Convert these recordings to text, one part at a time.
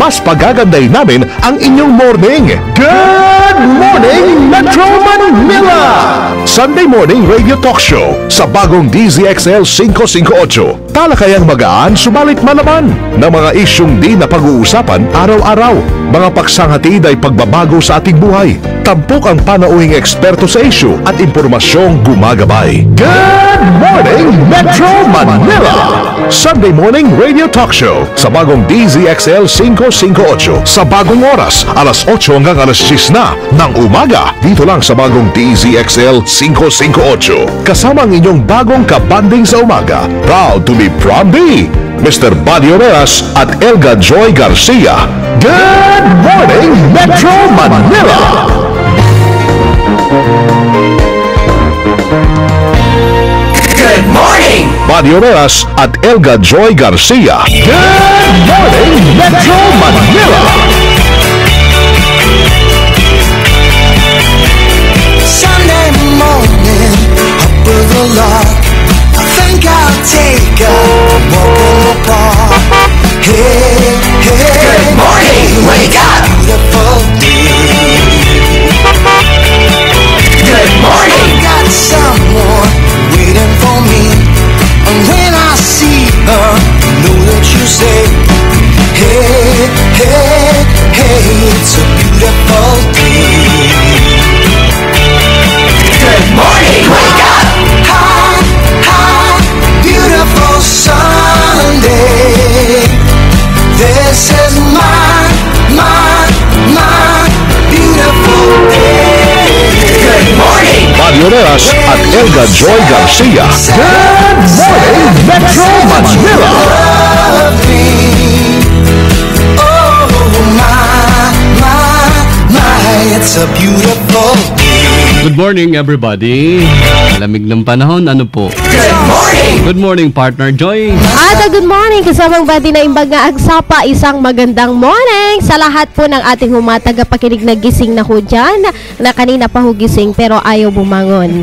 mas pagagandahin namin ang inyong morning. Good morning, Metro Manila! Sunday Morning Radio Talk Show sa bagong DZXL 558. Talakayang magaan subalit malaman ng mga isyong di na pag-uusapan araw-araw. Mga paksang hatid ay pagbabago sa ating buhay. Tampok ang panauhing eksperto sa issue at impormasyong gumagabay. Good morning, Metro Manila! Sunday Morning Radio Talk Show sa bagong DZXL 558 sa bagong oras, alas 8 hanggang alas 10 na ng umaga. Dito lang sa bagong DZXL 558. Kasama ang inyong bagong kabanding sa umaga. Proud to be Prom B, Mr. Buddy Oreas at Elga Joy Garcia. Good morning, Metro Manila! Good morning! Buddy Oreas at Elga Joy Garcia. Good morning, Metro Manila! Sunday morning, up with the lark. I think I'll take a walk in the park. Hey, hey. Good morning, wake up! Beautiful day. Good morning! I got someone waiting for me. And when I see her, know that you say, hey, hey, hey, it's a beautiful day. Good morning, wake up! Hi, hi, beautiful Sunday. This is my beautiful day. Good morning! Buddy Oreas at Elga Joy Garcia. Good morning, Metro Manila! Love me. Oh, my, it's a beautiful day. Good morning, everybody. Malamig ng panahon, ano po? Good morning! Good morning, partner Joy. Good morning, kasamang bati na imbag nga agsapa. Isang magandang morning sa lahat po ng ating tagapakinig na gising na ho dyan, na kanina pa ho gising pero ayaw bumangon.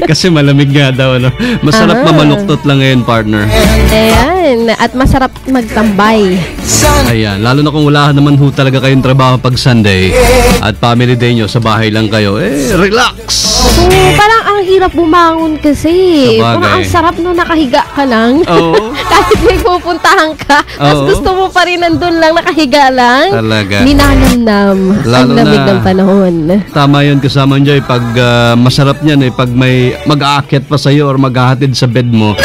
Kasi malamig nga daw, ano? Masarap mamaluktot lang ngayon, partner. Ayan, at masarap magtambay. Ayan, lalo na kung wala naman ho talaga kayong trabaho pag Sunday at family day nyo, sa bahay lang kayo, relax! Parang ang hirap bumangon kasi. Sabagay. Parang ang sarap no nakahiga ka lang. Oo. Kahit may pupuntahan ka, mas gusto mo pa rin nandun lang, nakahiga lang. Talaga. Ninanamnam ang lamig ng panahon. Tama yun, kasama Joy, pag masarap niyan pag may mag-aakyat pa sa'yo or maghahatid sa bed mo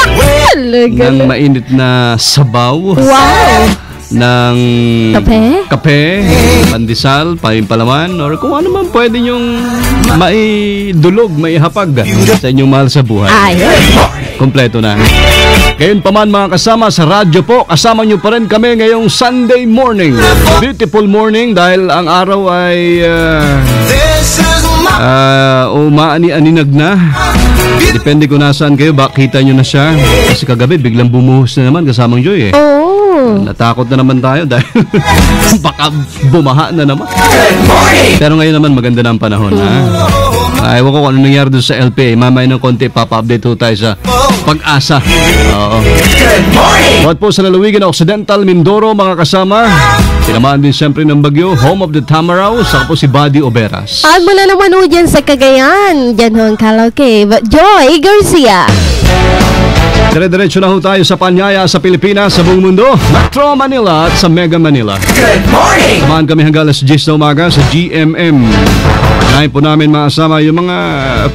ng mainit na sabaw. Wow! Ng kape, pandesal, palaman, or kung ano man pwede nyong maidulog, maihapag sa inyong mahal sa buhay. Kompleto na. Ngayon pa man mga kasama sa radyo po, kasama nyo pa rin kami ngayong Sunday morning. Beautiful morning dahil ang araw ay umaani-aninag na. Depende kung nasaan kayo, kita nyo na siya. Kasi kagabi biglang bumuhos na naman kasamang Joy Natakot na naman tayo dahil baka bumaha na naman. Pero ngayon naman maganda na ang panahon. Ewan ko kung ano nangyari doon sa LPA. Mamaya ng konti, papa-update po tayo sa Pag-asa. Oo. Bawat po sa lalawigan ng Occidental, Mindoro, mga kasama. Tinamaan din siyempre ng bagyo, home of the Tamaraw, saka po si Buddy Oberas. At mula naman ho dyan sa Cagayan, dyan ho ang Karaoke, Joy Garcia. Dire-diretso na ho tayo sa Panyaya sa Pilipinas, sa buong mundo, Metro Manila at sa Mega Manila. Good morning! Samahan kami hanggang alas 10 na umaga sa GMM. Ngayon po namin makasama yung mga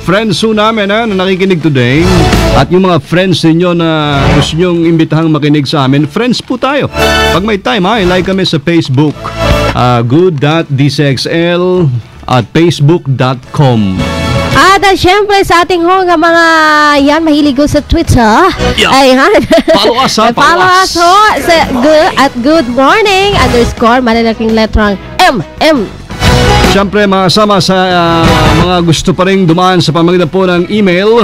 friends ho namin na nakikinig today. At yung mga friends ninyo na gusto nyong imbitahang makinig sa amin, friends po tayo. Pag may time like kami sa Facebook, good.dcxl at facebook.com. At syempre sa ating mga yan, mahilig ko sa Twitter. Yeah. Ayan. Follow us Follow us sa good morning _ malalaking letrang MM. Siyempre makasama sa mga gusto pa rin dumaan sa pamamagitan po ng email.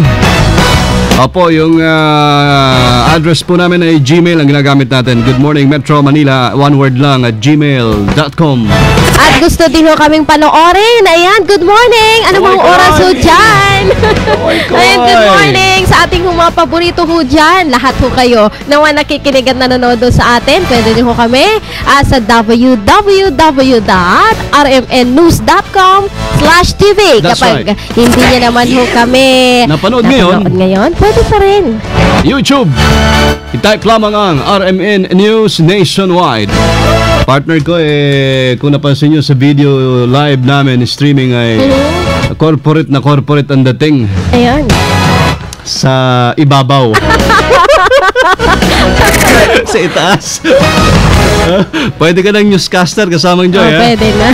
Opo, yung address po namin ay Gmail ang ginagamit natin. Good morning Metro Manila, one word lang at gmail.com. At gusto din ho kaming panoorin. Ayan, good morning. Ano bang oras ho dyan? Ayan, good morning sa ating mga paborito ho dyan. Lahat ho kayo nawa nakikinig at nanonood sa atin. Pwede nyo ho kami sa www.rmnnews.com/tv. That's Kapag right. hindi nyo naman ho kami Napanood ngayon, pwede pa rin. YouTube. I-type lamang ang RMN News Nationwide. Partner ko kung napansin nyo sa video live namin, streaming ay corporate ang dating Ayan. sa ibabaw. Sa itaas. Pwede ka ng newscaster kasamang Joy. Pwede na.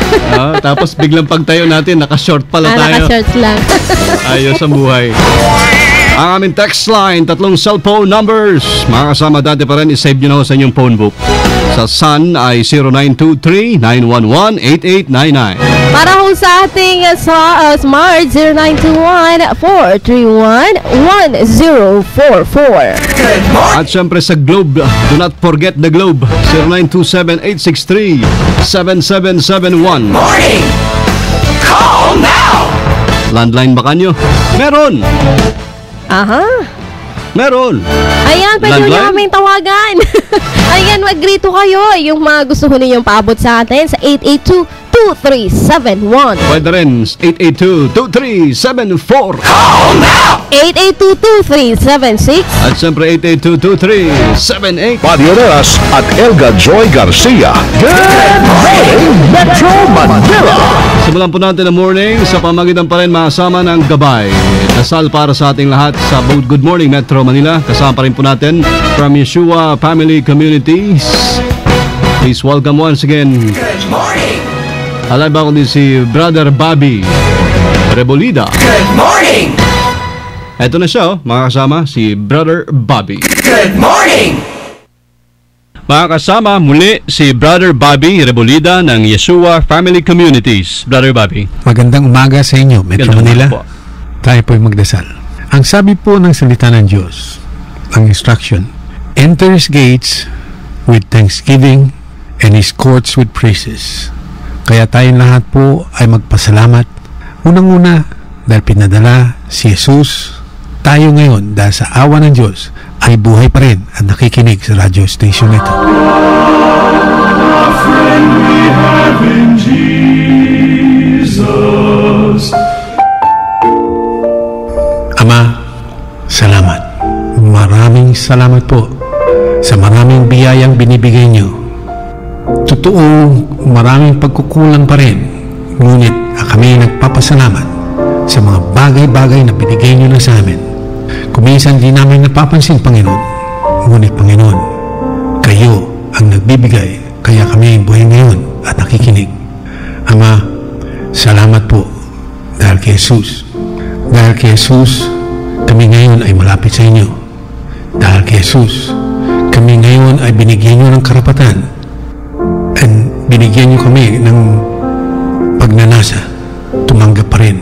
Tapos biglang pagtayo natin, naka-short pala tayo. Naka-shorts lang. Ayos ang buhay. Ang aming text line, 3 cellphone numbers. Mga kasama dati pa rin, isave nyo na ho sa inyong phone book. Sa Sun ay 0923-911-8899. Para ho sa ating Smart 0921-431-1044. At syempre sa Globe, do not forget the Globe, 0927-863-7771. Morning! Call now! Landline ba kanyo? Meron! Aha. Meron! Ayan, pwede nyo Landline? kaming tawagan. Ayan, mag-grito kayo. Yung mga gusto ko ninyong paabot sa atin sa 882-2371. Pwede rin, 882-2374. Call now! 882-2376. At syempre 882-2378. Padioneras at Elga Joy Garcia. Good morning, Metro Manila! Simulan po natin ang morning sa pamagitan pa rin makasama ng gabay. Dasal para sa ating lahat sa Good Morning Metro Manila. Kasama pa rin po natin from Yeshua Family Communities. Please welcome once again. Good morning! Alive ako din si Brother Bobby Rebolida. Good morning! Eto na siya, mga kasama, si Brother Bobby. Good morning! Mga kasama, muli si Brother Bobby Rebolida ng Yeshua Family Communities. Brother Bobby. Magandang umaga sa inyo, Metro Gandang Manila. umaga po. Tayo po'y magdasal. Ang sabi po ng salita ng Diyos, ang instruction, enter His gates with thanksgiving and His courts with praises. Kaya tayong lahat po ay magpasalamat. Unang-una, dahil pinadala si Jesus, tayo ngayon dahil sa awa ng Diyos ay buhay pa rin at nakikinig sa radio station ito. Ama, salamat. Maraming salamat po sa maraming biyayang binibigay niyo. Totoo, maraming pagkukulang pa rin. Ngunit kami nagpapasalamat sa mga bagay-bagay na binigay niyo na sa amin. Kuminsan di namin napapansin, Panginoon. Ngunit, Panginoon, kayo ang nagbibigay, kaya kami buhay ngayon at nakikinig. Ama, salamat po dahil kay Jesus. Dahil kay Jesus, kami ngayon ay malapit sa inyo. Dahil kay Jesus, kami ngayon ay binigyan niyo ng karapatan and binigyan niyo kami ng pagnanasa. Tumanggap pa rin.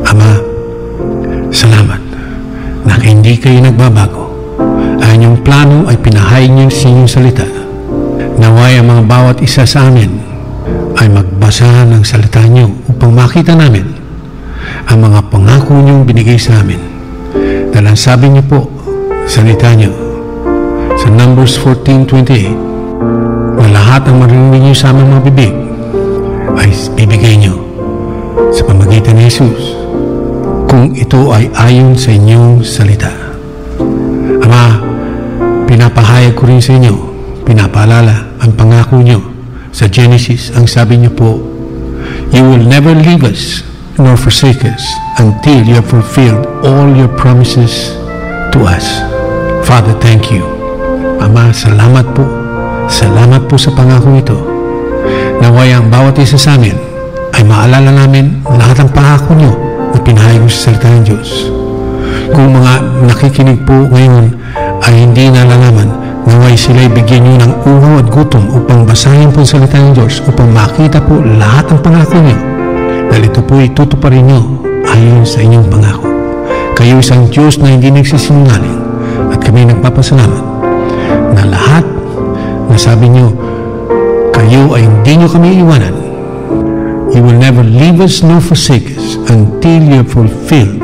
Ama, salamat na hindi kayo nagbabago. Ang inyong plano ay pinahay niyo sa inyong salita. Naway ang mga bawat isa sa amin ay magbasa ng salita niyo upang makita namin ang mga pangako niyong binigay sa amin. Dahil ang sabi niyo po, salita niyo sa Numbers 14:28, na lahat ang marinig niyo sa aming mga bibig ay bibigay niyo sa pamagitan ni Jesus kung ito ay ayon sa inyong salita. Ama, pinapahayag ko rin sa inyo, pinapaalala ang pangako niyo sa Genesis. Ang sabi niyo po, you will never leave us nor forsake us until you have fulfilled all your promises to us. Father, thank you. Ama, salamat po. Salamat po sa pangako ito. Naway ang bawat isa sa amin ay maalala namin lahat ng pangako niyo na pinahayag sa salita ng Diyos. Kung mga nakikinig po ngayon ay hindi nalalaman, naway sila'y bigyan niyo ng uhaw at gutom upang basahin po ang salita ng Diyos, upang makita po lahat ng pangako niyo. Dahil ito po itutuparin niyo ayon sa inyong pangako. kayo isang Diyos na hindi nagsisinungaling at kami nagpapasalamat na lahat na sabi niyo, kayo ay hindi niyo kami iwanan. You will never leave us nor forsake us until you have fulfilled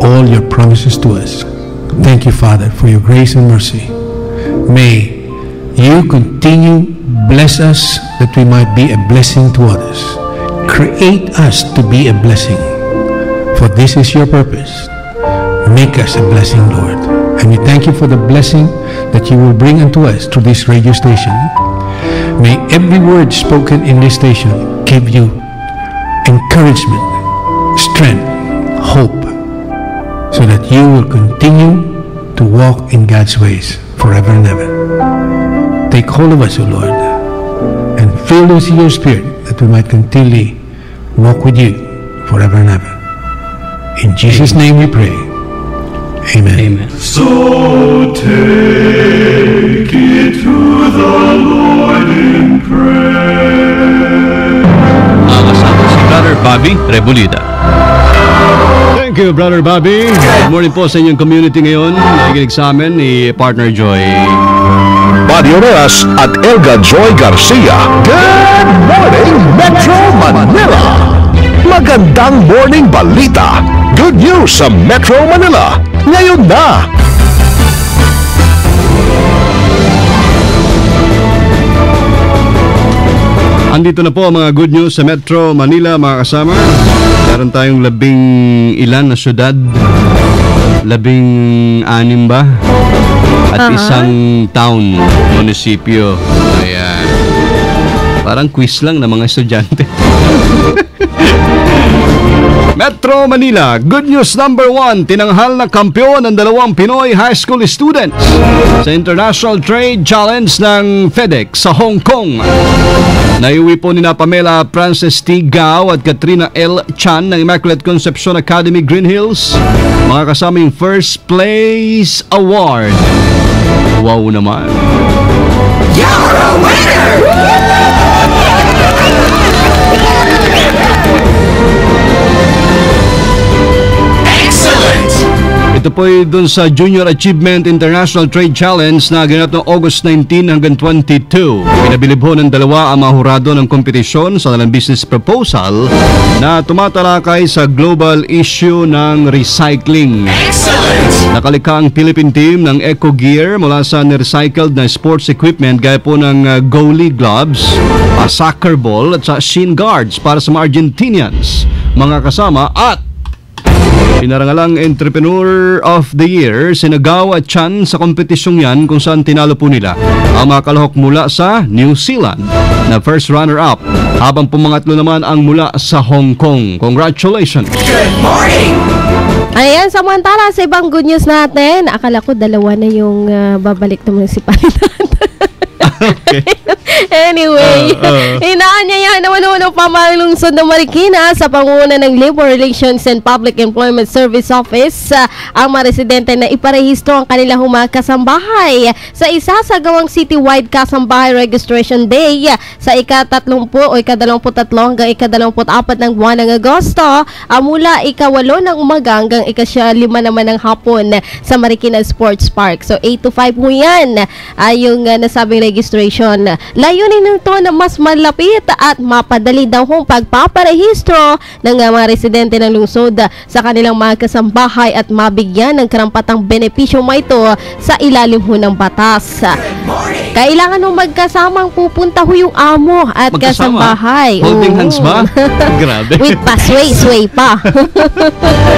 all your promises to us. Thank you, Father, for your grace and mercy. May you continue bless us that we might be a blessing to others. Create us to be a blessing, for this is your purpose. Make us a blessing, Lord. And we thank you for the blessing that you will bring unto us through this radio station. May every word spoken in this station give you encouragement, strength, hope, so that you will continue to walk in God's ways forever and ever. Take hold of us, O Lord, and fill us with your Spirit that we might continually walk with you forever and ever. In Jesus' name we pray. Amen. Amen. So take it to the Lord in prayer. Kasama si Brother Bobby Rebolida. Thank you, Brother Bobby. Good morning po sa inyong community ngayon. Nakikinig sa amin ni Partner Joy. Buddy Oreas at Elga Joy Garcia. Good morning, Metro Manila! Magandang morning balita. Good news sa Metro Manila. Ngayon na! Andito na po ang mga good news sa Metro Manila, mga kasama. Meron tayong 11 na syudad. 16 ba? At isang town, munisipyo. Ayan. Parang quiz lang ng mga estudyante. Metro Manila, good news number 1, tinanghal na kampiyon ng 2 Pinoy high school students sa International Trade Challenge ng FedEx sa Hong Kong. Naiuwi po ni Pamela Frances T. Gao at Katrina L. Chan ng Immaculate Conception Academy Green Hills, mga kasama yung First Place Award. Wow naman. You're a winner! Ito po ay dun sa Junior Achievement International Trade Challenge na ginanap noong August 19 hanggang 22. Pinabilib ho ng 2 ang mga hurado ng kompetisyon sa dalang business proposal na tumatalakay sa global issue ng recycling. Excellent! Nakalikha ang Philippine team ng Eco Gear mula sa recycled na sports equipment gaya po ng goalie gloves, soccer ball at sa shin guards para sa mga Argentinians, mga kasama, at pinarangalang Entrepreneur of the Year si Nagawa Chan sa kompetisyong yan kung saan tinalo po nila ang mga kalahok mula sa New Zealand na first runner-up, habang pumangatlo naman ang mula sa Hong Kong. Congratulations! Good morning! Ayan, samantala sa ibang good news natin, akala ko 2 na yung babalik na munisipalidad. Okay. Anyway, inaanyayahan naman ng pamahalang lungsod ng Marikina sa pangunguna ng Labor Relations and Public Employment Service Office ang mga residente na iparehistro ang kanilang mga kasambahay sa isasagawang citywide kasambahay registration day sa ika-30 o ika-23 hanggang ika-24 ng buwan ng Agosto, mula ika-8 ng umaga hanggang ika-5 naman ng hapon sa Marikina Sports Park. So 8 to 5 mo yan yung nasabing registration. Layunin nito na mas malapit at mapadali daw kung pagpaparehistro ng mga residente ng lungsod sa kanilang mga kasambahay at mabigyan ng karampatang benepisyo mo ito sa ilalim ho ng batas. Kailangan nung magkasamang pupunta ho yung amo at kasambahay. Holding hands ba? Grabe. With pasway pa.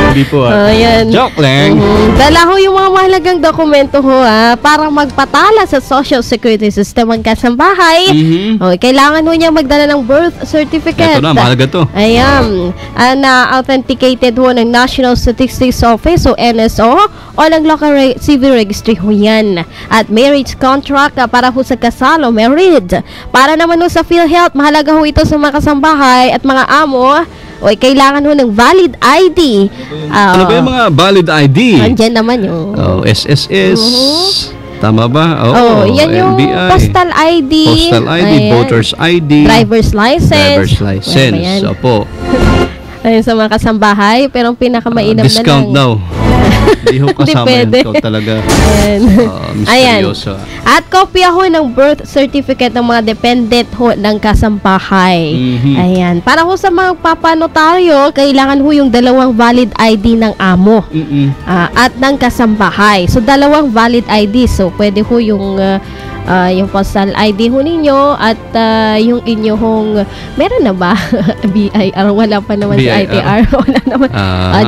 Hindi po Ayan. Joke lang. Dala ho yung mga mahalagang dokumento ho para magpatala sa Social Security System ang kasambahay. Kailangan ho niya magdala ng birth certificate. Ito na, mahalaga to. Ayan. Na authenticated ho ng National Statistics Office o NSO o ng local civil registry ho yan. At marriage contract para ho sa kasal o married. Para naman ho sa PhilHealth, mahalaga ho ito sa mga kasambahay at mga amo. Kailangan ho ng valid ID. Ano ba yung mga valid ID? Andyan naman yung SSS. Tama ba? Yan yung NBI. postal ID. Postal ID, Ayan. voter's ID. Driver's license. Driver's license. Opo. Ayun sa mga kasambahay, pero ang pinakamainam Discount na lang. daw. Hindi ho kasama yan. pwede. Ikaw talaga Ayan. Ayan. misteryoso. At kopya ho ng birth certificate ng mga dependent ho ng kasambahay. Ayan. Para ho sa mga papanotaryo, kailangan ho yung dalawang valid ID ng amo at ng kasambahay. So, dalawang valid ID. So, pwede ho yung postal ID ho ninyo at yung inyong meron na ba? BIR? Wala pa naman BIR. sa ITR. Wala naman.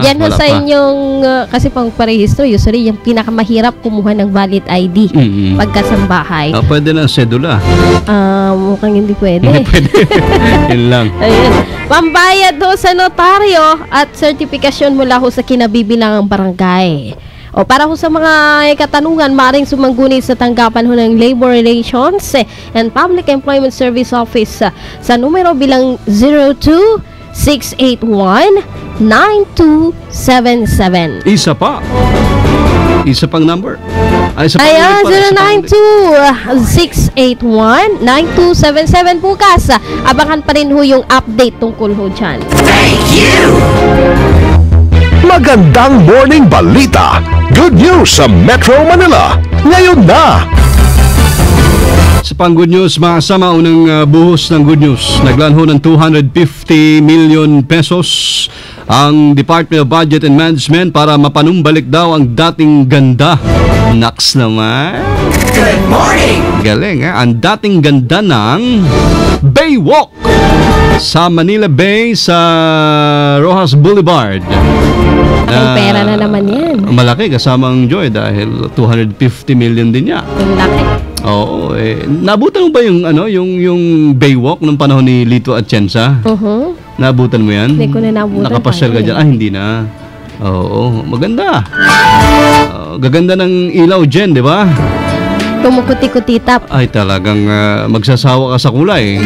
Diyan ho wala sa pa. inyong kasi pang parehistro, usually yung pinakamahirap kumuha ng valid ID pagkasambahay. Pwede na sedula. Mukhang hindi pwede. Hindi pwede. Yun lang. Ayun. Pambayad ho sa notaryo at sertifikasyon mula ho sa kinabibilangang barangay. O para ho sa mga katanungan, maaaring sumangguni sa tanggapan ho ng Labor Relations and Public Employment Service Office sa numero bilang 02-681-9277. Isa pa. Isa pang number. Isa pang Ayan, ulit pa, 092-681-9277 bukas. Abangan pa rin ho yung update tungkol ho dyan. Magandang morning balita. Good news sa Metro Manila. Ngayon na. Sa pang good news, mga kasama, unang buhos ng good news. Naglaan ho ng 250 million pesos ang Department of Budget and Management para mapanumbalik daw ang dating ganda. Naks naman. Good morning! Galing, eh? Ang dating ganda ng Baywalk sa Manila Bay sa Rojas Boulevard. Ang pera na naman yan. Malaki kasamang Joy dahil 250 million din niya. Ang laki. Oo, nabutan mo ba yung yung Baywalk nung panahon ni Lito Atienza? Nabutan mo 'yan? Hindi ko na nabutan. Nakapasyal ka diyan? Hindi na. Oo, maganda. Gaganda ng ilaw diyan, 'di ba? Kumukuti-kutitap. Ay talagang magsasawa ka sa kulay.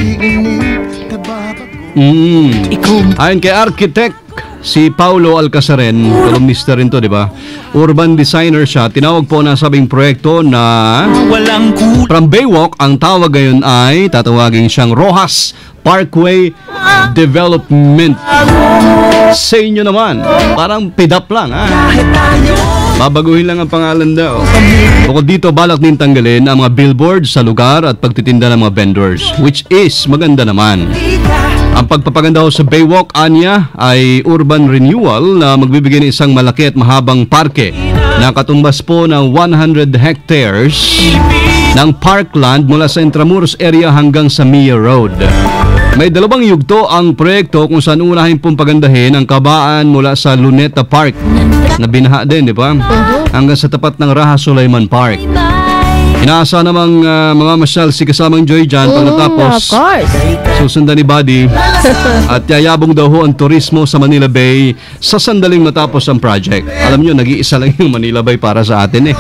Ayon kay architect si Paulo Alcazaren, kolumnista rin to, di ba? Urban designer siya. Tinawag po na sabing proyekto na from Baywalk, ang tawag ngayon ay tatawagin siyang Rojas Parkway Development. Sa inyo naman, parang pidap lang, ha? Babaguhin lang ang pangalan daw. Bukod dito, balak din tanggalin ang mga billboards sa lugar at pagtitinda ng mga vendors, which is maganda naman. Ang pagpapaganda ho sa Baywalk, anya, ay urban renewal na magbibigay ng isang malaki at mahabang parke na katumbas po ng 100 hectares ng parkland mula sa Intramuros area hanggang sa Mia Road. May dalawang yugto ang proyekto kung saan unahin pong pagandahin ang kabaan mula sa Luneta Park na binaha din, di ba? Hanggang sa tapat ng Raha Sulaiman Park. Inaasa namang mga masyal si kasamang Joy dyan pag natapos. Of course. Susundan ni Buddy at yayabong daw ho ang turismo sa Manila Bay sa sandaling matapos ang project. Alam nyo, nag-iisa lang yung Manila Bay para sa atin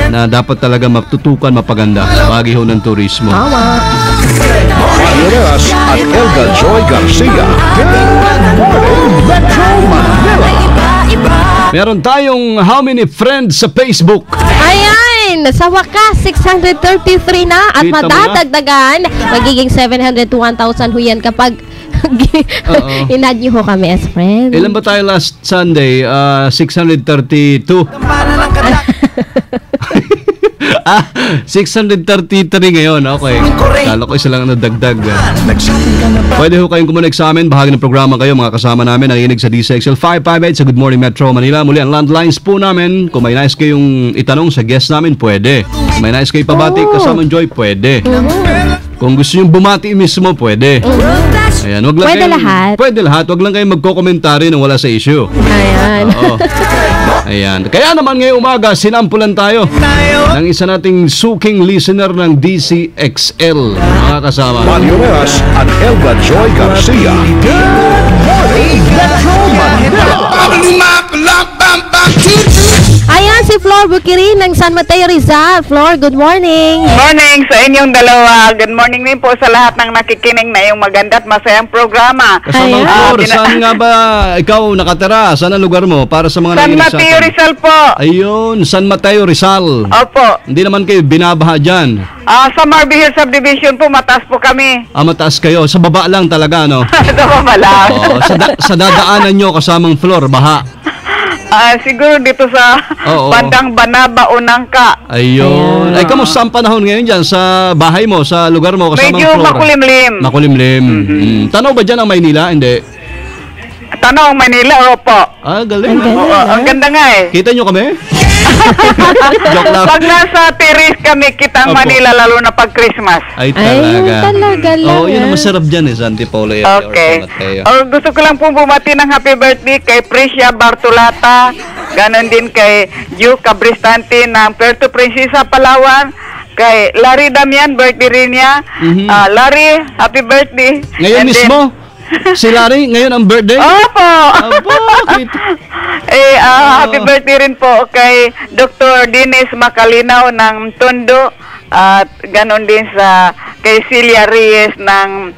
na dapat talaga matutukan, mapaganda bagay ho ng turismo. Tama. Mayoras at Elga Joy Garcia. Good morning, Metro Manila. Meron tayong how many friends sa Facebook? Ayan! Sa wakas, 633 na at Kita mo na. madadagdagan. Magiging 700 to 1,000 ho yan kapag inad nyo ho kami as friends. Ilan ba tayo last Sunday? 632. 633 ngayon. Okay. Kala ko isa lang nadagdag. Pwede ho kayong kumunik sa amin. Bahagi ng programa kayo, mga kasama namin. Nakikinig sa DCXL 558 sa Good Morning Metro Manila. Muli ang landlines po namin. Kung may nais kayong itanong sa guest namin, pwede. Kung may nais kayo pabati kasamang Joy, pwede. Kung gusto nyo bumati mismo, pwede. Ayan, wag lang Pwede kayong, lahat. Pwede lahat. Wag lang kayong magko-komentary nang wala sa issue. Ayan. Oo. Ayan. Kaya naman ngayong umaga, sinampulan tayo ng isa nating suking listener ng DCXL, mga kasama. Mayoras at Elga Joy Garcia. Good morning, Metro Manila. Ayan, si si Flor Bukirin ng San Mateo Rizal. Flor, good morning. Morning sa inyong dalawa. Good morning din po sa lahat ng nakikinig na yung maganda at masayang programa. Kasamang Ayan. Flor, saan nga ba ikaw nakatira? Saan ang lugar mo? Para sa mga San nakikinig sa Mateo atin? Rizal po. Ayun, San Mateo Rizal. Opo. Hindi naman kayo binabaha dyan. Sa Marbihil Subdivision po, mataas po kami. Mataas kayo. Sa baba lang talaga, no? Ito pa pala. Oo, sa dadaanan nyo kasamang Flor, baha. Siguro dito sa Oo. bandang Banaba, Unangka. Ayun. Ay, kamusta ang panahon ngayon dyan sa bahay mo, sa lugar mo, kasamang Medyo Flor? makulimlim. Makulimlim. Tanaw ba dyan ang Maynila? Hindi. Tanong, Manila, opo. Galing. Oo, ang ganda nga eh. Kita nyo kami? Joke lang. Pag nasa terrace kami, kita ang Opo. Manila, lalo na pag Christmas. Ay, Ay, talaga lang. Oo, yun ang masarap dyan eh, San Antipolo area or Okay. San Mateo. Gusto ko lang pong bumati ng happy birthday kay Precia Bartolata, ganon din kay Ju Cabristante ng Puerto Princesa, Palawan, kay Larry Damian, birthday rin niya. Larry, happy birthday. Ngayon And then- mismo? Si Larry, ngayon ang birthday? Opo! Bakit? Happy birthday rin po kay Dr. Dennis Macalinaw ng Tondo at ganon din sa kay Celia Reyes ng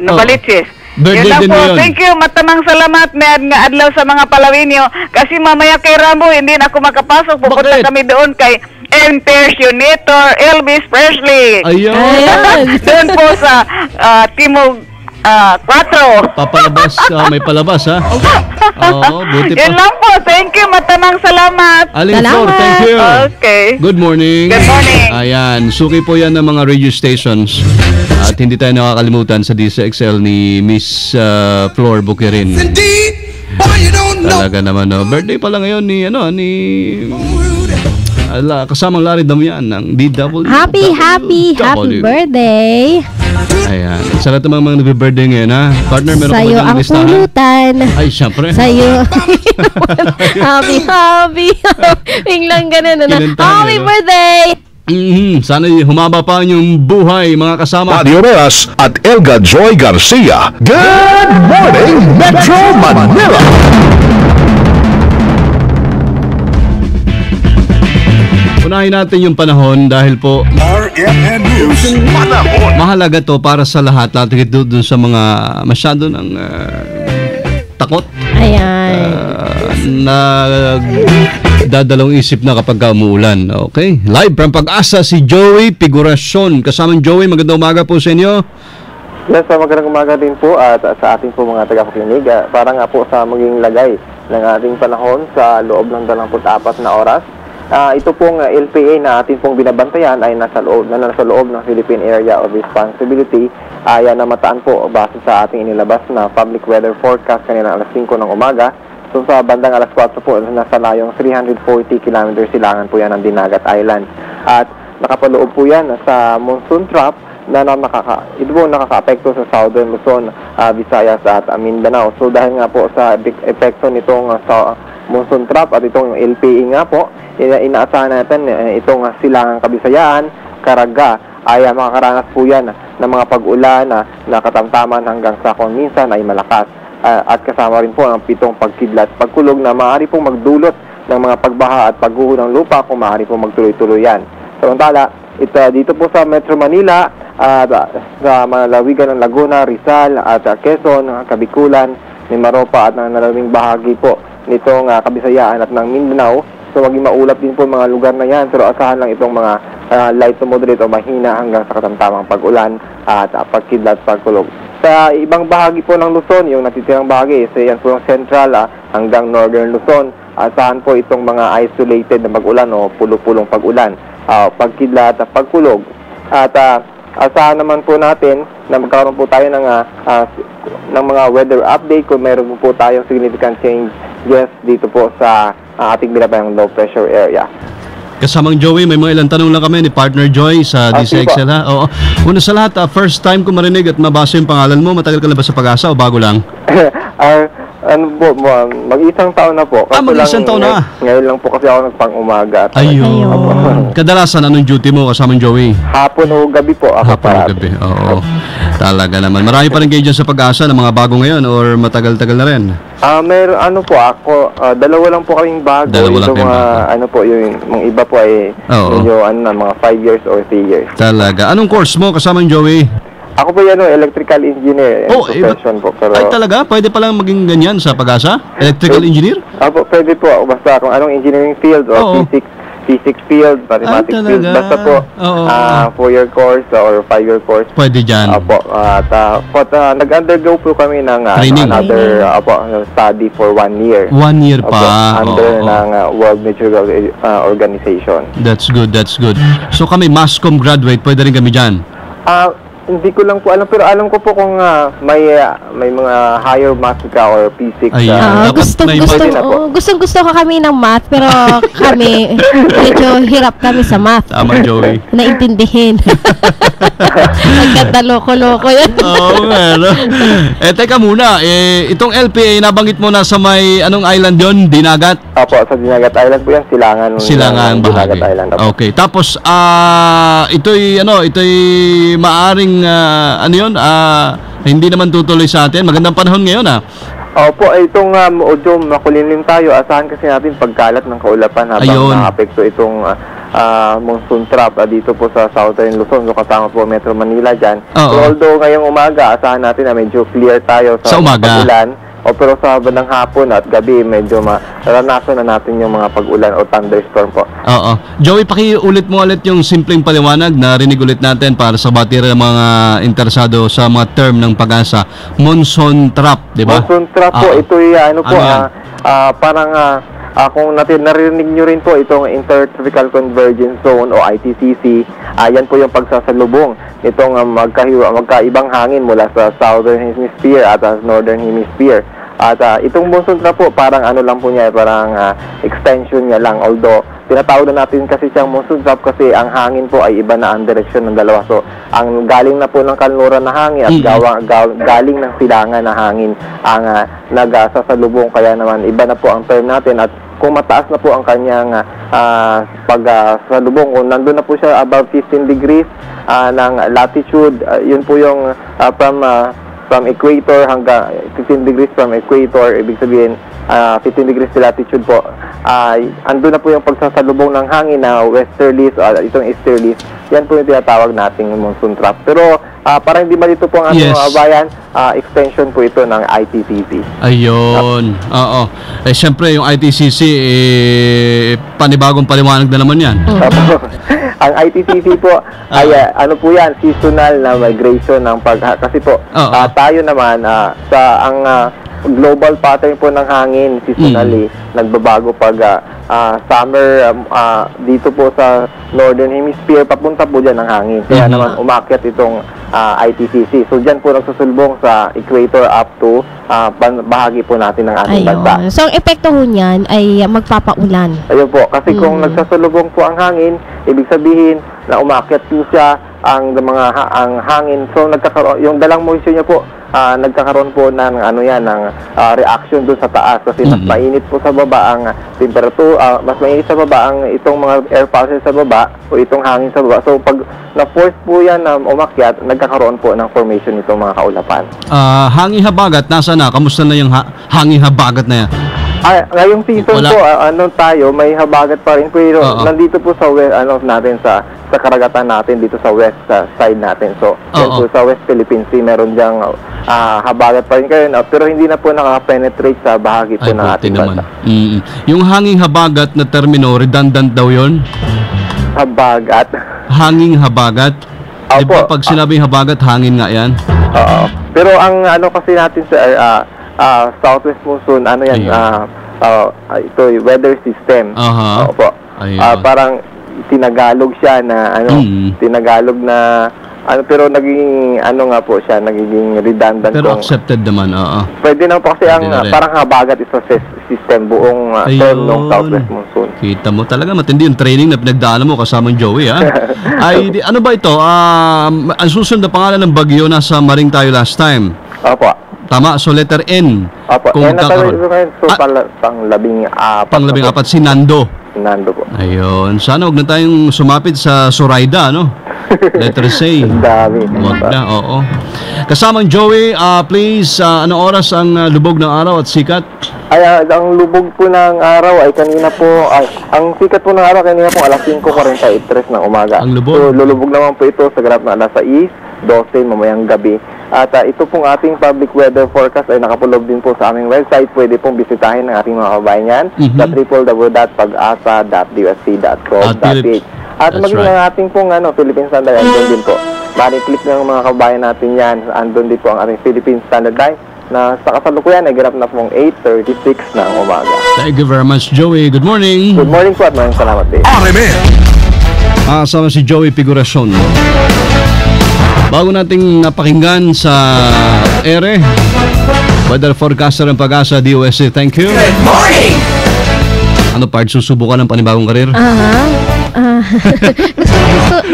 Novaliches. Birthday Yun lang din po. mo yun. Thank you. Matamang salamat nga adlaw sa mga Palawinyo. Kasi mamaya kay Rambo, hindi na ako makapasok. Pupunta Bakit? kami doon kay Impersonator Elvis Presley. Ayun. Ayan. Doon po sa Timog 4. Papalabas, may palabas ha? Oo, buti Yun pa. lang po. Thank you. Matamang salamat. Aling Salamat. Flor, thank you. Okay. Good morning. Good morning. Ayan, suki po yan ng mga radio stations. At hindi tayo nakakalimutan sa DCXL ni Miss Flor Bukirin. Indeed, boy, you don't know. Talaga naman, no? Birthday pala ngayon ni kasamang Larry Damian ng DW. Happy birthday. Ayan. Sa lahat ng mga nagbe-birthday ngayon, ha? Partner, meron Sa'yo ka ba ang dyan listahan? pulutan. Ay, syempre. Sa'yo. happy. Biglang ganun. Kinanta Happy niya, no? birthday. Sana humaba pa yung buhay, mga kasama. Radio Rojas at Elga Joy Garcia. Good morning, Metro Manila! Unahin natin yung panahon dahil po RMN News. mahalaga to para sa lahat. Lahat dun sa mga masyado ng takot. Ayan. Na dadalawang isip na kapag umuulan. Okay? Live from Pag-asa si Joey Figuracion. Kasamang Joey, magandang umaga po sa inyo. Yes, magandang umaga din po at sa ating po mga tagapakinig. Para nga po sa maging lagay ng ating panahon sa loob ng 24 na oras. Ito pong LPA na ating pong binabantayan ay nasa loob ng Philippine Area of Responsibility. Yan na mataan po base sa ating inilabas na public weather forecast kanina alas 5 ng umaga. So sa bandang alas 4 po, nasa layong 340 km silangan po yan ng Dinagat Island. At nakapaloob po yan sa monsoon trap na ito po nakaka-apekto sa Southern Luzon, Visayas at Mindanao. So dahil nga po sa epekto nitong monsoon trap at itong LPA nga po, inaasahan natin itong silangang Kabisayaan, Caraga ay makakaranas po yan ng mga pag-ulan na katamtaman hanggang sa kung minsan ay malakas. At kasama rin po ang pitong pagkidlat, pagkulog na maaari pong magdulot ng mga pagbaha at pagguho ng lupa kung maaari pong magtuloy-tuloy yan. Samantala, dito po sa Metro Manila, sa malalawigan ng Laguna, Rizal at Quezon, Kabikulan, Mimaropa at ng nalalawing bahagi po nitong Kabisayaan at ng Mindanao. So maging maulap din po mga lugar na yan, pero asahan lang itong mga light to moderate o mahina hanggang sa katamtamang pag-ulan at pagkidlat, pagkulog. Sa ibang bahagi po ng Luzon, yung natitirang bahagi, so yan po yung central hanggang northern Luzon, asahan po itong mga isolated na pag-ulan o pulo-pulong pag-ulan, pagkidlat at pagkulog. At asahan naman po natin na magkaroon po tayo ng mga weather update kung meron po tayong significant changes dito po sa ating binabayang low pressure area. Kasamang Joey, may mga ilang tanong lang kami ni Partner Joy sa DCXL ha. Oo. Una sa lahat, first time ko marinig at mabasa yung pangalan mo. Matagal ka na ba sa Pag-asa o bago lang? Mag-isang taon na po. Mag-isang taon na. Ngayon lang po kasi ako nagpang-umaga. Ayun. Kadalasan, anong duty mo kasamang Joey? Hapon o gabi po. Hapon o gabi, oo. Talaga naman. Marami pa rin kayo dyan sa Pag-asa ng mga bago ngayon or matagal-tagal na rin? Meron po ako, dalawa lang po kaming bago. Dalawa lang Yung kayong mga po yung iba po ay Oo. medyo mga 5 years or 3 years. Talaga. Anong course mo kasama yung Joey? Ako po electrical engineer and profession po. Pero, Ay talaga? Pwede palang maging ganyan sa Pag-asa? Electrical engineer? Apo, pwede po. Basta kung anong engineering field o Oo. physics field, mathematics field. talaga? Basta po, Oo. 4-year course or 5-year course. Pwede dyan. Apo, nag-undergo po kami ng Training. another study for 1 year. 1 year Opo, pa. under Oo. ng World Meteorological Organization. That's good, that's good. So kami, Masscom graduate, pwede rin kami dyan. Hindi ko lang po alam, pero alam ko po kung may mga higher math ka or physics. Ayan. Dapat may Gusto ko kami ng math, pero kami medyo hirap kami sa math. Tama, Joey. Naintindihin. Nagkata loko-loko yan. Oo, teka muna. Itong LPA, nabanggit mo na sa may, anong island yon? Dinagat? Opo, sa Dinagat Island po yan, Silangan bahagi. Dinagat Island. Opo. Okay. Tapos, ito'y maaring, hindi naman tutuloy sa atin. Magandang panahon ngayon, Opo, itong audio makulimlim tayo. Asahan kasi natin pagkalat ng kaulapan habang naapekto itong monsoon trap dito po sa Southern Luzon. So kasama po Metro Manila dyan. So, although ngayong umaga, asahan natin na medyo clear tayo sa umaga. pag-ulan. Pero sa bandang hapon at gabi, medyo maranasan na natin yung mga pag-ulan o thunderstorm po. Oo. Joey, pakiulit mo ulit yung simpleng paliwanag na rinig ulit natin para sa batira ng mga interesado sa mga term ng Pag-asa. Monsoon trap, di ba? Monsoon trap po, ito'y kung narinig nyo rin po itong Intertropical Convergence Zone o ITCZ, yan po yung pagsasalubong nitong magkaibang hangin mula sa Southern Hemisphere at Northern Hemisphere. At itong monsoon trap po, parang lang po niya, parang extension niya lang. Although, tinatawag na natin kasi siyang monsoon trap kasi ang hangin po ay iba na ang direksyon ng dalawa. So, ang galing na po ng kanluran na hangin at galing ng silangan na hangin ang nagsasalubong. Kaya naman, iba na po ang term natin. At kung mataas na po ang kanyang pagsalubong, kung nandun na po siya above 15 degrees ng latitude, yun po yung from equator hanggang 15 degrees from equator, ibig sabihin 15 degrees latitude po, andun na po yung pagsasalubong ng hangin na westerlies o itong easterlies. Yan po yung tinatawag nating monsoon trap. Pero para hindi malito po ang ating bayan, extension po ito ng ITCZ. Ayun. Oo. Siyempre yung ITCZ, panibagong paliwanag na naman yan. Ang ITCZ po ay po yan, seasonal na migration ng kasi po tayo naman ang global pattern po ng hangin seasonally nagbabago pag summer dito po sa Northern Hemisphere, papunta po dyan ang hangin. Kaya naman umakyat itong ITCZ. So dyan po nagsusulbong sa equator up to bahagi po natin ng ating bansa. So ang epekto ho niyan ay magpapaulan. Ayun po, kasi kung nagsasulubong po ang hangin, ibig sabihin na umakyat po siya ang hangin. So nagkakaroon yung dalang moisture niya po, nagkakaroon po ng ng reaction doon sa taas kasi mas mainit po sa baba ang temperature, mas mainit sa baba ang itong mga air pulses sa baba o itong hangin sa baba. So pag na-force po yan na umakyat, nagkakaroon po ng formation itong mga kaulapan. Hangin habagat, nasa na? Kamusta na yung hangin habagat na yan? Ngayong season po, tayo, may habagat pa rin. Pero nandito po sa west, natin sa karagatan natin, dito sa west side natin. So, po sa West Philippine Sea, meron diyang habagat pa rin kayo. Pero hindi na po nakapenetrate sa bahagi po ng ating bansa. Yung hanging habagat na termino, redundant daw yun? Habagat? Hanging habagat? Di ba pag sinabing habagat, hangin nga yan? Oo. Pero ang kasi natin sa southwest monsoon, ito weather system. Opo. Parang tinagalog siya na tinagalog na pero naging nga po siya, nagiging redundant. Pero accepted naman, Pwede naman po kasi parang habagat is a system buong term ng southwest monsoon. Kita mo talaga matindi yung training na pinagdaanan mo kasamang Joey, ano ba ito? Ang susunod na pangalan ng bagyo, nasa Maring tayo last time. Opo. Tama, so letter N. Opo, kung so pang-labing-apat. Pang-labing-apat, si Nando. Nando po. Ayun. Sana huwag na tayong sumapit sa Zoraida, no? Letter C. Ang dami. Huwag na, oo. Kasamang Joey, please, ano oras ang lubog ng araw at sikat? Ay, ang lubog po ng araw ay kanina po, ang sikat po ng araw kanina po alas 5:43 ng umaga. Ang lubog? So, lulubog naman po ito sa graph na alas 6:12 mamayang gabi. At ito pong ating public weather forecast ay nakapulog din po sa aming website. Pwede pong bisitahin ng ating mga kabayan sa www.pag-asa.usc.gov.ph. At maging ang ating pong Philippine Standard, andun din po. Mari-click ng mga kabayan natin yan. Andun din po ang ating Philippine Standard Time na sa kasalukuyan ay ganap na pong 8:36 ng umaga. Thank you very much, Joey. Good morning. Good morning po at maraming salamat din. Kasama si Joey Figuracion. Bago nating napakinggan sa ere, weather forecaster ng Pag-asa DOSC. Thank you. Good morning! Ano part, susubukan ng panibagong karir?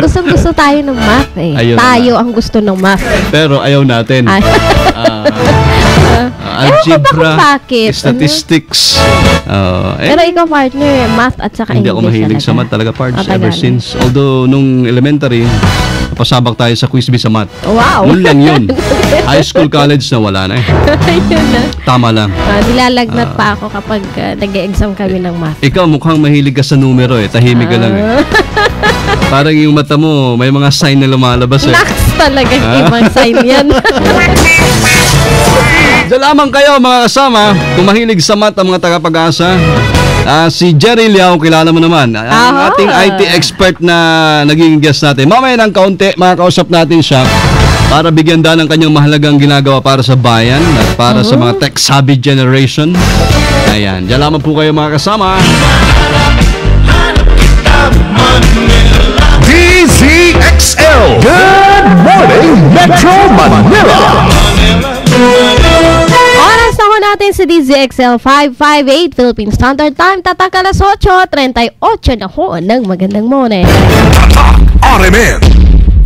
Gusto tayo ng math eh. Ayun Tayo ang gusto ng math. Pero ayaw natin. Ay. Algebra, bakit? statistics. Pero ikaw partner, math at saka Hindi English ako mahilig sa math talaga, parts, ever since. Although, nung elementary, napasabak tayo sa quiz bee sa math. Wow. Noon lang yun. High school, college na wala na eh. Ayun na. Tama lang. Nilalagnat pa ako kapag nag-e-exam kami ng math. Ikaw mukhang mahilig ka sa numero eh. Tahimik ka lang eh. Parang yung mata mo, may mga sign na lumalabas eh. Naks talaga ibang sign yan. Diyan lamang kayo mga kasama, kung mahilig sa math ang mga taga-Pag-asa. Si Jerry Liao, kilala mo naman. Ang ating IT expert na naging guest natin. Mamaya ng kaunti, makakausap natin siya para bigyan daan ng kanyang mahalagang ginagawa para sa bayan at para sa mga tech-savvy generation. Ayan, diyan lamang po kayo mga kasama. DZXL. Good morning, Metro Manila. Oras na ho natin sa DZXL 558 Philippine Standard Time. Tatak alas 8:38 na ho ng magandang morning. RMN.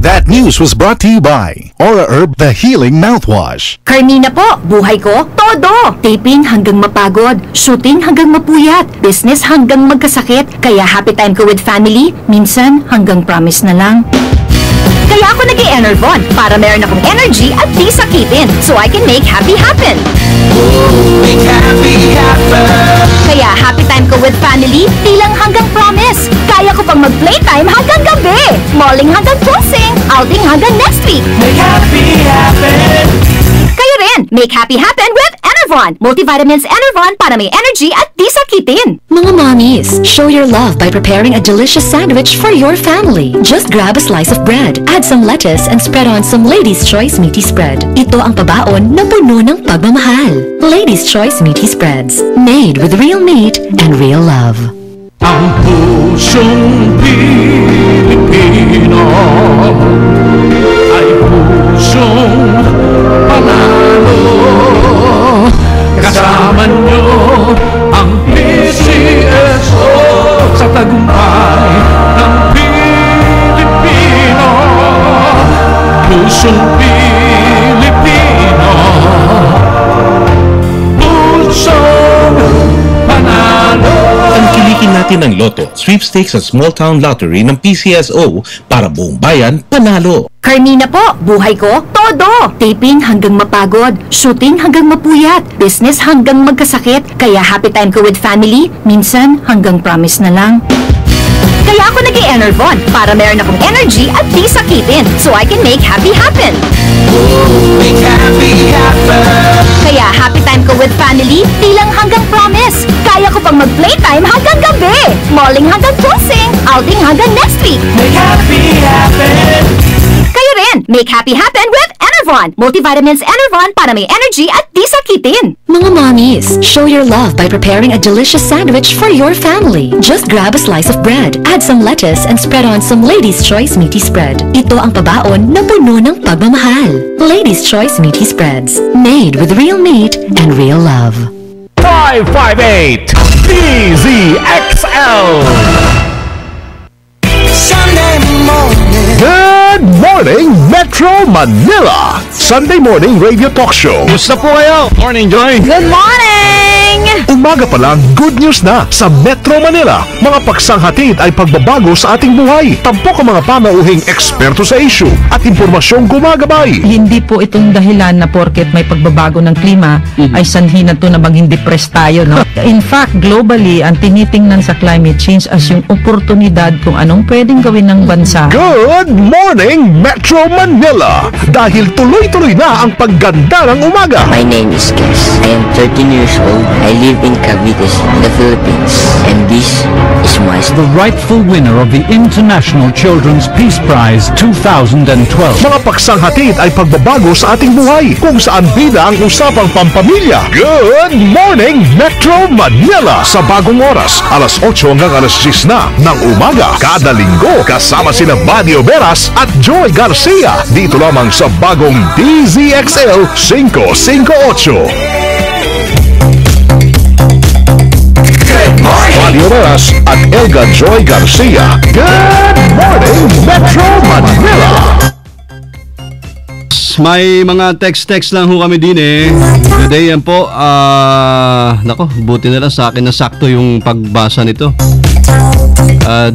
That news was brought to you by Aura Herb, the healing mouthwash. Carmina po, buhay ko, todo! Taping hanggang mapagod, shooting hanggang mapuyat, business hanggang magkasakit, kaya happy time ko with family, minsan hanggang promise na lang. Kaya ako nag-i-Enervon para meron akong energy at di sakitin so I can make happy happen. Make happy happen. Kaya happy time ko with family, di lang hanggang promise. Kaya ko pang mag-playtime hanggang gabi. Malling hanggang closing, outing hanggang next week. Make happy happen. Kayo rin, make happy happen with Enervon. Multivitamins Enervon para may energy at di sakitin. Mga mommies, show your love by preparing a delicious sandwich for your family. Just grab a slice of bread, add some lettuce, and spread on some Ladies' Choice Meaty Spread. Ito ang pabaon na puno ng pagmamahal. Ladies' Choice Meaty Spreads. Made with real meat and real love. Ang pusong Pilipino ay pusong panalo. Kasama nyo ang PCSO sa tagumpay ng Pilipino. Pusong Pilipino, pusong panalo. Tangkilikin natin ang Lotto, sweepstakes at small town lottery ng PCSO para buong bayan panalo. Carmina po, buhay ko, todo! Taping hanggang mapagod, shooting hanggang mapuyat, business hanggang magkasakit, kaya happy time ko with family, minsan hanggang promise na lang. Kaya ako nag-i-Enervon para meron akong energy at di sakitin so I can make happy happen. Make happy happen. Kaya happy time ko with family, di lang hanggang promise. Kaya ko pang mag-playtime hanggang gabi. Malling hanggang closing, outing hanggang next week. Make happy happen. Kayo rin, make happy happen with Enervon. Multivitamins Enervon para may energy at di sakitin. Mga mommies, show your love by preparing a delicious sandwich for your family. Just grab a slice of bread, add some lettuce, and spread on some Ladies' Choice Meaty Spread. Ito ang pabaon na puno ng pagmamahal. Ladies' Choice Meaty Spreads. Made with real meat and real love. 558 DZXL. Sunday morning. Good morning, Metro Manila. Sunday morning radio talk show. Gusto po kayo? Morning, Joy. Good morning! Umaga pa lang, good news na sa Metro Manila. Mga paksanghatid ay pagbabago sa ating buhay. Tampok ang mga panauhing eksperto sa issue at impormasyong gumagabay. Hindi po itong dahilan na porket may pagbabago ng klima ay sanhi na to na maging depressed tayo, no? In fact, globally, ang tinitingnan sa climate change as yung oportunidad kung anong pwedeng gawin ng bansa. Good morning, Metro Manila! Dahil tuloy-tuloy na ang pagganda ng umaga. My name is Kes. I am 13 years old. I live in Cavite, in the Philippines. And this is my The rightful winner of the International Children's Peace Prize 2012. Mga paksanghatid ay pagbabago sa ating buhay kung saan bida ang usapang pampamilya. Good morning, Metro Manila! Sa bagong oras, alas 8 hanggang alas 10 na ng umaga. Kada linggo, kasama sina Badio Veras at Joy Garcia. Dito lamang sa bagong DZXL 558. Badio Veras at Elga Joy Garcia. Good morning, Metro Manila! May mga text lang ho kami din eh. Good day yan po. Nako, buti na lang sa akin na sakto yung pagbasa nito.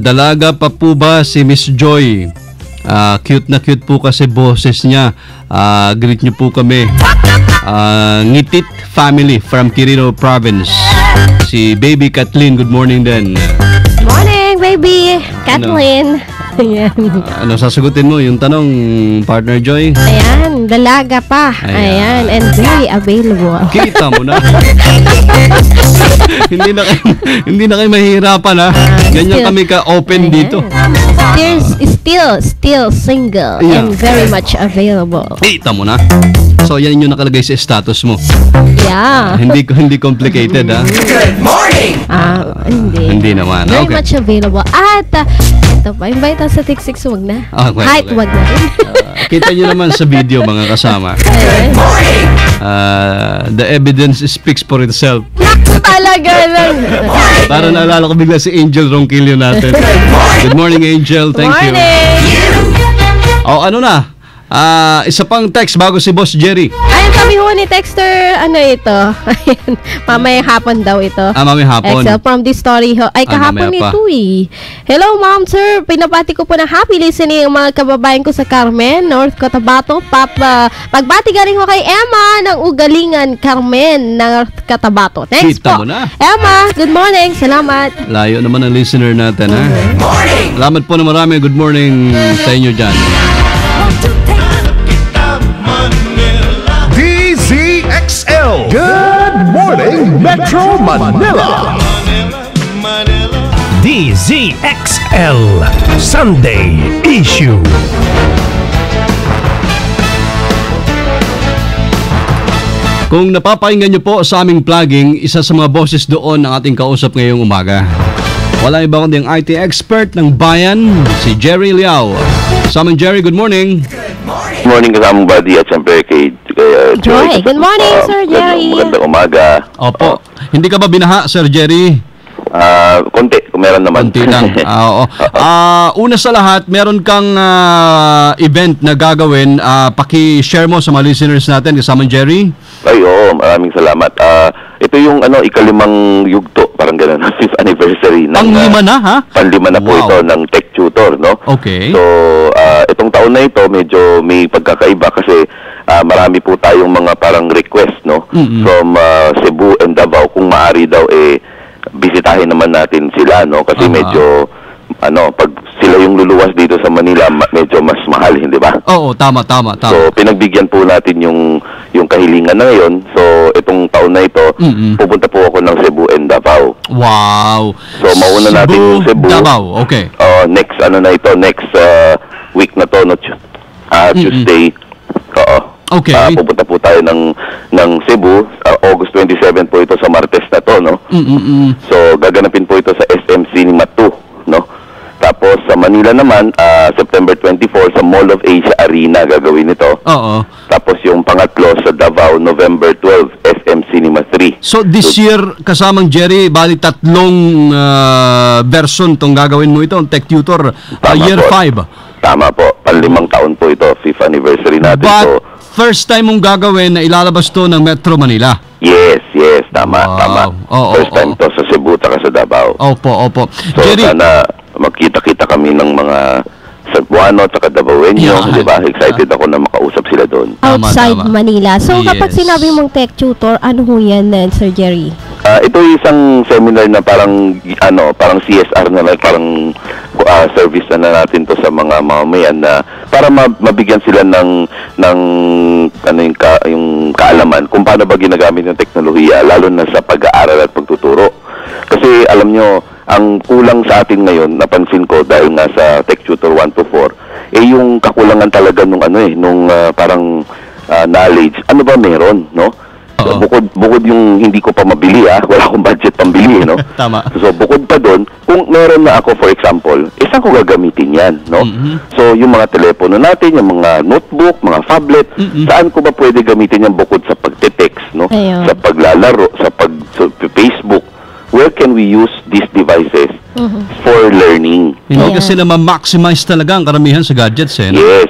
Dalaga pa po ba si Miss Joy? Cute na cute po kasi boses niya. Greet niyo po kami. Ngitit family from Quirino Province. Si Baby Kathleen, good morning din. Good morning, Baby Kathleen. Ayan. Ano sasagutin mo? Yung tanong, partner Joy? Ayan, dalaga pa. Ayan, and very available. Kita mo na. hindi na kayo mahihirapan ha. Ganyan kami ka-open dito. Still single and very much available. Kita mo na. So yan yung nakalagay sa status mo. Yeah. Hindi complicated ha. Good morning. Hindi naman. Very Okay. much available. At ito pa, invite us sa TikTok, wag na. Height, wag na rin. Kita nyo naman sa video mga kasama. The evidence speaks for itself. Talaga lang. Para naalala ko bigla si Angel Ronquillo natin. Good morning, Angel. Thank you. Ano na? Isa pang text bago si Boss Jerry. Ayun, kami ho ni Texter, ano ito? Ayan, mamayang hapon daw ito. Mamayang hapon. Excel from this story ho. Ay, kahapon ito eh. Hello, ma'am, sir. Pinapati ko po ng happy listening ang mga kababayan ko sa Carmen, North Cotabato. Pagbati galing ko kay Emma ng Ugalingan, Carmen, North Cotabato. Thanks Kita po. mo na. Emma, good morning. Salamat. Layo naman ang listener natin ha. Good morning. Salamat po na marami. Good morning sa inyo dyan. DZXL. Good morning, Metro Manila. DZXL Sunday Issue. Kung napapakinggan nyo po sa aming plugging, isa sa mga boses doon ang ating kausap ngayong umaga. Wala iba kundi ang IT expert ng bayan, si Jerry Liao. Kasama Jerry, good morning. Good morning kasamang buddy at siyempre kay Joy. Good morning, Sir Jerry. Magandang umaga. Opo. Hindi ka ba binaha, Sir Jerry? Konti, kung meron naman. Konti lang. Oo. Una sa lahat, meron kang event na gagawin. Paki-share mo sa mga listeners natin kasama Jerry. Ay, oo. Maraming salamat. Ito yung ikalimang yugto, parang gano'n, 5th anniversary. Pang-lima na, ha? Pang-lima na po ito ng Tech Tutor, no? Okay. So, itong taon na ito, medyo may pagkakaiba kasi marami po tayong mga parang request, no? From Cebu and Davao, kung maaari daw, bisitahin naman natin sila, no? Kasi medyo, pag sila yung luluwas dito sa Manila, medyo mas mahal, hindi ba? Oo, tama. So, pinagbigyan po natin yung kahilingan na ngayon. So, itong taon na ito, pupunta po ako ng Cebu and Davao. Wow! So, mauna natin yung Cebu. Davao, okay. Next week na to, no? Tuesday. Oo. Okay. Pupunta po tayo ng Cebu. August 27 po ito sa Martes na to, no? So, gaganapin po ito sa SM Cinema 2, no? Tapos, sa Manila naman, September 24 sa Mall of Asia Arena gagawin ito. Oo. Tapos, yung pangatlo sa Davao, November 12, SM Cinema 3. So, this year, kasamang Jerry, bali tatlong version tong gagawin mo ito, ang Tech Tutor, year 5. Tama po. Panlimang taon po ito, 5th anniversary natin. But, so, first time mong gagawin na ilalabas to ng Metro Manila. Yes, tama. First time to sa Cebu at sa Davao. Opo. So sana magkita-kita kami ng mga Cebuano at Davaoenyo, di ba? Excited ako na makausap sila doon. Outside Manila. So kapag sinabi mong tech tutor, ano ho yan, Sir Jerry? Ito isang seminar na parang CSR na parang service na natin to sa mga mamamayan na para mabigyan sila ng yung kaalaman kung paano ba ginagamit yung teknolohiya lalo na sa pag-aaral at pagtuturo. Kasi alam nyo, ang kulang sa atin ngayon, napansin ko dahil nga sa Tech Tutor 1 to 4, yung kakulangan talaga nung parang knowledge. Ano ba meron, no? So, bukod yung hindi ko pa mabili, wala akong budget pambili, no? Tama. So, bukod pa doon, kung meron na ako, for example, saan ko gagamitin yan, no? So, yung mga telepono natin, yung mga notebook, mga phablet, saan ko ba pwede gamitin yan bukod sa pagte-text, no? Sa paglalaro, sa Facebook, where can we use these devices for learning? Hindi kasi na ma-maximize talaga ang karamihan sa gadgets, no? Yes,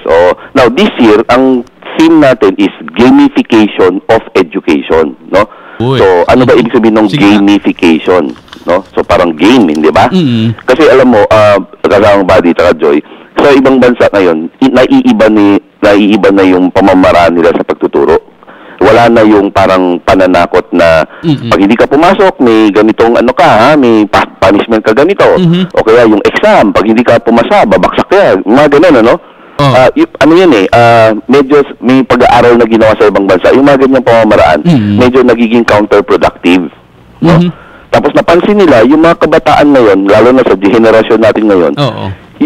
now this year, ang theme natin is gamification of education, no? So, ano ba ibig sabihin ng gamification, no? So, parang game, hindi ba? Kasi alam mo, kasama Buddy, Joy, sa ibang bansa ngayon, naiiba na yung pamamaraan nila sa pagtuturo. Wala na yung parang pananakot na pag hindi ka pumasok, may ganitong may punishment ka ganito. O kaya yung exam, pag hindi ka pumasa, babaksak ka. Mga ganun, ano? Medyo may pag-aaral na ginawa sa ibang bansa. Yung mga ganyang pamamaraan, medyo nagiging counterproductive. No? Tapos napansin nila, yung mga kabataan ngayon, lalo na sa generasyon natin ngayon,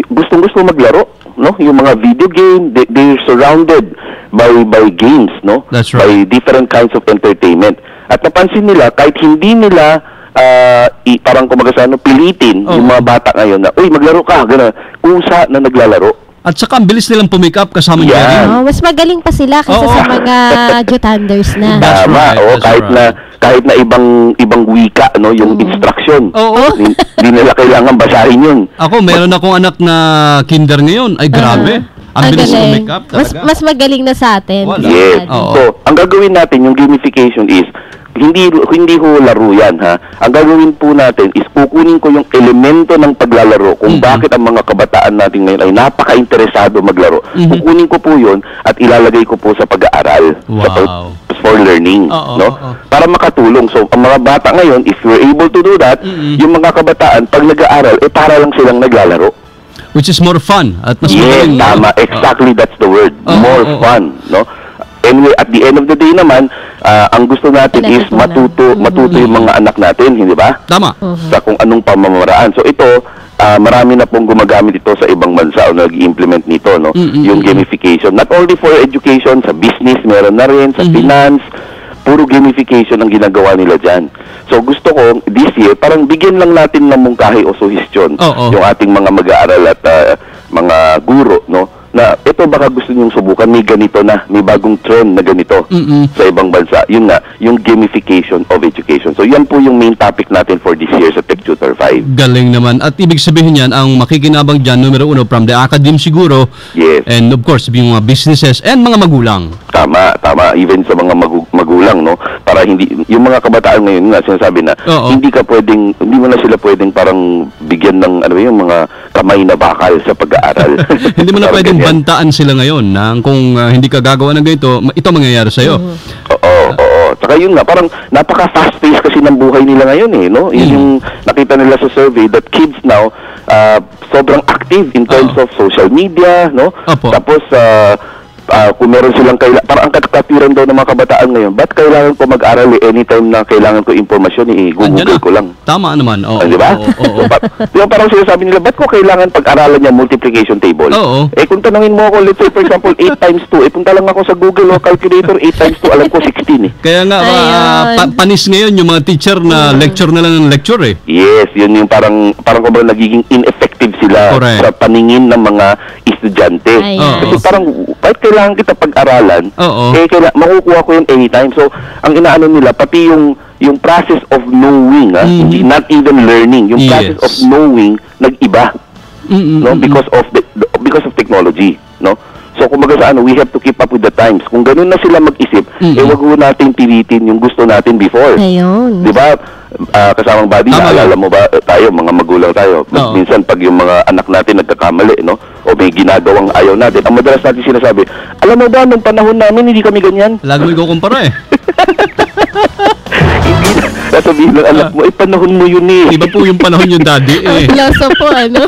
gustong-gusto maglaro. No, yung mga video game, they're surrounded by games, no? That's right. By different kinds of entertainment. At napansin nila kahit hindi nila parang pilitin yung mga bata ngayon na, uy, maglaro ka, gano'n. Kusa na naglalaro. At saka ang bilis nilang pumick up kasama niya. Mas magaling pa sila kasi sa mga Jutanders na. Tama, kahit na ibang wika, no, yung instruction. Hindi nila kailangan basahin yun. Ako, meron akong anak na kinder ngayon. Ay, grabe. Ang bilis pumick up talaga. Mas magaling na sa atin. Yes. So, ang gagawin natin, yung gamification is, hindi ho laro yan, ha. Ang gagawin po natin is kukunin ko yung elemento ng paglalaro kung bakit ang mga kabataan natin ngayon ay napaka-interesado maglaro. Kukunin ko po yun at ilalagay ko po sa pag-aaral. For learning, no? Para makatulong. So, ang mga bata ngayon, if you're able to do that, yung mga kabataan, pag nag-aaral, para lang silang naglalaro. Which is more fun. At mas magaling. Tama. Exactly, that's the word. More fun, no? Anyway, at the end of the day naman, ang gusto natin is matuto yung mga anak natin, hindi ba? Tama. Sa kung anong pamamaraan. So ito, marami na pong gumagamit ito sa ibang bansa o nag-implement nito, no? Yung gamification. Not only for education, sa business, meron na rin, sa finance, puro gamification ang ginagawa nila dyan. So gusto ko, this year, parang bigyan lang natin ng mungkahi o suhestyon yung ating mga mag-aaral at mga guro, no? Na ito baka gusto niyong subukan, may ganito na, may bagong trend na ganito sa ibang bansa. Yun nga, yung gamification of education. So yan po yung main topic natin for this year sa Tech Tutor 5. Galing naman. At ibig sabihin yan, ang makikinabang dyan, numero 1, from the academe siguro. Yes. And of course, yung mga businesses and mga magulang. Tama. Even sa mga magulang, no? Para hindi, yung mga kabataan ngayon nga, sinasabi na, hindi mo na sila pwedeng parang bigyan ng, yung mga kamay na bakal sa pag-aaral. Hindi mo na pwedeng bantaan sila ngayon na kung hindi ka gagawa ng ganito, ito mangyayari sa'yo. Oo. Tsaka yun nga, parang napaka-fast-paced kasi ng buhay nila ngayon, no? Yun yung nakita nila sa survey that kids now, sobrang active in terms of social media, no? Tapos, kung meron silang parang ang katatiran daw ng mga kabataan ngayon, ba't kailangan ko mag-aral anytime na kailangan ko informasyon, i-google ko lang. Tama naman. Di ba? Diba parang sinasabi nila, ba't ko kailangan pag-aralan niya multiplication table? Kung tanungin mo ako, let's say for example, 8 times 2, punta lang ako sa Google o calculator, 8 times 2, alam ko 16 Kaya nga, panis ngayon yung mga teacher na lecture na lang ng lecture Yes, yun yung parang kumbaga nagiging ineffective sila sa paningin ng mga estudyante. Kasi parang, bakit kailangan kita pag-aralan, makukuha ko yun anytime. So, ang inaano nila, pati yung process of knowing, not even learning, yung process of knowing, nag-iba. No? Because of technology. No? So kumbaga sa ano, we have to keep up with the times. Kung ganun na sila mag-isip, wag ho natin pilitin yung gusto natin before. Ayun. Di ba? Kasamang buddy, naalala mo ba tayo, mga magulang tayo, minsan pag yung mga anak natin nagkakamali, no? O may ginagawang ayaw natin, ang madalas natin sinasabi, alam mo ba, nung panahon namin, hindi kami ganyan. Lagi mo ikukumpara eh. Sasabihin ng anak mo, panahon mo yun eh. Iba po yung panahon yung daddy eh. Loso po, ano?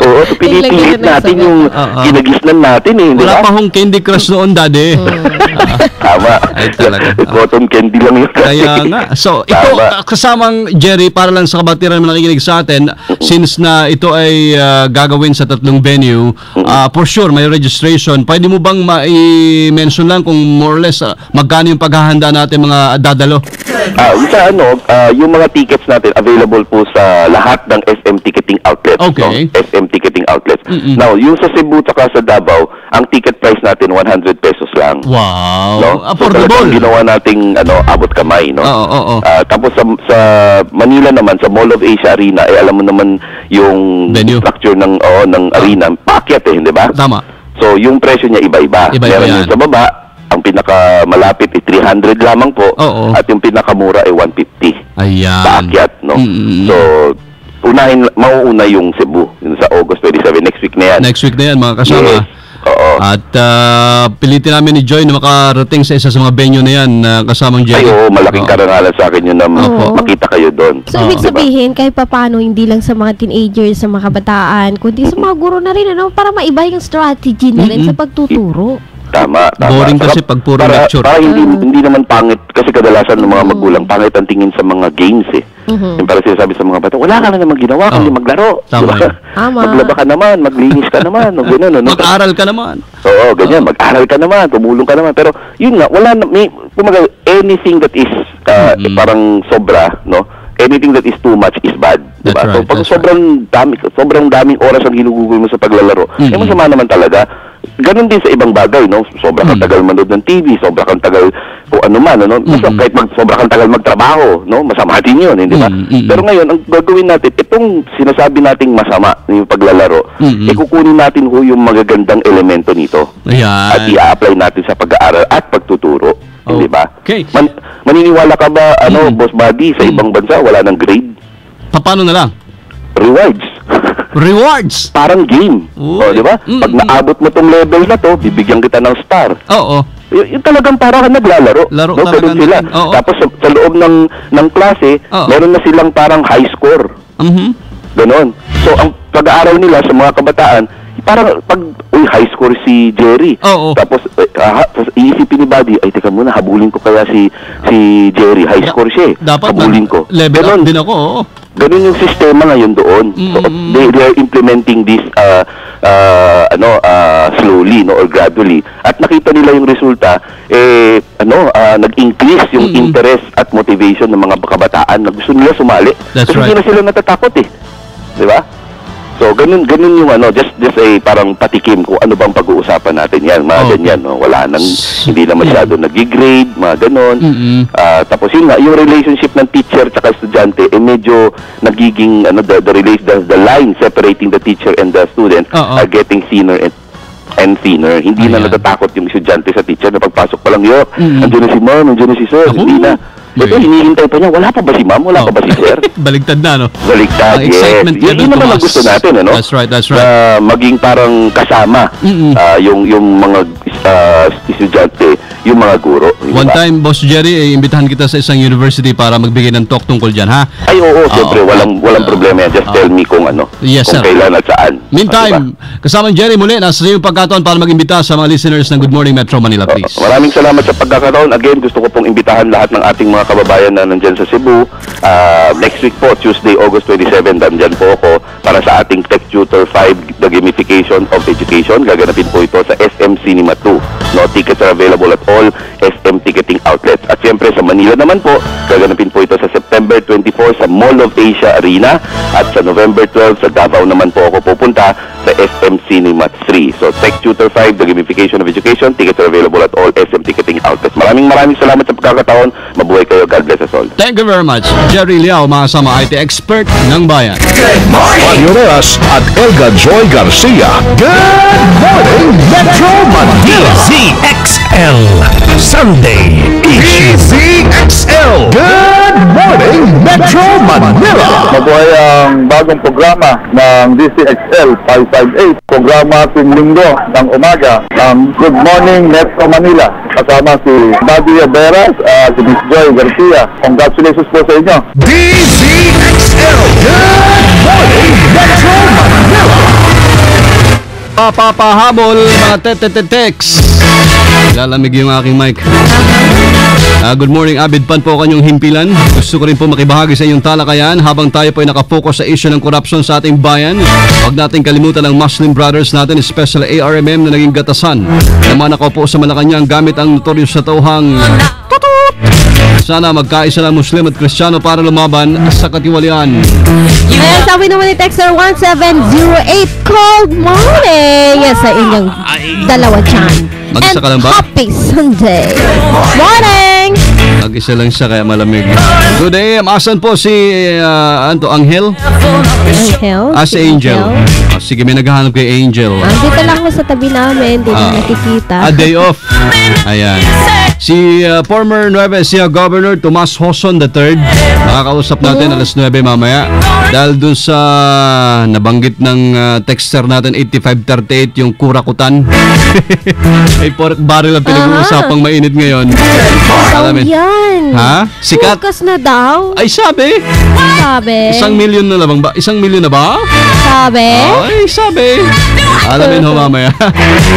Oo, so pinipilit natin yung ginagisnan natin eh. Wala pa hong Candy Crush noon, daddy. Tama. Ay, talaga. Cotton candy lang yun. Kaya nga. So, ito, kasamang Jerry, para lang sa kabatiran na nakikinig sa atin, since na ito ay gagawin sa 3 venue, for sure, may registration. Pwede mo bang ma-mention lang kung more or less magkano yung paghahanda natin mga dadalo? Sa ano, yung mga tickets natin available po sa lahat ng SM ticketing outlets. Okay. No? SM ticketing outlets. Now, yung sa Cebu at sa Davao, ang ticket price natin 100 pesos lang. Wow. No? Affordable. So, ginawa nating abot kamay, no? Oo. Tapos sa Manila naman, sa Mall of Asia Arena, alam mo naman yung structure ng arena, paakyat eh, di ba? Tama. So, yung presyo niya iba-iba. Meron yung sa baba, ang pinakamalapit ay 300 lamang po, at yung pinakamura ay 150. Ayan. Paakyat, no? So, mauuna yung Cebu, yung sa August 27. Next week na yan. Next week na yan, mga kasama. Yes. Oo. At pilitin namin ni Joy na makarating sa isa sa mga venue na yan, kasamang Jerry. Ay, malaking karangalan sa akin yun na makita kayo doon. So, ibig sabihin, kahit paano, hindi lang sa mga teenagers, sa mga kabataan, kundi sa mga guro na rin, ano, para maiba yung strategy na rin sa pagtuturo. Tama. Boring kasi pag puro lecture. Para hindi naman pangit, kasi kadalasan ng mga magulang, pangit ang tingin sa mga games eh. Yung para sinasabi sa mga bata, wala ka na naman ginawa, kundi maglaro. Tama. Maglaba ka naman, maglinis ka naman, o gano'n. Mag-aral ka naman. Oo, ganyan, mag-aral ka naman, tumulong ka naman. Pero yun nga, wala na, kumaga, anything that is parang sobra, no? Anything that is too much is bad, diba? So pag sobrang daming oras ang ginugugol mo sa paglalaro, masama naman talaga. Ganon din sa ibang bagay, no? Sobra kang tagal manood ng TV, sobra kang tagal kung ano man, no? Kahit sobra kang tagal magtrabaho, no? Masama din yun, hindi ba? Pero ngayon, ang gagawin natin, itong sinasabi nating masama, yung paglalaro, kukunin natin yung magagandang elemento nito. Ayan. At i-apply natin sa pag-aaral at pagtuturo. Hindi ba? Okay. Maniniwala ka ba, Boss Buddy, sa ibang bansa, wala nang grade? Paano na lang? Rewards. Rewards? Parang game. Di ba? Pag naabot mo tong level na to, bibigyan kita ng star. Oo. Yung talagang para ka naglalaro. Laro no? talaga Sila. Tapos sa loob ng klase, meron na silang parang high score. Ganon. So, ang pag-aaral nila sa mga kabataan, parang pag high score si Jerry. Tapos iisipin ni Buddy, ay teka muna, habulin ko kaya si Jerry, high score siya. Dapat habulin ko. Level up din ako. Ganun yung sistema ngayon doon. So, they are implementing this slowly, no, or gradually. At nakita nila yung resulta, nag-increase yung interest at motivation ng mga kabataan na gusto nila sumali. Kasi hindi na sila natatakot eh. Di ba? So, ganun yung just a parang patikim kung ano bang pag-uusapan natin yan. Mga ganyan, no? Wala nang, hindi na masyado nag-grade, mga ganon. Tapos yun nga, yung relationship ng teacher at estudyante, medyo nagiging, the line separating the teacher and the student are getting thinner and thinner. Hindi na natatakot yung estudyante sa teacher na pagpasok pa lang, andyan na si ma'am, andyan na si sir, hindi na. Ito, hinihintay pa niya, wala pa ba si ma'am? Wala pa ba si sir? Baligtad na, no? Baligtad, yes. Yun naman ang gusto natin, ano? That's right. Na maging parang kasama yung mga estudyante, yung mga guro. One time, Boss Jerry, imbitahan kita sa isang university para magbigay ng talk tungkol dyan, ha? Ay, oo, siyempre, walang problema yan. Just tell me kung ano, kung kailan at saan. Meantime, kasamang Jerry muli, nasa iyo yung pagkataon para mag-imbita sa mga listeners ng Good Morning Metro Manila, please. Maraming salamat sa pagkakataon. Again, gusto ko pong imbitahan lahat ng ating mga kababayan na nandyan sa Cebu. Next week po, Tuesday, August 27, nandyan po ako para sa ating Tech Tutor 5, The Gamification of Education. Gaganapin po ito sa SM Cinema 2. No, tickets are available at all SM ticketing outlets. At siyempre sa Manila naman po, gaganapin po ito sa September 24 sa Mall of Asia Arena at sa November 12 sa Davao naman po ako pupunta sa SM Cinema 3. So Tech Tutor 5, The Gamification of Education, tickets are available at all SM ticketing outlets. Maraming salamat sa pagkakataon. Mabuhay kayo. God bless us all. Thank you very much. Jerry Liao, makasama IT expert ng bayan. Mario Reyes at Elga Joy Garcia. Good morning, Metro Manila. ZXL Sunday Issue. ZXL. Good morning, Metro Manila. Mabuhay ang bagong programa ng DCXL 558. Programa tuwing linggo ng umaga ng Good Morning Metro Manila. Kasama si Buddy Averas at si Miss Joy Garcia. Congratulations po sa inyo. DCXL. Good morning, Metro Manila. Papahabol, mga tetetetex. Lalamig yung aking mic. Good morning, avid fan po kanyong himpilan. Gusto ko rin po makibahagi sa inyong talakayan habang tayo po ay nakafocus sa issue ng corruption sa ating bayan. Huwag natin kalimutan ang Muslim brothers natin, especially ARMM na naging gatasan. Naman ako po sa Malacanang gamit ang notorious na tauhang tutut. Sana magkaisa ng Muslim at Kristiyano para lumaban sa katiwalian. Ayan, sabi naman ni Texter 1708, cold morning! Yes, sa inyong dalawa dyan. Mag-isa ka lang ba? Happy Sunday! Morning! Mag-isa lang siya kaya malamig. Good day, asan po si Angel? Angel? Si Angel. Sige, may naghahanap kay Angel. Dito lang sa tabi namin, hindi na nakikita. A day off. Ayan. Si former Nueva Ecija Governor Tomas Hoson III, makakausap natin alas 9 mamaya. Dahil dun sa nabanggit ng texter natin 8538, yung kurakutan. Ay pork barrel ang pinag-uusapang mainit ngayon. Alamin. Yan. Ha? Sikat? Bukas na daw. Ay sabi. Sabi. 1 million na lang ba? 1 million na ba? Sabi. Ay sabi. Alamin ho mamaya.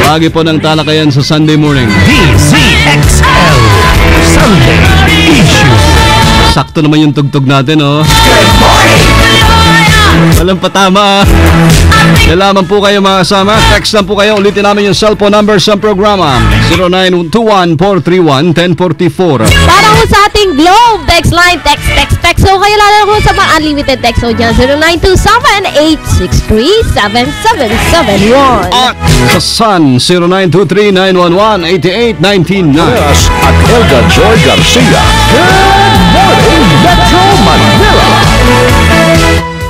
Lagi po ng talakayan sa Sunday morning. DZXL Sunday Issue. Sakto naman yung tugtog natin, oh. Walang patama. Nalaman po kayo mga kasama. Text lang po kayo. Ulitin namin yung cellphone number sa programa. 0921-431-1044. Para po sa ating Globe text line, text. So kayo lalo po sa mga unlimited text. So dyan, 0927-863-7771. At sa Sun, 0923-911-8899. Yes, at Elga Joy Garcia. Good morning, Metro Manila.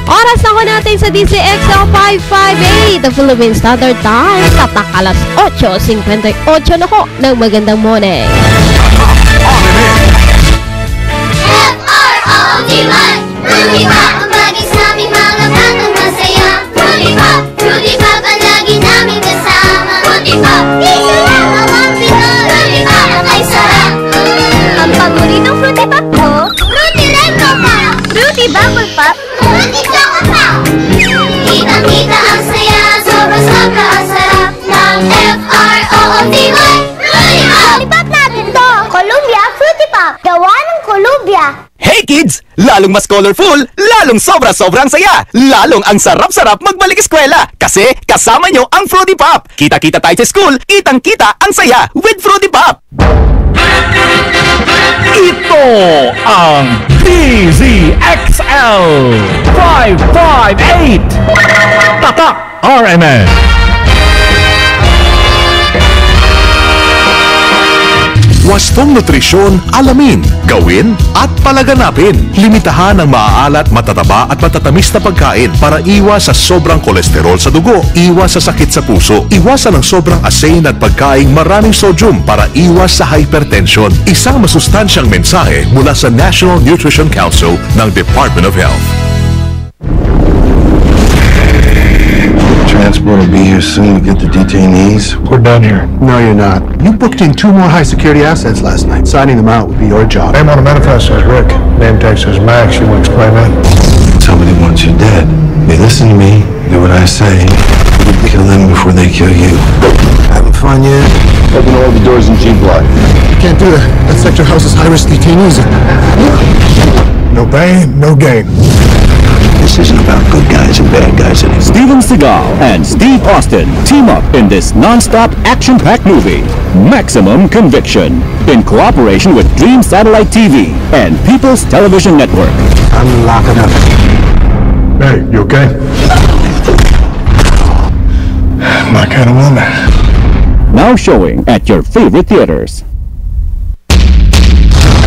Oras na ko natin sa DCXL 558, the Philippine Standard Time. Tatak alas 8:58 na ko ng magandang morning. F-R-O-O-D-Y Rudy Pop ang bagay sa aming mga batang masaya. Rudy Pop ang lagi namin kasama. Rudy Pop, isa lang ang mga Pinoy. Rudy Pop ay sarap. Ang paboritong Fruity Pop ko, Fruity Rainbow Pop. Fruity Bubble Pop, Fruity Choco Pop. Kitang-kita ang saya, sobra-sobra ang sarap ng F-R-O-O-D-Y Rudy Pop! Fruity Pop natin to, Columbia Fruity Pop. Gawa ng Columbia. Hey kids! Lalong mas colorful, lalong sobra-sobrang saya, lalong ang sarap-sarap magbalik eskwela kasi kasama nyo ang Fruity Pop. Kita-kita tayo sa school, kitang-kita ang saya with Fruity Pop. Ito ang DZXL 558 Tatak RMN. Wastong nutrisyon, alamin, gawin at palaganapin. Limitahan ang maaalat, matataba at matatamis na pagkain para iwas sa sobrang kolesterol sa dugo, iwas sa sakit sa puso, iwasan ang sobrang asin at pagkaing maraming sodium para iwas sa hypertension. Isang masustansyang mensahe mula sa National Nutrition Council ng Department of Health. Transport will be here soon to get the detainees. We're done here. No, you're not. You booked in 2 more high-security assets last night. Signing them out would be your job. Name on the manifest says Rick. Name tag says Max. You want to explain that? Somebody wants you dead. They listen to me, do what I say. You kill them before they kill you. Having fun yet? Open all the doors in G block. You can't do that. That sector houses high-risk detainees. No pain, no gain. This isn't about good guys and bad guys anymore. Steven Seagal and Steve Austin team up in this non-stop action-packed movie, Maximum Conviction, in cooperation with Dream Satellite TV and People's Television Network. I'm locking up. Hey, you okay? My kind of woman. Now showing at your favorite theaters.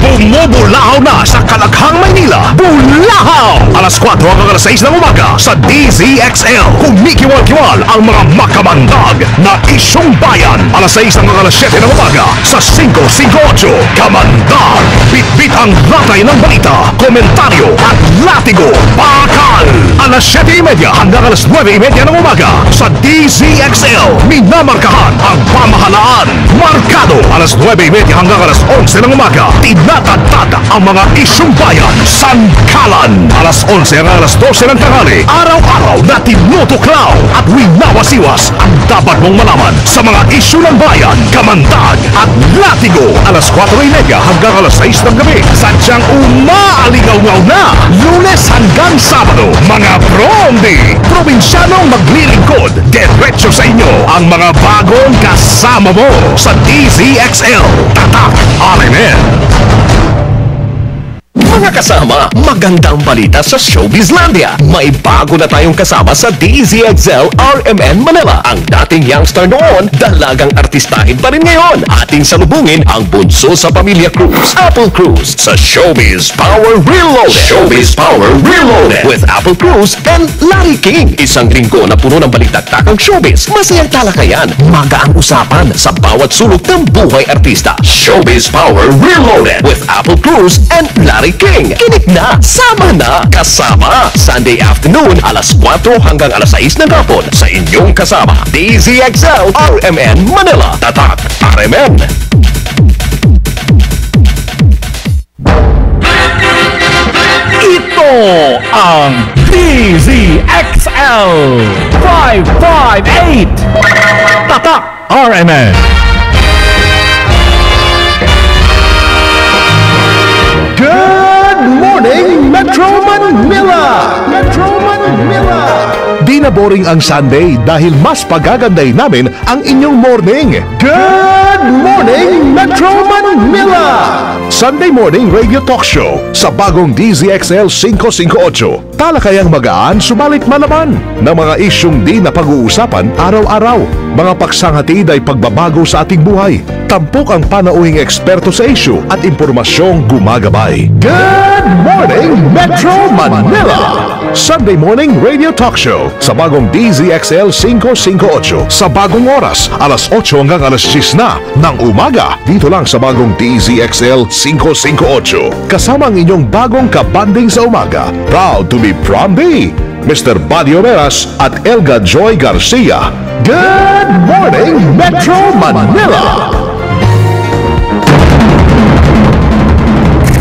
Bumubulahaw na sa Kalakhang, Maynila. Bulahaw! Alas 4 hanggang alas 6 ng umaga sa DZXL. Kumikiwal-kiwal ang mga makamandag na isyong bayan. Alas 6 hanggang alas 7 ng umaga sa 558 Kamandag. Bit-bit ang latay ng balita, komentaryo at latigo. Bakal! Alas 7:30 hanggang alas 9:30 ng umaga sa DZXL. Minamarkahan ang pamahalaan. Markado! Alas 9:30 hanggang alas 11 ng umaga. Tinatagtad ang mga isyong bayan. Sangkalan! Alas 11 hanggang alas 12 ng tanghali. Araw-araw na tinutuklaw at winawasiwas ang dapat mong malaman sa mga isyu ng bayan, kamandag at latigo. Alas 4:30 hanggang alas 6 ng gabi. Sadyang umaaligaw-ngaw na. Lunes hanggang Sabado. Mga Bromdi! Probinsyanong maglilingkod. Diretso sa inyo ang mga bagong kasama mo sa DZXL. Tatak RMN. Mga kasama, magandang balita sa Showbizlandia. May bago na tayong kasama sa DZXL RMN Manila. Ang dating youngster noon, dalagang artistahin pa rin ngayon. Ating salubungin ang bunso sa pamilya Cruz, Apple Cruz, sa Showbiz Power Reloaded. Showbiz Power Reloaded with Apple Cruz and Larry King. Isang linggo na puno ng balitaktakang showbiz. Masayang talakayan, magaang usapan sa bawat sulok ng buhay artista. Showbiz Power Reloaded with Apple Cruz and Larry King. Kinig na, sama na, kasama. Sunday afternoon, alas 4 hanggang alas 6 ng hapon sa inyong kasama. DZXL RMN Manila. Tatak RMN. Ito ang DZXL 558 Tatak RMN. Good morning, Metro Manila! Metro Manila! Di na boring ang Sunday dahil mas pagaganday namin ang inyong morning. Good morning, Metro Manila! Sunday morning radio talk show sa bagong DZXL 558. Talakayang magaan subalit malaman ng mga isyong di na pag-uusapan araw-araw. Mga paksanghatid ay pagbabago sa ating buhay. Tampok ang panauhing eksperto sa issue at impormasyong gumagabay. Good morning, Metro Manila! Sunday morning radio talk show sa bagong DZXL 558 sa bagong oras, alas 8 hanggang alas 10 na ng umaga. Dito lang sa bagong DZXL 558. Kasama ang inyong bagong kabanding sa umaga. Proud to be Prom B, Mr. Badio Veras at Elga Joy Garcia. Good morning, Metro Manila!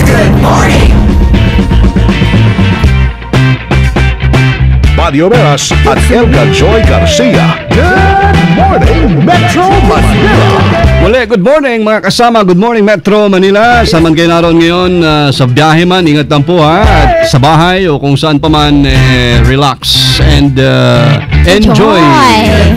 Good morning. Badio Veras at Elga Joy Garcia. Good morning, Metro Manila! Muli, good morning mga kasama. Good morning Metro Manila. Saan man kayo naroon ngayon, sa biyahe man, ingat lang po ha. At sa bahay o kung saan pa man, relax and enjoy.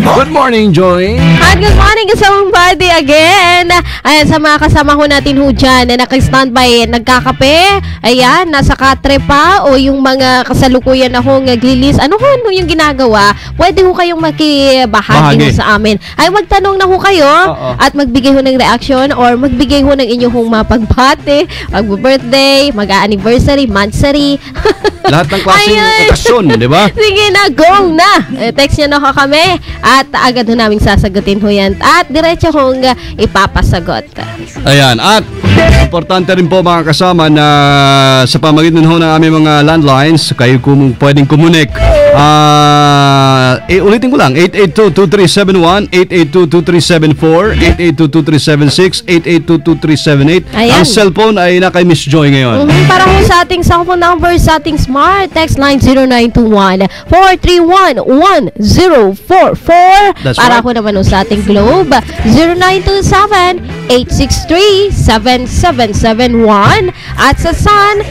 Good morning, Joy. At good morning kasamang body again. Ayan, sa mga kasama ko natin ho dyan na naka-standby, nagkakape. Ayan, nasa katre pa o yung mga kasalukuyan akong naglilis. Ano ho yung ginagawa? Pwede ho kayong makibahagi ho sa amin. Ay, magtanong na ho kayo at magbigay ho ng reaction or magbigay ho ng inyong mapagbate, mag-birthday, mag-anniversary, monthsary. Lahat ng klaseng okasyon, di ba? Sige na, go na! Text nyo na ho kami at agad ho namin sasagutin ho yan at diretso hong ipapasagot. Ayan, at importante rin po mga kasama na sa pamagitan ho ng aming mga landlines, kayo pwedeng kumunik. Ulitin ko lang, 882-2371, 882-2374, 882-2376, 882-2378. Ang cellphone ay na kay Miss Joy ngayon. Para ho sa ating cellphone number, sa ating smart text line 0921-431-1044. Para ho naman ho sa ating globe 0927-863-7771 at sa Sun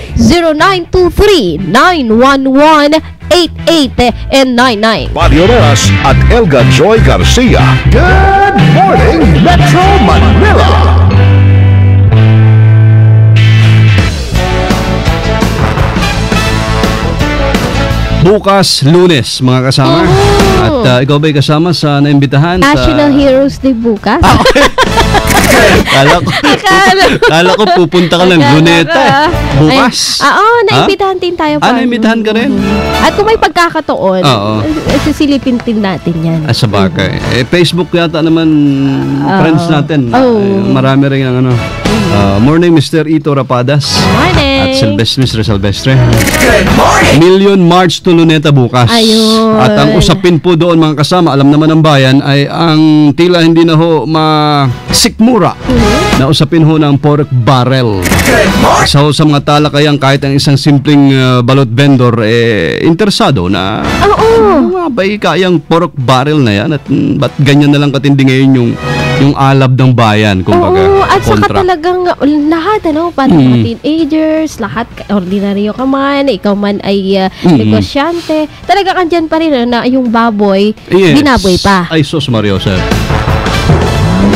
0923-911-88 and 99. Badio Veras at Elga Joy Garcia. Good morning, Metro Manila! Bukas, Lunes, mga kasama. At ikaw ba'y kasama sa naimbitahan? National Heroes Day bukas. Okay. Kala ko pupunta ka ng Luneta. Bukas. naimbitahan din tayo. Naimbitahan ka rin? At kung may pagkakataon, sisilipin din natin yan. Sa bagay. Facebook yata naman friends natin. Marami rin ang morning, Mr. Ito Rapadas. Morning. At Mr. Silvestre. Million March to Luneta bukas. Ayun. At ang usapin po doon mga kasama, alam naman ng bayan, ay ang tila hindi na ho sikmura na usapin ho ng pork barrel. Sa mga talakayang kahit ang isang simpleng balot vendor interesado na bay kayang pork barrel na yan at ba't ganyan na lang katindi ngayon yung alab ng bayan, kumbaga. At saka talagang lahat, para mga teenagers, lahat, ordinaryo ka man, ikaw man ay negosyante, talagang andyan pa rin na yung baboy, binaboy pa. Ay, sos Mario, sir.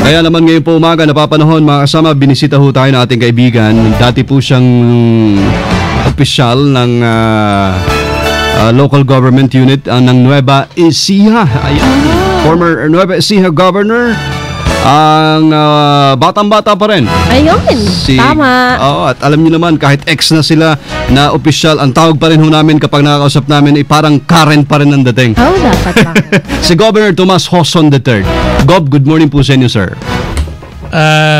Kaya naman ngayon po umaga, napapanahon mga kasama, binisita ho tayo ng ating kaibigan. Dati po siyang opisyal ng local government unit ng Nueva Ecija. Former Nueva Ecija governor. Ang batang-bata pa rin. Ayun, tama. At alam niyo naman, kahit ex na sila na opisyal, ang tawag pa rin ho namin kapag nakakausap namin ay parang Karen pa rin ang dating. Dapat lang. Si Governor Tomas Joson III. Gob, good morning po sa inyo, sir.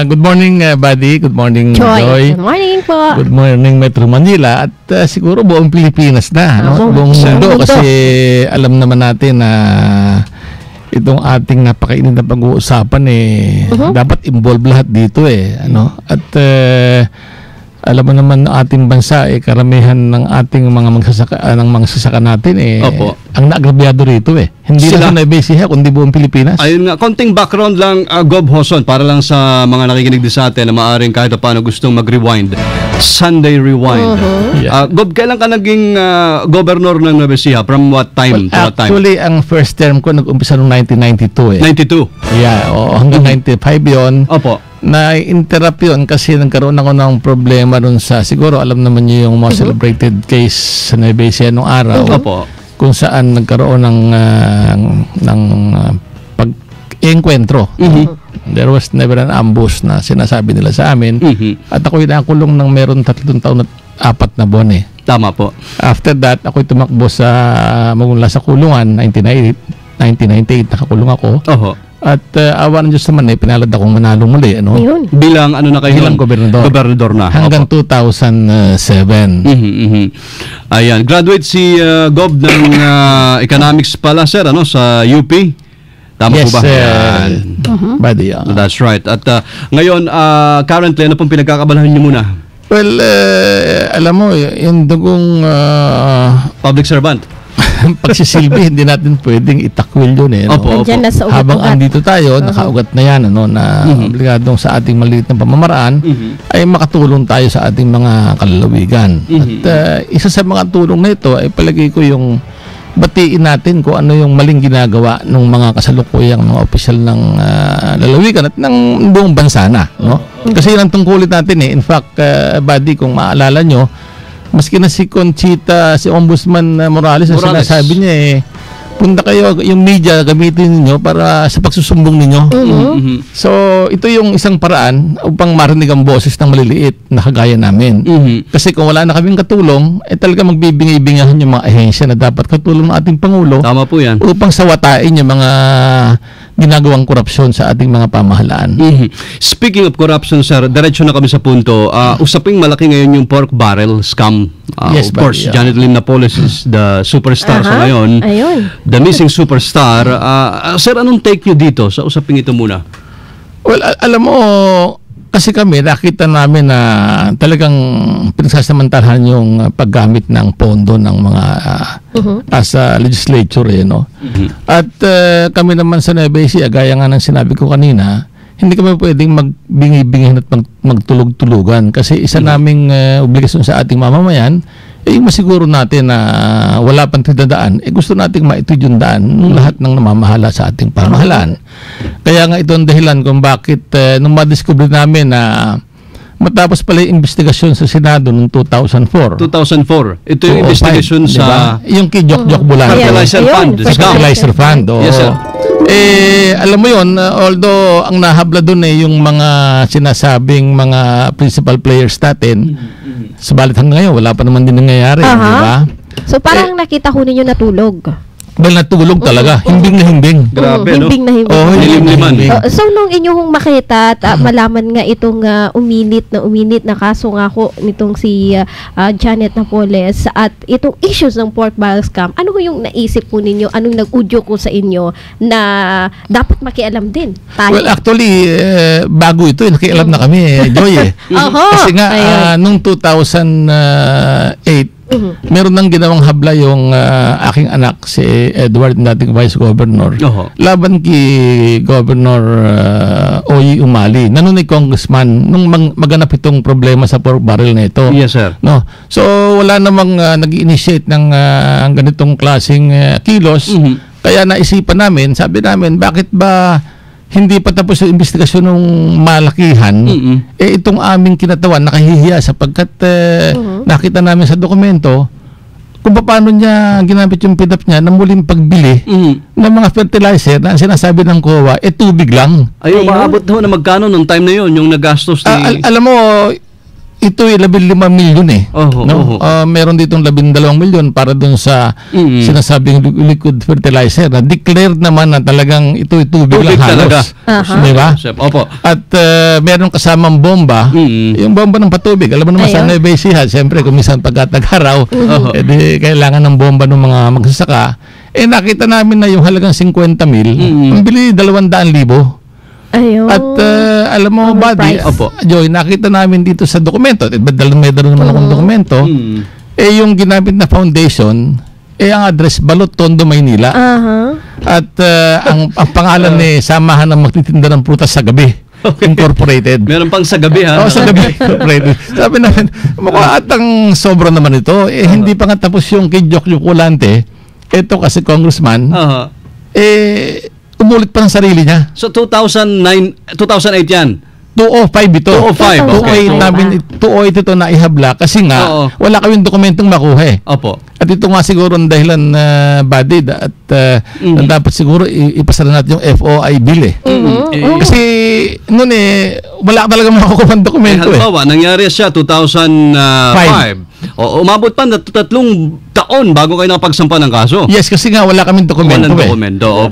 Good morning, buddy. Good morning, Joy. Good morning po. Good morning, Metro Manila. At siguro buong Pilipinas na. Buong mundo. Kasi alam naman natin na itong ating napakainit na pag-uusapan dapat involved lahat dito At alam mo naman ating bansa karamihan ng ating mga magsasaka natin ang naagrabyado rito hindi lang sa Nueva Ecija kundi buong Pilipinas. Ayun nga, konting background lang, Gob Joson, para lang sa mga nakikinig din sa atin na maaaring kahit paano gustong mag-rewind. Sunday Rewind. Gob, kailan ka naging governor ng Nueva Ecija? From what time to what time? Actually, ang first term ko nag-umpisa noong 1992 92? Yeah, hanggang 95 yon. Opo. Na-interrupt yun kasi nagkaroon ako ng problema dun sa, siguro alam naman niyo yung mga celebrated case sa Nueva Ecija nung araw. Opo. Kung saan nagkaroon ng pag-enkwentro. There was never an ambush na sinasabi nila sa amin. At ako'y nakulong ng meron 3 taon at 4 na buwan Tama po. After that, ako'y tumakbo magmula sa kulungan, 1998, nakakulong ako. At awa ng Diyos naman pinalad akong manalo muli. Bilang na kayo? Bilang gobernador. Gobernador na. Hanggang 2007. Ayan. Graduate si Gob ng economics pala, sir, sa UP. Tama po ba? Buddy, That's right. At ngayon, currently, ano pong pinagkakabalahan niyo muna? Well, alam mo, yung dugong public servant. Pagsisilbi, hindi natin pwedeng itakwil yun Opo. Habang andito tayo, nakaugat na yan, na obligadong sa ating maliit na pamamaraan, ay makatulong tayo sa ating mga kalalawigan. At isa sa mga tulong na ito ay palagay ko yung batiin natin kung ano yung maling ginagawa ng mga kasalukuyang mga opisyal ng lalawigan at ng buong bansa na. Kasi yun ang tungkulin natin In fact, buddy, kung maalala nyo, maski na si Conchita, si Ombudsman Morales, sinasabi niya punta kayo, yung media gamitin niyo para sa pagsusumbong ninyo. So, ito yung isang paraan upang marinig ang boses ng maliliit na kagaya namin. Kasi kung wala na kaming katulong, talaga magbibingay-bingahan yung mga ahensya na dapat katulong ng ating Pangulo. Tama po yan. Upang sawatain yung mga ginagawang korupsyon sa ating mga pamahalaan. Speaking of corruption, sir, diretso na kami sa punto. Usaping malaki ngayon yung pork barrel scam. Yes, of course, Janet Lim Napoles is the superstar sa ngayon. The missing superstar. Sir, anong take nyo dito sa usaping ito muna? Well, alam mo, kasi kami, nakita namin na talagang pinagsasamantalahan yung paggamit ng pondo ng mga as a legislature. At kami naman sa Nueva Ecija, gaya nga ng sinabi ko kanina, hindi kami pwedeng magbingi-bingihan at magtulog-tulugan kasi isa naming obligasyon sa ating mamamayan masiguro natin na wala pang tinadaan, gusto nating maituid yung daan ng lahat ng namamahala sa ating pamahalaan. Kaya nga ito ang dahilan kung bakit nung madiscover namin na matapos pala yung investigasyon sa Senado noong 2004. 2004. Ito yung investigation sa... Yung kay Jok Bulante. Fertilizer Fund. Fertilizer Fund. Yes, sir. Alam mo yun, although ang nahabla doon yung mga sinasabing mga principal players natin, subalit hanggang ngayon, wala pa naman din nangyayari. Di ba? So parang nakita ko ninyo natulog. Dahil natulog talaga. Himbing na himbing. Grabe, no? Himbing na himbing. Oh, himbing. So nung inyong makita at malaman nga itong uminit na kaso nga ko nitong si Janet Napoles at itong issues ng pork barrel scam, ano yung naisip po ninyo? Anong nag-udyo ko sa inyo na dapat makialam din tayo? Well, actually, bago ito, nakialam na kami, Joy. Kasi nga, nung 2008, meron nang ginawang habla yung aking anak, si Edward, dating Vice Governor, laban kay Governor Oyi Umali, na nun ay congressman, nung maganap itong problema sa pork barrel na ito. Yes, sir. No? So, wala namang nag-initiate ng ganitong klaseng kilos. Kaya naisipan namin, sabi namin, bakit ba hindi pa tapos yung investigasyon ng malakihan, itong aming kinatawan nakahihiya sapagkat nakita namin sa dokumento kung paano niya ginamit yung PDAP niya na muling pagbili ng mga fertilizer na sinasabi ng COA, tubig lang. Ayun, maabot na magkano nung time na yun, yung nagastos ni... Alam mo, ito ay 15 milyon meron ditong 12 milyon para dun sa sinasabing liquid fertilizer na declared naman na talagang ito ay tubig lang halos. Diba? Opo. At meron kasamang bomba, yung bomba ng patubig. Alam mo naman sa Nueva Ecija, siyempre kung minsan pagkatag-araw, kailangan ng bomba ng mga magsasaka. Nakita namin na yung halagang 50 mil, ang bili 200,000. Ayun. At alam mo, buddy, Joy, nakita namin dito sa dokumento, may dalo naman akong dokumento, yung ginamit na foundation, ang address, Balot, Tondo, Maynila. At ang pangalan ni Samahan ng Magtitinda ng Prutas sa Gabi. Incorporated. Meron pang sa gabi, ha? Sa Gabi Incorporated. Sabi namin, mukha atang sobra naman ito. Hindi pa nga tapos yung kay Jok Bulante. Ito kasi congressman. Umulit pa ng sarili niya. So 2008 yan? 205 ito. 208 ito na ihabla kasi nga wala kaming dokumentong makuha. Opo. At ito nga siguro ang dahilan buddy at dapat siguro ipasara natin yung FOI bill Kasi noon wala talaga makukuha ng dokumento halimbawa, nangyari siya 2005. Umabot pa na 3 taon bago kayo nakapagsampa ng kaso. Yes, kasi nga wala kaming dokumento.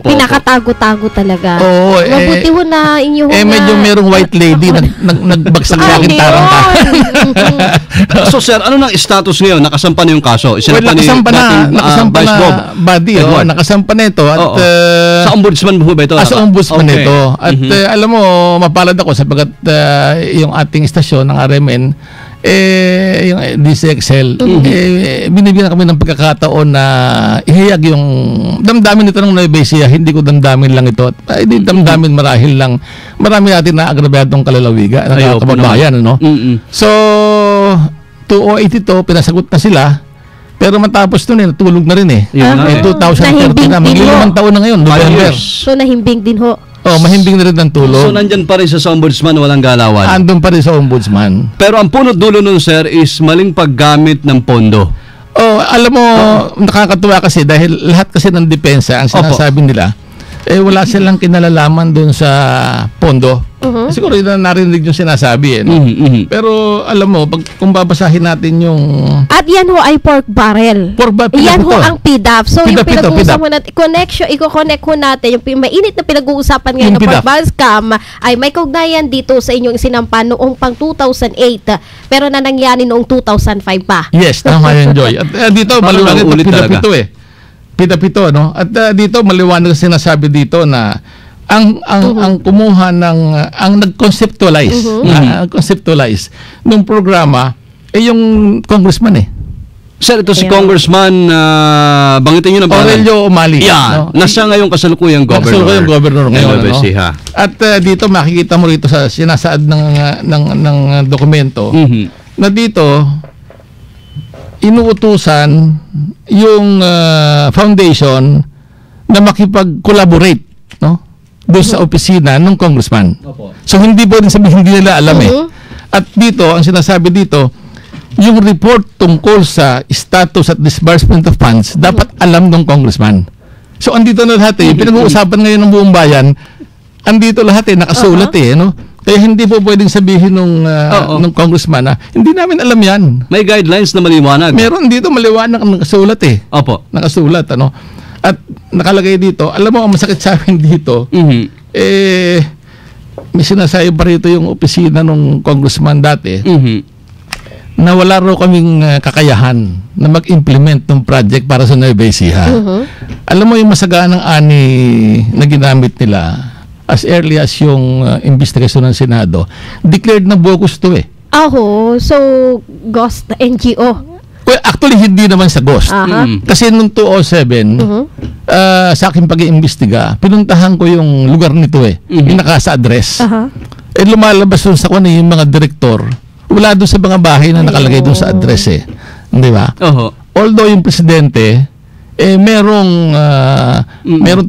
Pinakatago-tago talaga. Mabuti ho na inyo medyo merong white lady nagbagsak sa akin tarang ka. So sir, ano nang status ngayon? Nakasampa na yung kaso? Nakasampa na body. Nakasampa na ito. At, sa ombudsman mo ba ito? Sa ombudsman ito. At alam mo, mapalad ako sapagkat yung ating istasyon ng RMN, yung DCXL, binibigyan kami ng pagkakataon na ihayag yung damdamin nito ng Nueva Ecija. Hindi ko damdamin lang ito. Hindi damdamin marahil lang. Marami natin na agrabyadong kalalawiga ng kababayan. So, 208 ito, pinasagot na sila. Pero matapos nun natulog na rin 2013 na. Mag-5 taon na ngayon, November. So, nahimbing din ho. Mahimbing na rin ng tulog. So, nandyan pa rin sa ombudsman, walang galawan? Andun pa rin sa ombudsman. Pero ang punot dulo nun, sir, is maling paggamit ng pondo. Alam mo, nakakatuwa kasi dahil lahat kasi ng depensa, ang sinasabi nila, wala silang kinalalaman dun sa pondo. Siguro yun na narinig yung sinasabi Pero alam mo, kung babasahin natin yung... At yan ho ay pork barrel. Yan ho ang PDAP. So yung pinag-uusapan natin, i-connect ho natin yung mainit na pinag-uusapan ngayon ng pork barrel scam ay may kaugnayan dito sa inyong sinampa noong pang 2008 pero na nangyari noong 2005 pa. Yes, tama yan, Joy. At dito, maliwanag ito, PDAP ito, no? At dito, maliwanag sinasabi dito na ang kumuha ng ang nag-conceptualize ng programa yung congressman Sir, ito si Congressman bangitin niyo na ba? Aurelio Umali. Yeah, nasa ngayong kasalukuyang governor ngayon. At dito makikita mo rito sa sinasaad ng dokumento na dito inuutusan yung foundation na makipag-collaborate doon sa opisina ng congressman. So hindi po din sabihin hindi nila alam At dito, ang sinasabi dito, yung report tungkol sa status at disbursement of funds, dapat alam ng congressman. So, andito na lahat pinag-uusapan ngayon ng buong bayan, andito lahat nakasulat no? Kaya hindi po pwedeng sabihin nung congressman na hindi namin alam yan. May guidelines na maliwanag. Meron dito maliwanag nakasulat Opo. Nakasulat, ano? At nakalagay dito, alam mo ang masakit sa akin dito, may sinasabi pa rito yung opisina ng congressman dati, na wala raw kaming kakayahan na mag-implement ng project para sa Nueva Ecija. Alam mo yung masaganang ani na ginamit nila as early as yung investigasyon ng Senado, declared na bogus to so Ghost NGO. Well, actually, hindi naman sa Ghost. Kasi noong 2007, sa aking pag-iimbestiga, pinuntahan ko yung lugar nito yung nakasa address. Lumalabas doon sa kanya yung mga direktor. Wala doon sa mga bahay na nakalagay doon sa address Di ba? Although yung presidente, merong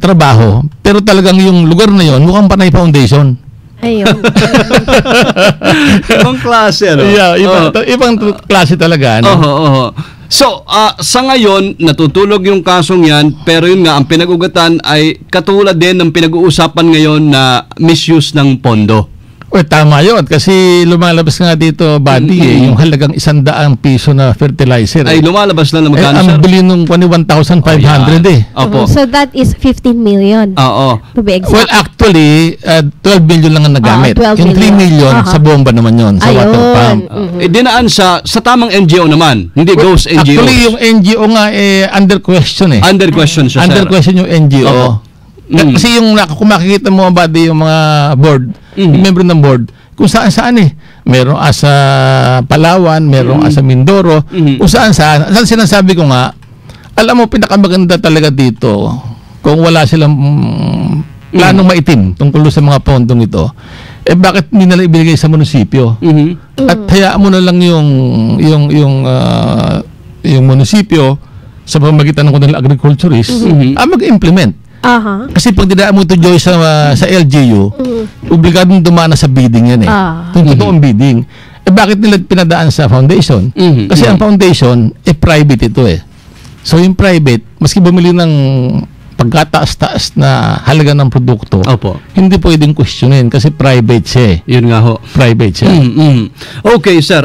trabaho, pero talagang yung lugar na yon mukhang Panay Foundation. Ayun. Ibang klase, no? Yeah, ibang klase talaga, no? So, sa ngayon, natutulog yung kasong yan, pero yun nga, ang pinag-ugatan ay katulad din ng pinag-uusapan ngayon na misuse ng pondo. Tama yun. Kasi lumalabas nga dito, buddy, yung halagang 100 piso na fertilizer. Ay, lumalabas na magkano, ang bili nung 1,500 Opo. So that is 15 million. Oo. To be exact. Well, actually, 12 million lang ang nagamit. 12 yung 3 million sa bomba naman yun, sa water pump. Dinaan sa tamang NGO naman, hindi ghost NGO. Actually, yung NGO nga, under question Under question siya, Under sir. question yung NGO. Kasi yung kung makikita mo buddy, yung mga board, yung member ng board, kung saan merong asa Palawan, merong asa Mindoro, kung saan sinasabi ko nga, alam mo, pinakamaganda talaga dito, kung wala silang planong maitim tungkol sa mga pondong ito, bakit hindi nila ibigay sa munisipyo? At hayaan mo na lang yung munisipyo sa pamamagitan ng kanilang agriculturist mag-implement. Kasi pag dinaan mo ito, Joy, sa LGU, obligadong dumana sa bidding yan Yung totoong bidding. Bakit nila pinadaan sa foundation? Kasi ang foundation, private ito So yung private, maski bumili ng pagkataas-taas na halaga ng produkto, hindi pwedeng questionin kasi private siya Yun nga ho. Private siya. Okay, sir.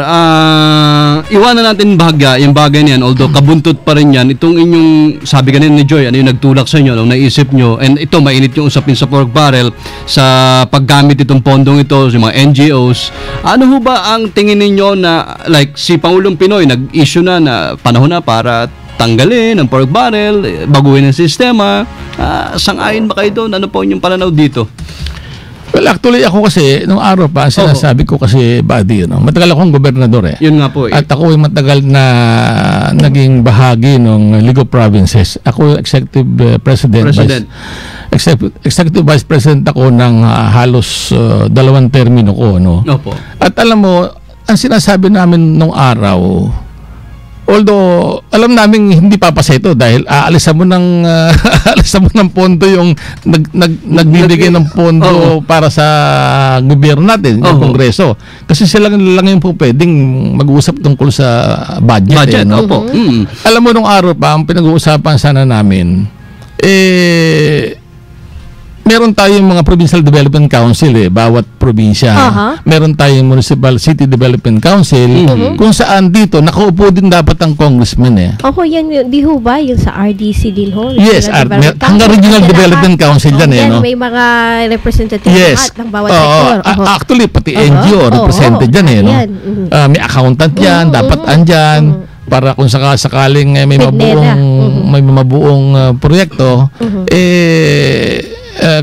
Iwanan natin bahagya yung bagay niyan, although kabuntot pa rin yan. Itong inyong, sabi kanina ni Joy, ano yung nagtulak sa inyo, nung naisip nyo, and ito, mainit yung usapin sa pork barrel, sa paggamit itong pondong ito, sa mga NGOs. Ano ho ba ang tingin ninyo na, like, si Pangulong Pinoy, nag-issue na panahon na para tanggalin ang pork barrel, baguhin ang sistema. Sang-ayon ba kayo doon? Ano po yung pananaw dito? Well, actually, ako kasi, nung araw pa, sinasabi ko kasi, buddy, matagal akong gobernador Yun nga po At ako ay matagal na naging bahagi ng League of Provinces. Ako executive president. Executive vice president ako ng halos 2 termino ko. At alam mo, ang sinasabi namin nung araw, although alam namin hindi papasa ito dahil aalisan mo ng pondo yung nagbibigay ng pondo para sa gobyerno natin, yung Kongreso. Kasi sila lang yung po pwedeng mag-uusap tungkol sa budget. Alam mo nung araw pa, ang pinag-uusapan sana namin, meron tayong mga Provincial Development Council bawat probinsya. Meron tayong Municipal City Development Council kung saan dito nakaupo din dapat ang congressman yan, di ho ba yung sa RDC din ho? Yes, hanggang Regional Development Council yan may mga representative ng bawat sektor. Actually, pati NGO represented yan may accountant yan, dapat andyan para kung sakaling may mabuong proyekto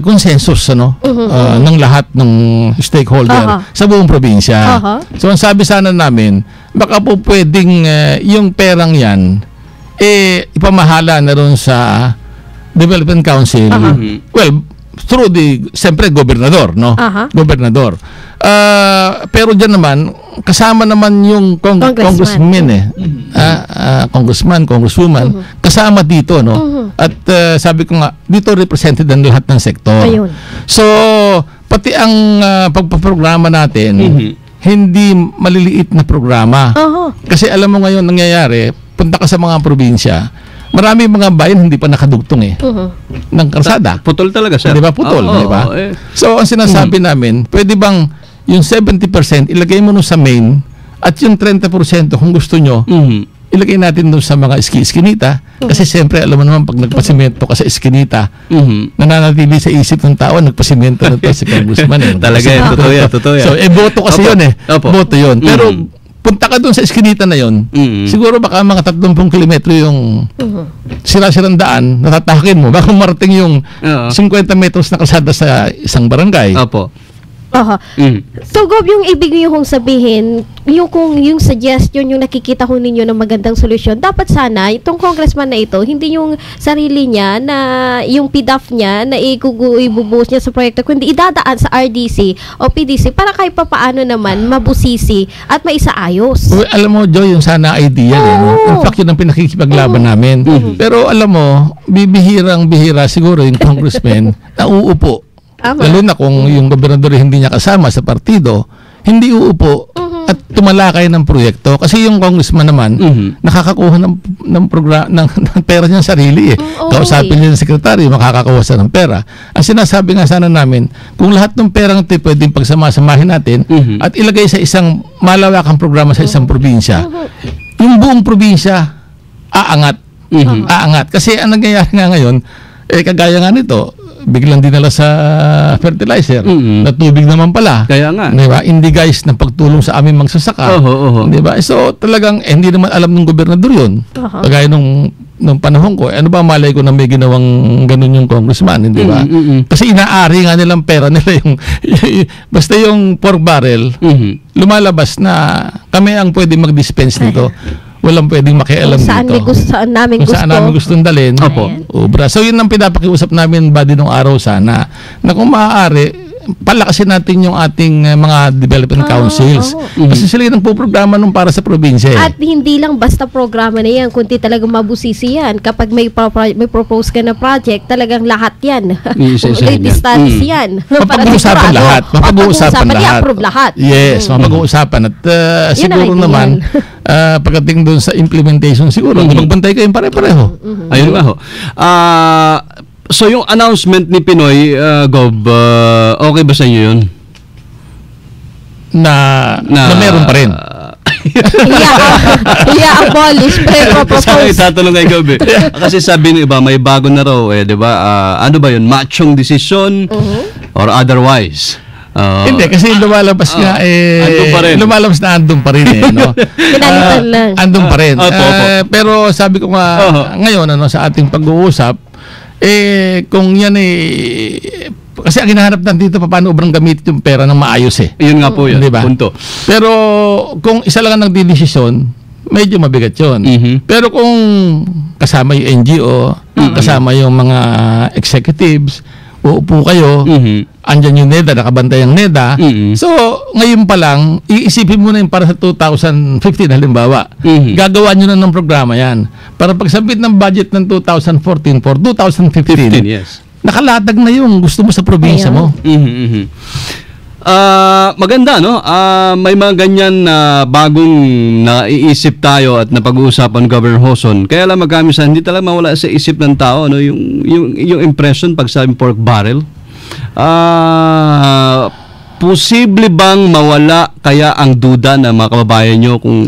consensus ng lahat ng stakeholder sa buong probinsya. So ang sabi sana namin, baka po pwedeng yung perang yan ipamahala na ron sa Development Council. Well, through siyempre gobernador, gobernador. Pero diyan naman kasama naman yung congressman congresswoman kasama dito at sabi ko nga dito represented ang lahat ng sektor. So pati ang pagpaprograma natin hindi maliliit na programa. Kasi alam mo ngayon nangyayari, punta ka sa mga probinsya, marami mga bayan hindi pa nakadugtong ng kalsada. Putol talaga siya. Di ba? Putol, di ba? So, ang sinasabi namin, pwede bang yung 70% ilagay mo nun sa main at yung 30% kung gusto nyo, ilagay natin doon sa mga iskinita. Kasi siyempre, alam mo naman, pag nagpasimento ka sa iskinita, nananatili sa isip ng tao, nagpasimento na si Congressman. Talaga yan, totoo yan. So, boto kasi yun Boto yun. Pero, punta ka doon sa iskinita na yun, siguro baka mga 30 kilometro yung sila-silang daan, natatahakin mo, baka marating yung 50 metros na kalsada sa isang barangay. Opo. So, Gob, yung ibig niyo kong sabihin, yung suggestion, yung nakikita ko ninyo ng magandang solusyon, dapat sana, itong congressman na ito, hindi yung sarili niya, na yung PDAF niya, na ibubuhos niya sa proyekto, kundi idadaan sa RDC o PDC para kahit papaano naman mabusisi at maisaayos. Well, alam mo, Joy, yung sana idea, in fact, yun ang pinakikipaglaban namin. Pero alam mo, bihira siguro yung congressman na uupo. Lalo na kung yung gobernador hindi niya kasama sa partido, hindi uupo at tumalakay ng proyekto. Kasi yung congressman naman, nakakakuha ng pera niya sarili Kausapin niya ng sekretaryo, makakakuha siya ng pera. Ang sinasabi nga sana namin, kung lahat ng perang ito pwedeng pagsamasamahin natin at ilagay sa isang malawakang programa sa isang probinsya, yung buong probinsya aangat. Aangat. Kasi ang nangyayari nga ngayon, kagaya nga nito, biglang dinala sa fertilizer na tubig naman pala. Kaya nga. Diba? Hindi guys ng pagtulong sa aming magsasaka. Diba? So talagang hindi naman alam ng gobernador yun. Kagaya nung panahon ko, ano ba malay ko na may ginawang ganun yung congressman, hindi ba? Kasi inaari nga nilang pera nila yung basta yung pork barrel, lumalabas na kami ang pwede mag-dispense nito. Walang pwedeng makialam dito. Saan namin gustong dalhin. Obra. So yun ang pinapakiusap namin body nung araw sana, na kung maaari, palakasin natin yung ating mga development councils. Kasi sila yung nagpo-programa nung para sa probinsya. At hindi lang basta programa na yan, kundi talagang mabusisi yan. Kapag may propose ka na project, talagang lahat yan. Studies yan. Mapag-uusapan lahat. Mapag-uusapan lahat. I-approve lahat. Yes, mapag-uusapan. At siguro naman, pagdating doon sa implementation, siguro, magbantay kayong pare-pareho. Ayun nga ho. So yung announcement ni Pinoy, Gob, okay ba sa inyo yun? Na meron pa rin. I-abolish, pre-propose. Tatanong kay Gob kasi sabi ng iba, may bago na raw, di ba? Ano ba yun? Machong decision or otherwise? Hindi, kasi lumalabas nga andun pa rin. Lumalabas na andun pa rin andun pa rin. Pero sabi ko nga ngayon sa ating pag-uusap, kung yan kasi ang hinahanap natin dito, paano ubrang gamit yung pera ng maayos Yun nga po yun, diba? Punto. Pero kung isa lang ang nagdidesisyon, medyo mabigat yun. Pero kung kasama yung NGO, kasama yung mga executives, uupo kayo, andyan yung NEDA, nakabantay ang NEDA. So, ngayon pa lang, iisipin mo na yung para sa 2015, halimbawa. Gagawa nyo na ng programa yan. Para pagsabit ng budget ng 2014 for 2015, nakalatag na yung gusto mo sa probinsya mo. Maganda, no? May mga ganyan na bagong naiisip tayo at napag-uusapan Governor Hoson. Kaya lang magkamisa, hindi talaga mawala sa isip ng tao, no? Yung impression pag sabing pork barrel. Posible bang mawala kaya ang duda ng mga kababayan nyo kung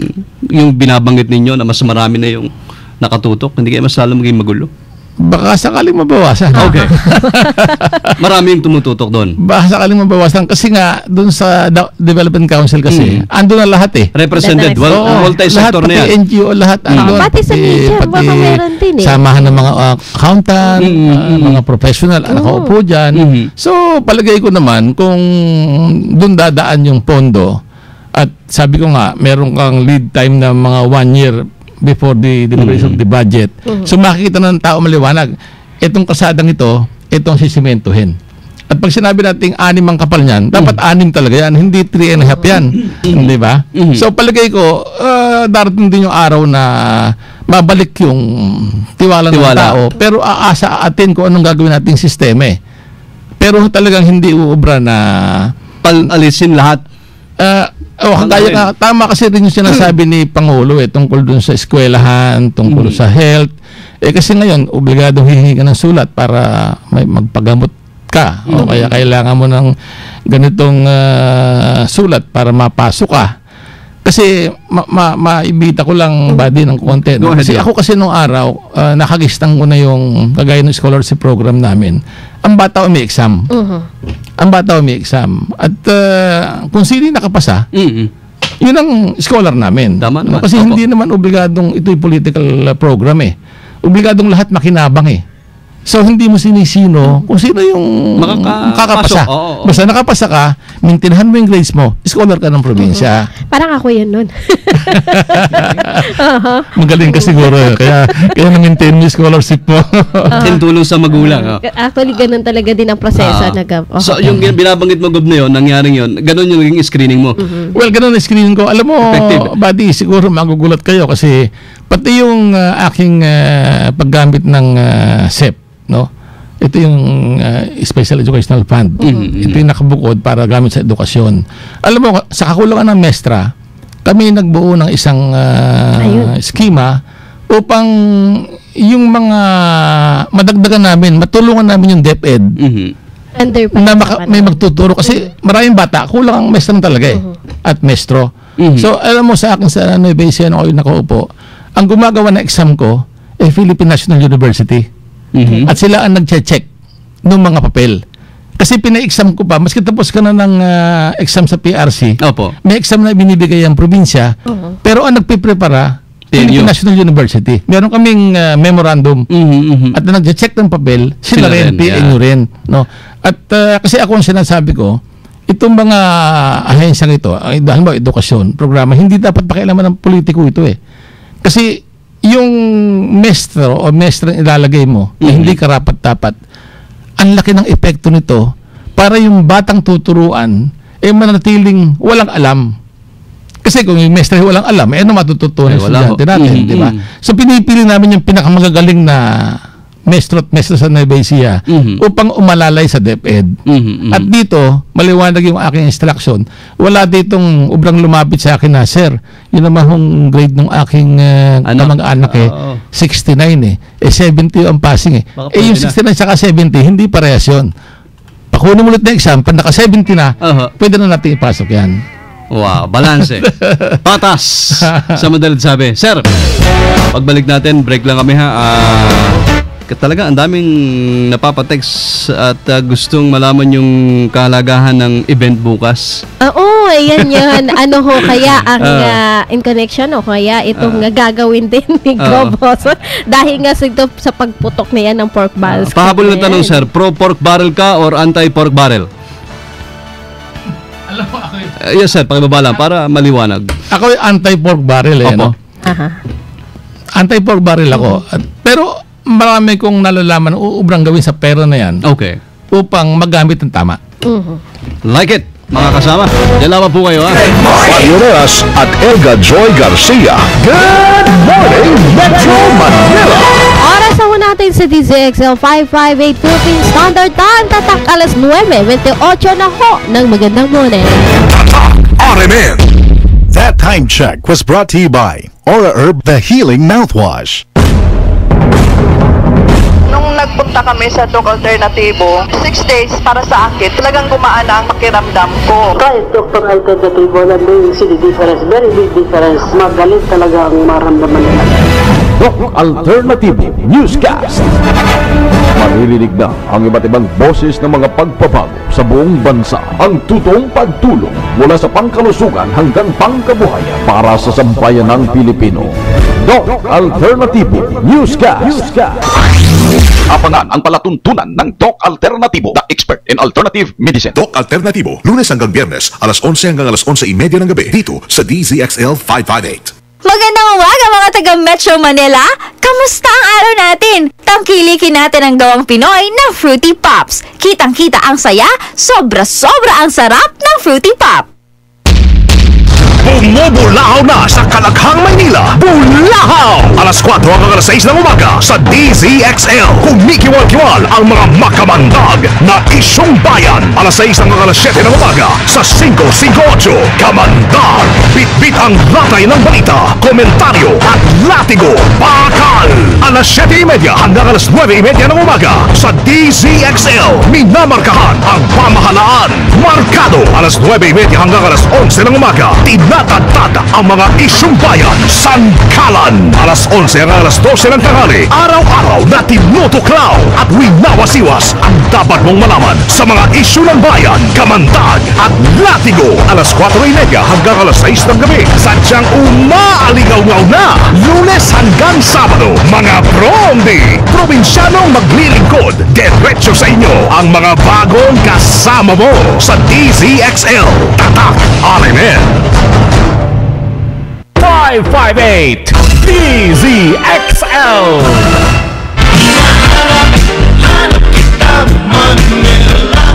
yung binabanggit ninyo na mas marami na yung nakatutok? Hindi kayo mas lalo maging magulo? Baka sakaling mabawasan. Okay. Marami yung tumututok doon. Baka sakaling mabawasan kasi nga doon sa Development Council kasi andun na lahat represented. Multi-sector na yan. NGO lahat andun. Pati sa media, baka meron din samahan ng mga accountant, mga professional, nakaupo dyan. So, palagay ko naman kung doon dadaan yung pondo at sabi ko nga, meron kang lead time na mga 1 year before the deliberation of the budget. So makikita ng tao maliwanag, itong kasadang ito, itong sisimentohin. At pag sinabi natin 6 ang kapal niyan, dapat 6 talaga yan, hindi 3.5 yan. Di ba? So palagay ko, darating din yung araw na mabalik yung tiwala ng tao, pero aasa atin kung anong gagawin nating sistema Pero talagang hindi uubra na palisin lahat. Kagaya nga, tama kasi rin yung sinasabi ni Pangulo tungkol dun sa eskwelahan, tungkol sa health. Kasi ngayon, obligado hihingi ka ng sulat para may magpagamot ka. O kaya kailangan mo ng ganitong sulat para mapasok ka. Kasi maibita ko lang body ng konti. No? Kasi ako kasi nung araw, nakagistang ko na yung kagaya ng scholarship program namin. Ang bata may exam. Ang bata may exam. At kung sino nakapasa, yun ang scholar namin. No? Kasi hindi naman obligadong ito'y political program Obligadong lahat makinabang So, hindi mo sinisino kung sino yung makakapasa. Basta nakapasa ka, mintinahan mo yung grades mo, scholar ka ng probinsya. Parang ako yan nun. Magaling ka siguro. Kaya na-maintain mo yung scholarship mo. Tulong sa magulang. Actually, ganun talaga din ang proseso. So, yung binabanggit mo, Gob, na yun, nangyaring yun, ganun yung naging screening mo? Well, ganun yung screening ko. Alam mo, buddy, siguro magugulat kayo kasi pati yung aking paggamit ng SEP, no? Ito yung Special Educational Fund. Ito yung nakabukod para gamit sa edukasyon. Alam mo, sa kakulangan ng MESTRA, kami nagbuo ng isang skema upang yung mga madagdagan namin, matulungan namin yung DepEd na may magtuturo. Kasi maraming bata, kulang ang MESTRA talaga at MESTRO. So, alam mo sa akin sa Nueva Ecija ako yung nakaupo, ang gumagawa na exam ko Philippine National University. At sila ang nagche-check ng mga papel. Kasi pina-exam ko pa, maski tapos ka na ng exam sa PRC, may exam na binibigay ang probinsya, pero ang nagpiprepara, Philippine National University. Meron kaming memorandum at na nagche-check ng papel, sila rin, PNU rin. No? At kasi ako ang sinasabi ko, itong mga ahensyang ito, dahil ba edukasyon, programa, hindi dapat pakialaman ng politiko ito Kasi yung mestro o mestra ilalagay mo na hindi karapat-dapat, ang laki ng epekto nito para yung batang tuturuan manatiling walang alam. Kasi kung yung mestra walang alam, ano matututunan sa estudyante natin, di ba? So pinipili namin yung pinakamagagaling na mestro at mestra sa Nueva Ecija upang umalalay sa DepEd. At dito, maliwanag yung aking instruction. Wala ditong ubrang lumapit sa akin na, sir, yun naman yung grade ng aking kamag-anak 69 70 ang passing yung 69 saka 70, hindi parehas yun. Pakunin mo ulit na exam, pag naka 70 na, pwede na natin ipasok yan. Wow, balance patas sa madalit sabi. Sir, pagbalik natin, break lang kami talaga ang daming napapatext at gustong malaman yung kalagahan ng event bukas. Oo, yan. Ano ho kaya ang in connection o kaya itong gagawin din ni Goboso dahil nga sa pagputok na yan ng pork barrels. Pahabol na tanong, sir, pro pork barrel ka or anti pork barrel? Alam mo ako yes, sir, pakibaba lang para maliwanag. Ako yung anti pork barrel no? Anti pork barrel ako. Pero marami kong nalalaman ubrang gawin sa pera na yan upang magamit ng tama. Like it, mga kasama. Dalawa po kayo Pag-Ureas at Elga Joy Garcia. Good morning, Metro Manila! Oras na ho natin sa DZXL 558 Philippine Standard Time. Tatak alas 9:28 na ho ng magandang morning. Tatak RMN! That time check was brought to you by Aura Herb, the healing mouthwash. Nung nagpunta kami sa Doc Alternativo, 6 days para sa akin, talagang gumaan ang pakiramdam ko. Kahit Dr. Alternativo, nandun yung difference, very big difference. Magaling talaga ang maramdaman nila. Doc Alternativo Newscast. Maririnig na ang iba't ibang boses ng mga pagpapago sa buong bansa. Ang totoong pagtulong mula sa pangkalusugan hanggang pangkabuhayan para sa sambayan ng Pilipino. Doc Alternativo Newscast. Abangan ang palatuntunan ng Doc Alternativo, the expert in alternative medicine. Doc Alternativo, Lunes hanggang Biyernes, alas 11 hanggang alas 11:30 ng gabi, dito sa DZXL 558. Magandang umaga mga taga Metro Manila! Kamusta ang araw natin? Tangkilikin natin ang gawang Pinoy na Fruity Pops. Kitang-kita ang saya, sobra-sobra ang sarap ng Fruity Pop. Bumubulahaw na sa kalakhan Basahang Maynila, Bulahaw. Alas 4 hanggang alas 6 ng umaga sa DZXL. Kumikiwal-kiwal ang mga makamandag na isyong bayan. Alas 6 hanggang alas 7 ng umaga sa 558 Kamandag. Bit-bit ang latay ng balita, komentaryo at latigo. Bakal. Alas 7:30 hanggang alas 9:30 ng umaga sa DZXL. Minamarkahan ang pamahalaan. Markado. Alas 9:30 hanggang alas 11 ng umaga. Tinatagtad ang mga isyong bayan. Sangkalan. Alas 11 hanggang alas 12 ng tanghali. Araw-araw na tinutuklaw at winawasiwas ang dapat mong malaman sa mga isyu ng bayan, kamandag at latigo. Alas 4:30 hanggang alas 6 ng gabi. Sadyang umaaligaw-ngaw na. Lunes hanggang Sabado. Mga Bromdi. Probinsyanong maglilingkod. Diretso sa inyo ang mga bagong kasama mo sa DZXL. Tatak RMN. 558 DZXL.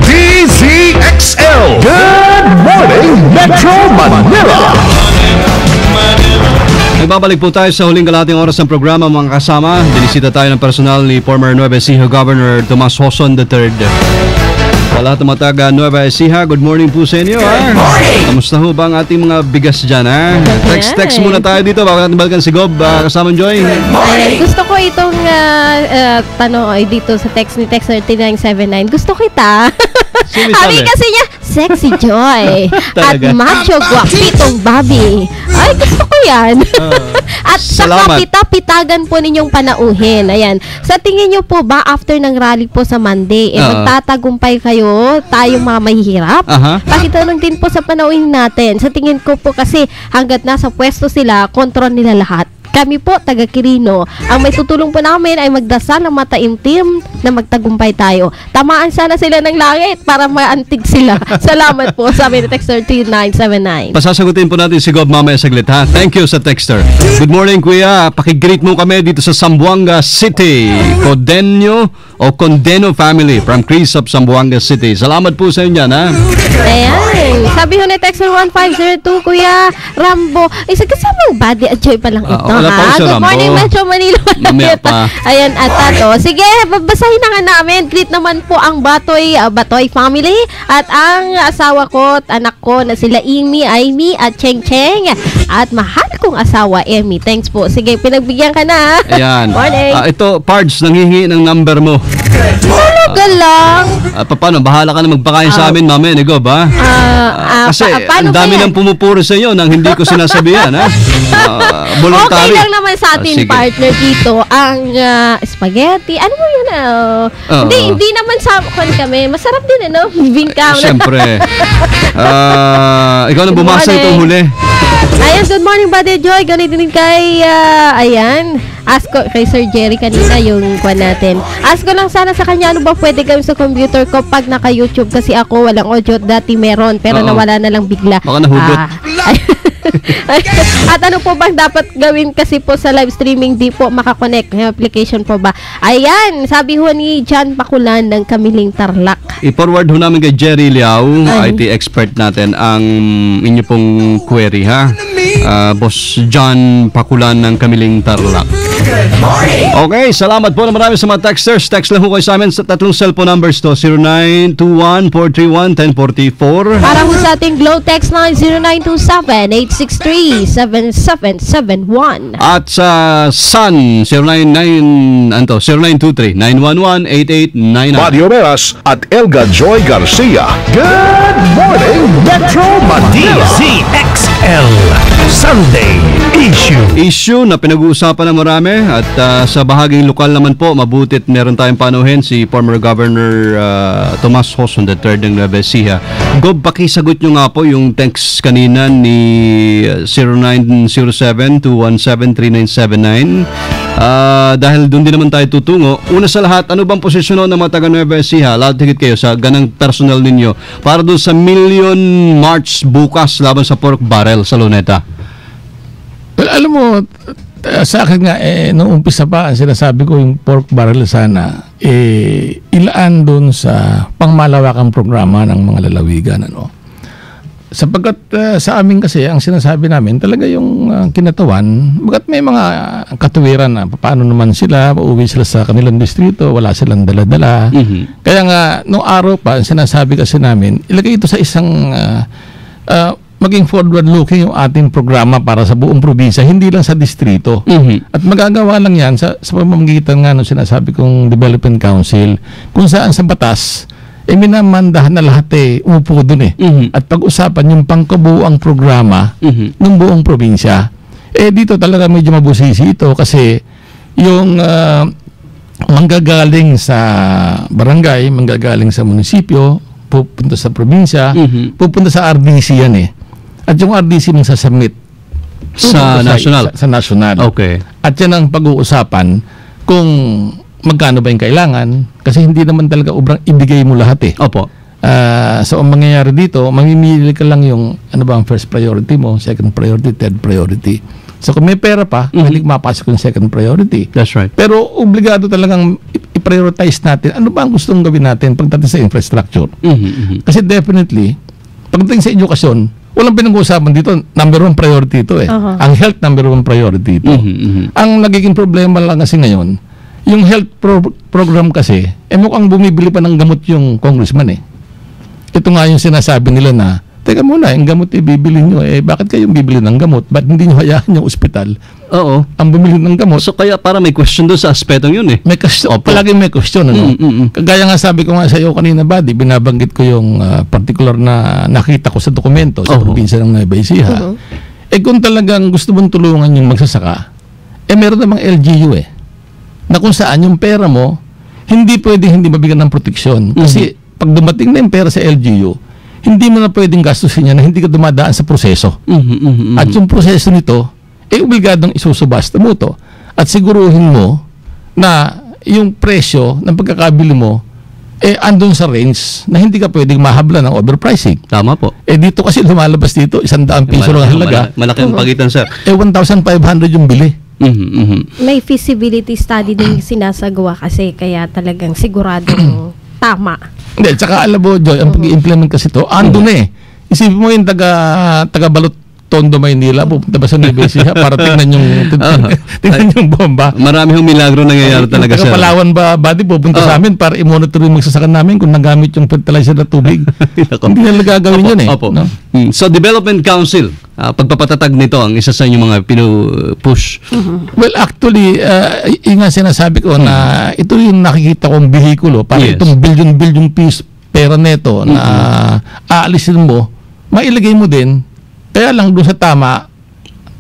DZXL. Good morning, Metro Manila. Nagbabalik po tayo sa huling kalahating oras ng programa, mga kasama. Binisita tayo ng personal ni former Nueva Ecija Governor Tomas Joson III. Sa lahat ng mga taga Nueva Ecija, good morning po sa inyo. Good morning! Kamusta ho ba ang ating mga bigas dyan? Text muna tayo dito bago natin balikan si Gob, kasamang Joy. Gusto ko itong tanong dito sa text ni Text 3979. Gusto kita. Sabi kasi niya, sexy Joy at macho guwapitong Bobby. Ay, gusto ko yan. At saka pita-pitagan po ninyong panauhin. Ayan. Sa tingin nyo po ba after ng rally po sa Monday, magtatagumpay kayo, tayong mga mahihirap? Pakitanong din po sa panauhin natin. Sa tingin ko po kasi hanggat nasa pwesto sila, kontrol nila lahat. Kami po, taga Quirino, ang may tutulong po namin ay magdasal ng mataimtim na magtagumpay tayo. Tamaan sana sila ng langit para maantig sila. Salamat po, sabi ni Texter 3979. Pasasagutin po natin si Gob mamaya saglit, ha? Thank you sa Texter. Good morning, Kuya. Pakigreet mo kami dito sa Zamboanga City. Condeno family from Chris of Zamboanga City. Salamat po sa inyo, ha? Ayan. Sabi ho ni Texter 1502, Kuya Rambo. Isa kasama body at Joy pa lang ito. Good morning, Metro Manila. Ayan, at tato. Sige, babasahin na nga namin. Greet naman po ang Batoy family at ang asawa ko at anak ko na sila Amy, at Cheng Cheng at mahal kong asawa, Amy. Thanks po. Sige, pinagbigyan ka na. Ayan. Morning. Ito, Pards, nanghihingi ng number mo. Talaga lang. Paano? Bahala ka na magpakain sa amin, mamaya ni Gob, ha? Kasi ang dami nang pumupuro sa iyo nang hindi ko sinasabihan, ha? Okay lang naman sa atin, partner dito ang spaghetti. Ano mo yun? Hindi naman sa kami. Masarap din, ano? Bingkang. Siyempre. Ikaw na bumasa itong huli. Ayan, good morning, Buddy Joy. Ganito din kay, ask ko kay Sir Jerry kanina yung kwan natin. Ask ko lang sana sa kanya, ano ba pwede gawin sa computer ko pag naka-YouTube kasi ako walang audio. Dati meron, pero nawala na lang bigla. Baka nahugot. At ano po bang dapat gawin kasi po sa live streaming, di po makakonect yung application po ba? Ayan, sabi ho ni John Pakulan ng Kamiling Tarlac. I-forward ho namin kay Jerry Liao, IT expert natin, ang inyo pong query, ha? Boss John Pakulan ng Kamiling Tarlac. Okay, salamat po na marami sa mga texters. Text lang ho kayo sa amin sa tatlong cellphone numbers to, 0921-431-1044. Para ho sa ating Glow text line 0927-863-7771. At sa Sun 0923-911-8899. Mario Veras at Elga Joy Garcia. Good morning, Metro Manila. DZXL Sunday Issue na pinag-uusapan ng marami at sa bahaging lokal naman po, mabutit meron tayong panuhin si former Governor Tomas Joson III ng Nueva Ecija. Gob, pakisagot nyo nga po yung text kanina ni 0907-217-3979. Dahil doon din naman tayo tutungo. Una sa lahat, ano bang posisyon ng mga taga Nueva Ecija? Lahat higit kayo sa ganang personal ninyo para doon sa Million March bukas laban sa pork barrel sa Luneta. Well, alam mo, sa akin nga, noong umpisa pa, sinasabi ko yung pork barrel sana, ilaan doon sa pangmalawakang programa ng mga lalawigan. Ano? sapagkat sa amin kasi, ang sinasabi namin, talaga yung kinatawan, bagat may mga katuwiran na paano naman sila, pauwi sila sa kanilang distrito, wala silang dala-dala. Kaya nga, nung araw pa, ang sinasabi kasi namin, ilagay ito sa isang maging forward-looking yung ating programa para sa buong probinsya, hindi lang sa distrito. At magagawa lang yan sa pamamagitan nga ng sinasabi kong Development Council, kung saan sa batas, minamandahan na lahat umupo doon At pag-usapan yung pangkabuuang programa ng buong probinsya. Dito talaga medyo mabusisi ito kasi yung manggagaling sa barangay, manggagaling sa munisipyo, pupunta sa probinsya, pupunta sa RDC yan At yung RDC mong sasubmit sa national. Sa national. Okay. At yan ang pag-uusapan kung magkano ba yung kailangan kasi hindi naman talaga ubrang ibigay mo lahat Opo. So ang mangyayari dito, mamimili ka lang yung ano ba ang first priority mo, second priority, third priority. So kung may pera pa, hindi mapasok yung second priority. That's right. Pero obligado talagang i-prioritize natin ano ba ang gustong gawin natin pagdating sa infrastructure. Kasi definitely, pagdating sa edukasyon, walang pinag-uusapan dito, number one priority ito Ang health, number one priority ito. Ang nagiging problema lang kasi ngayon, yung health program kasi, mukhang bumibili pa ng gamot yung congressman Ito nga yung sinasabi nila na, teka muna, yung gamot bibili nyo, bakit kayong bibili ng gamot? Ba't hindi nyo hayaan yung ospital? Oo. Ang bumili ng gamot. So kaya para may question doon sa aspetong yun May question, palagi may question, Kagaya nga sabi ko nga sa iyo kanina, buddy, binabanggit ko yung particular na nakita ko sa dokumento sa probinsya ng Nueva Ecija. Kung talagang gusto mong tulungan yung magsasaka, meron namang LGU na kung saan yung pera mo, hindi pwedeng hindi mabigyan ng proteksyon. Kasi pag dumating na yung pera sa LGU, hindi mo na pwedeng gastusin niya na hindi ka dumadaan sa proseso. At yung proseso nito, obligadong isusubasta mo to. At siguruhin mo na yung presyo ng pagkakabili mo, andun sa range na hindi ka pwedeng mahabla ng overpricing. Tama po. Dito kasi lumalabas dito, 100 piso lang ang halaga. Malaki ang pagitan, sir. 1,500 yung bili. May feasibility study din sinasagawa kasi kaya talagang siguradong tama. Hindi, tsaka alam mo, Joy, ang pag-i-implement kasi ito, andun Isipin mo yung taga-Balot Tondo, Maynila, pupunta ba sa Nueva Ecija para tingnan yung bomba. Marami yung milagro nangyayari talaga siya. Palawan ba, buddy, pupunta sa amin para i-monitor yung magsasakan namin kung nagamit yung fertilizer na tubig. Hindi nila gagawin yun Opo. No? So, Development Council, pagpapatatag nito ang isa sa inyong mga pinu-push. Well, actually, yung nga sinasabi ko na ito yung nakikita kong bihikulo para itong billion piece pera neto na aalisin mo, mailagay mo din kaya lang doon sa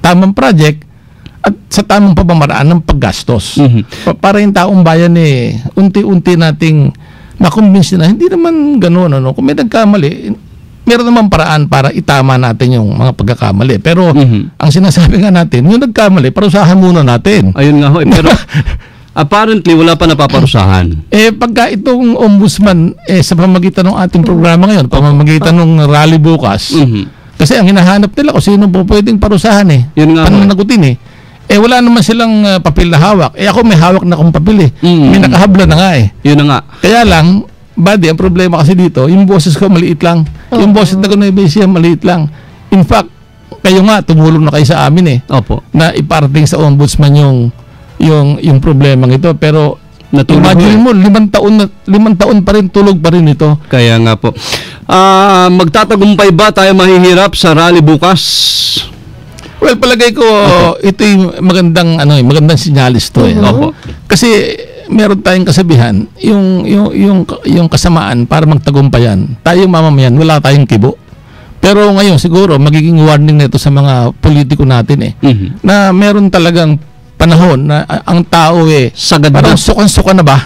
tamang project at sa tamang pamamaraan ng paggastos. Para yung taong bayan unti-unti nating makumbinsi na hindi naman gano'n. Kung may nagkamali, meron naman paraan para itama natin yung mga pagkakamali. Pero ang sinasabi nga natin, yung nagkamali, parusahan muna natin. Ayun nga ho. Pero apparently, wala pa napaparusahan. Pagka itong ombudsman, sa pamagitan ng ating programa ngayon, pamamagitan ng rally bukas, kasi ang hinahanap nila kung sino po pwedeng parusahan Yun nga. Pananagutin wala naman silang papel na hawak. Ako may hawak na akong papel May nakahabla na nga Yun na nga. Kaya lang, buddy, ang problema kasi dito, yung boses ko maliit lang. Yung boses na Nueva maliit lang. In fact, kayo nga, tumulong na kayo sa amin Opo. Na iparating sa ombudsman yung problemang ito. Pero imagine mo, 5 taon pa rin, tulog pa rin ito. Kaya nga po. Magtatagumpay ba tayo mahihirap sa rally bukas? Well, palagay ko, ito yung magandang sinyalis to Kasi meron tayong kasabihan, yung kasamaan para magtagumpayan. Tayo mamamayan, wala tayong kibo. Pero ngayon siguro magiging warning nito sa mga politiko natin na meron talagang panahon na ang tao sagad parang sukan-sukan na ba?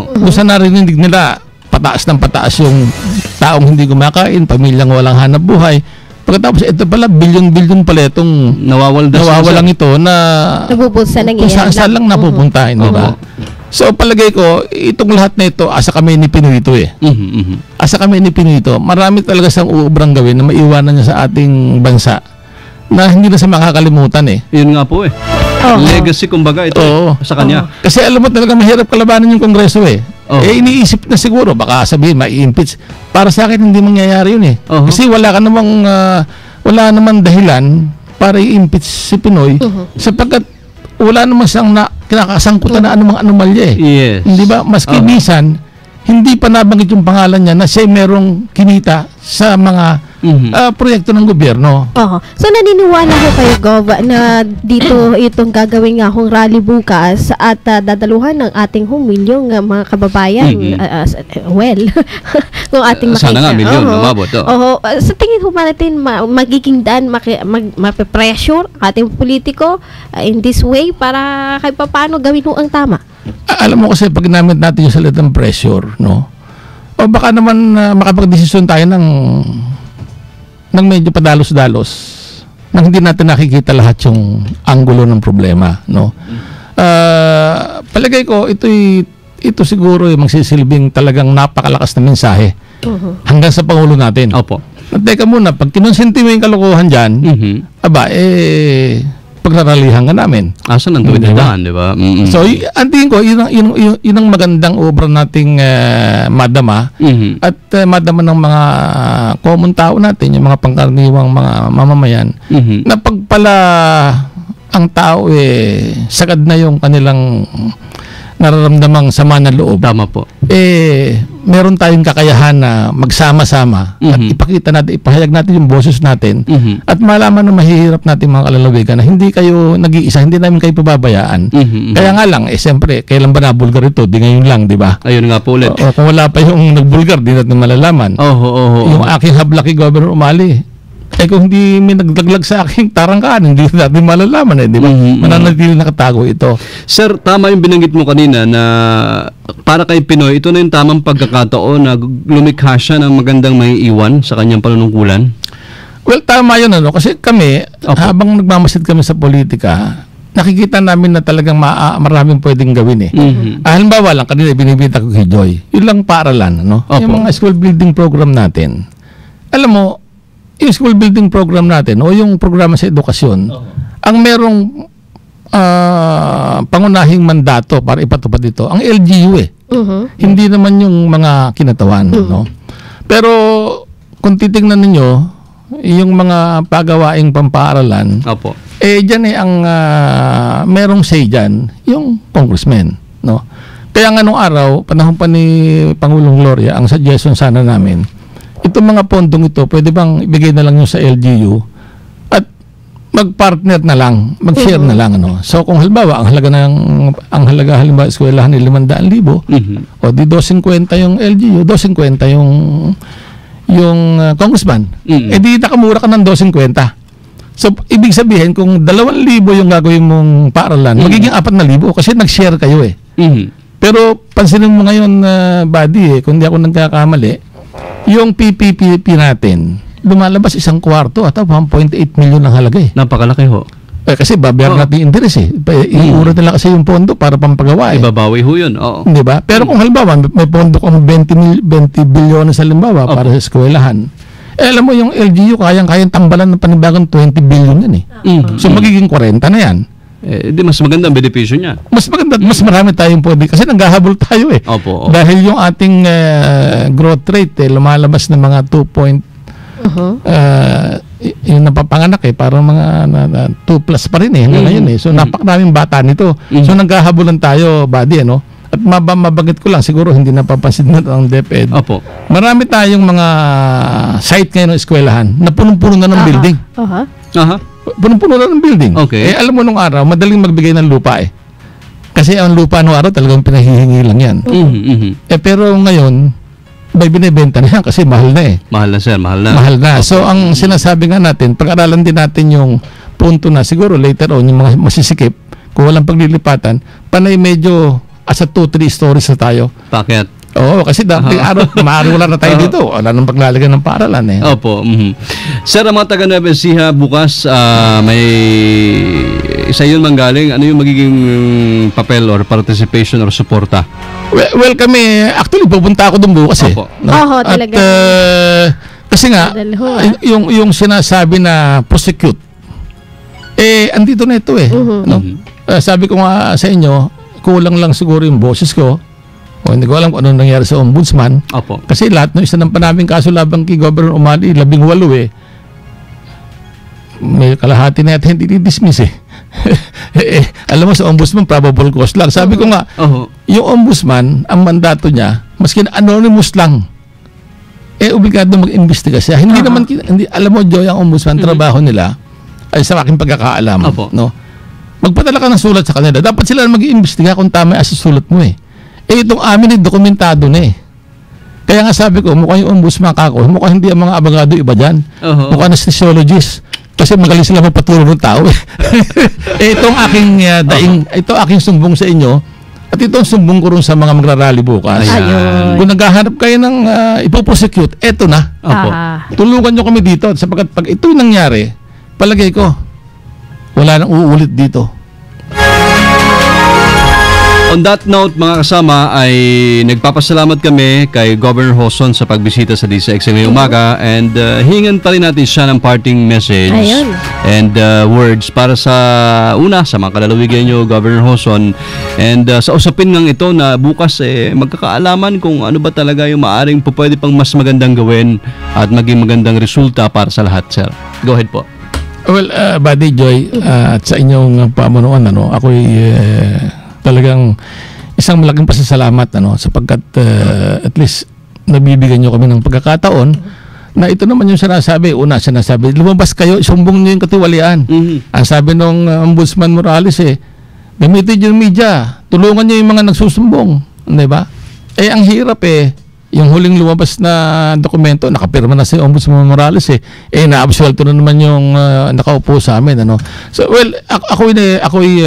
Kung saan narinig nila pataas ng pataas yung taong hindi kumakain, pamilyang walang hanap buhay. Pagkatapos ito pala, bilyon-bilyon pala itong nawawalang ito na nabubulsa ng kung saan lang napupuntahin, di ba? So palagay ko, itong lahat na ito, asa kami ni Pinoy ito Asa kami ni Pinoy ito. Marami talaga siyang uubrang gawin na maiwanan niya sa ating bansa na hindi na sa makakalimutan Yun nga po Legacy kumbaga ito sa kanya. Kasi alam mo talaga mahirap kalabanan yung Kongreso Iniisip na siguro, baka sabihin, ma-impeach. Para sa akin, hindi mangyayari yun eh. Kasi wala namang dahilan para i-impeach si Pinoy sapagkat wala naman siyang kinakasangkutan na anumang anomalya eh. Yes. Hindi ba? Maski minsan, hindi pa nabanggit yung pangalan niya na siya merong kinita sa mga proyekto ng gobyerno. So naniniwala ko kayo, Gov, na dito itong gagawin nga akong rally bukas at dadaluhan ng ating milyong mga kababayan. Kung ating makita. Sana nga milyon lumabot. Sa tingin ko ba natin magiging daan, mape-pressure ating politiko in this way para kahit paano gawin mo ang tama? Alam mo kasi pag ginamit natin yung salitang pressure, no? O baka naman makapag-desisyon tayo ng medyo padalos-dalos nang hindi natin nakikita lahat yung anggulo ng problema, no? Palagay ko ito siguro yung magsisilbing talagang napakalakas na mensahe hanggang sa Pangulo natin. Opo. Teka muna, pag kinonsinti mo yung kalokohan dyan, pagraralihan ka namin. Asan ang tuwid-daan, di ba? So, ang tingin ko, yun ang magandang obra nating madama at madama ng mga common tao natin, yung mga pangkaraniwang mga mamamayan, na pagpala ang tao sagad na yung kanilang nararamdamang sama ng loob. Tama po. Meron tayong kakayahan na magsama-sama at ipakita natin, ipahayag natin yung boses natin at malaman na mahihirap natin mga kalalawigan na hindi kayo nag-iisa, hindi namin kayo pababayaan. Kaya nga lang, siyempre, kailan ba nabulgar ito? Di ngayon lang, di ba? Ayun nga po ulit. Kung wala pa yung nagbulgar, di natin malalaman. Yung aking hablaki Governor Umali, kung hindi may naglaglag sa aking tarangkaan, hindi natin malalaman di ba? Mananatili nakatago ito. Sir, tama yung binanggit mo kanina na para kay Pinoy, ito na yung tamang pagkakataon na lumikha siya ng magandang maiiwan sa kanyang panunungkulan? Well, tama yun, kasi kami, habang nagmamasid kami sa politika, nakikita namin na talagang maraming pwedeng gawin halimbawa lang, kanina binibita ko kay Joy, yun lang paaralan, yung mga school building program natin. Alam mo, yung school building program natin o yung programa sa edukasyon, ang merong pangunahing mandato para ipatupad ito, ang LGU hindi naman yung mga kinatawan. Pero kung titingnan ninyo, yung mga pagawaing pampaaralan, dyan ang merong say dyan, yung congressman. Kaya nga nung araw, panahon pa ni Pangulong Gloria, ang suggestion sana namin, itong mga pondong ito, pwede bang ibigay na lang yung sa LGU at mag-partner na lang, mag-share na lang. So kung halimbawa, ang halaga halimbawa eskwelahan ni 500,000 o di 250 yung LGU, 250 yung congressman, di nakamura ka ng 250. So ibig sabihin, kung 2,000 yung gagawin mong paaralan, magiging 4,000 kasi nag-share kayo Pero pansinin mo ngayon, buddy, kung di ako nagkakamali, yung PPP natin, lumalabas 1/4 at 1.8 million ang halaga Napakalaki ho. Kasi babayaran natin interest iura nila kasi yung pondo para pampagawa Ibabawi ho yun. Di ba? Pero kung halimbawa, may pondo kung 20 bilyon sa halimbawa para sa eskwelahan, alam mo yung LGU, kayang tambalan ng panibagong 20 billion yan So magiging 40 na yan. Di mas maganda ang benepisyo niya. Mas maganda, mas marami tayong pwede kasi naghahabol tayo Dahil yung ating growth rate lumalabas ng mga 2 yung napapanganak parang mga 2 plus pa rin hanggang ngayon So napakaraming bata nito. So naghahabolan tayo, buddy, At mabanggit ko lang, siguro hindi napapansin na ang DepEd. Marami tayong mga site ngayon ng eskwelahan na punong-puno na ng building. Punong-puno na ng building. Alam mo nung araw, madaling magbigay ng lupa Kasi ang lupa nung araw talagang pinahihingi lang yan. Pero ngayon, may binibenta na yan kasi mahal na Mahal na sir, mahal na. Mahal na. So ang sinasabi nga natin, pag-aralan din natin yung punto na siguro later on, yung mga masisikip, kung walang paglilipatan, panay medyo asa 2-3 stories na tayo. Bakit? Oo, kasi dati araw, maaari wala na tayo dito. Wala nang paglalagyan ng paaralan Opo. Sir, ang mga taga-Nueva Ecija bukas, may isa yun manggaling. Ano yung magiging papel or participation or suporta? Well, kami, actually, pupunta ako doon bukas talaga. At, kasi nga, yung sinasabi na prosecute, andito na ito Sabi ko nga sa inyo, kulang lang siguro yung boses ko O hindi ko alam kung ano nangyari sa ombudsman. Opo. Kasi lahat ng isa ng panaming kaso labang kay Governor Umali, 18 may kalahati na yata hindi dismiss alam mo sa ombudsman probable cause lang. Sabi ko nga, yung ombudsman, ang mandato niya, maski anonymous lang, obligado mag-imbestiga siya. Hindi naman, alam mo, Joy, ang ombudsman, trabaho nila, ay sa aking pagkakaalam, no? Magpadala ka ng sulat sa kanila. Dapat sila mag-iimbestiga kung tama yung sulat mo itong amin dokumentado na Kaya nga sabi ko, mukhang yung ombudsman kako, mukhang hindi ang mga abogado iba dyan. Mukhang anesthesiologist. Kasi magaling sila magpaturo ng tao. Itong aking ito aking sumbong sa inyo, at ito ang sumbong ko rin sa mga magrarally bukas. Kung naghahanap kayo ng ipoprosecute, eto na. Tulungan nyo kami dito sapagkat pag ito'y nangyari, palagay ko, wala nang uulit dito. On that note, mga kasama, ay nagpapasalamat kami kay Governor Hoson sa pagbisita sa DCXL ngayong umaga, and hingan pa rin natin siya ng parting message and words para sa sa mga kalalawigan nyo, Governor Hoson, and sa usapin ng ito na bukas magkakaalaman kung ano ba talaga yung maaring pwede pang mas magandang gawin at maging magandang resulta para sa lahat, sir. Go ahead po. Well, Buddy Joy, at sa inyong pamunuan, ako'y talagang isang malaking pasasalamat sapagkat at least nabibigyan nyo kami ng pagkakataon na ito naman yung sinasabi. Una, sinasabi, lumabas kayo, isumbong nyo yung katiwalian. Ang sabi nung Ombudsman Morales gamitin yung media, tulungan nyo yung mga nagsusumbong, di ba? Ang hirap yung huling lumabas na dokumento, nakapirma na si Ombudsman Morales na-absuelto na naman yung nakaupo sa amin. So, well, ako'y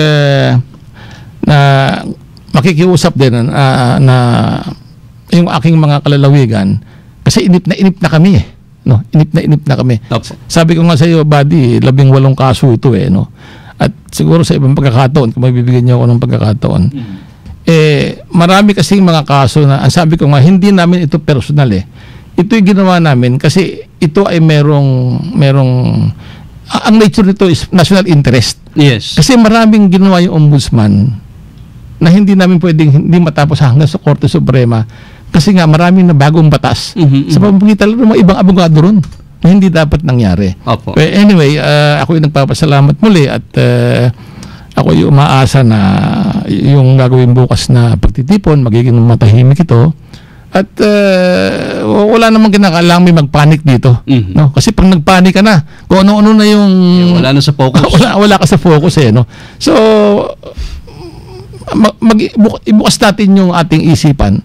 na makikiusap din na yung aking mga kalalawigan kasi inip na kami inip na kami. Sabi ko nga sa iyo, Buddy, 18 kaso ito at siguro sa ibang pagkakataon kung mabibigyan niyo ako ng pagkakataon marami kasing mga kaso na ang sabi ko nga hindi namin ito personal ito'y ginawa namin kasi ito ay merong ang nature nito is national interest. Yes. Kasi maraming ginawa yung ombudsman na hindi namin pwedeng hindi matapos hanggang sa Korte Suprema kasi nga maraming na bagong batas sa pamamagitan ng mga ibang abogado ron na hindi dapat nangyari. But anyway, ako yung nagpapasalamat muli at ako yung umaasa na yung gagawin bukas na pagtitipon magiging matahimik ito at wala namang kinakailangan may magpanik dito. No? Kasi pag nagpanik ka na, kung ano-ano na yung wala na sa focus. wala ka sa focus So ibukas natin yung ating isipan,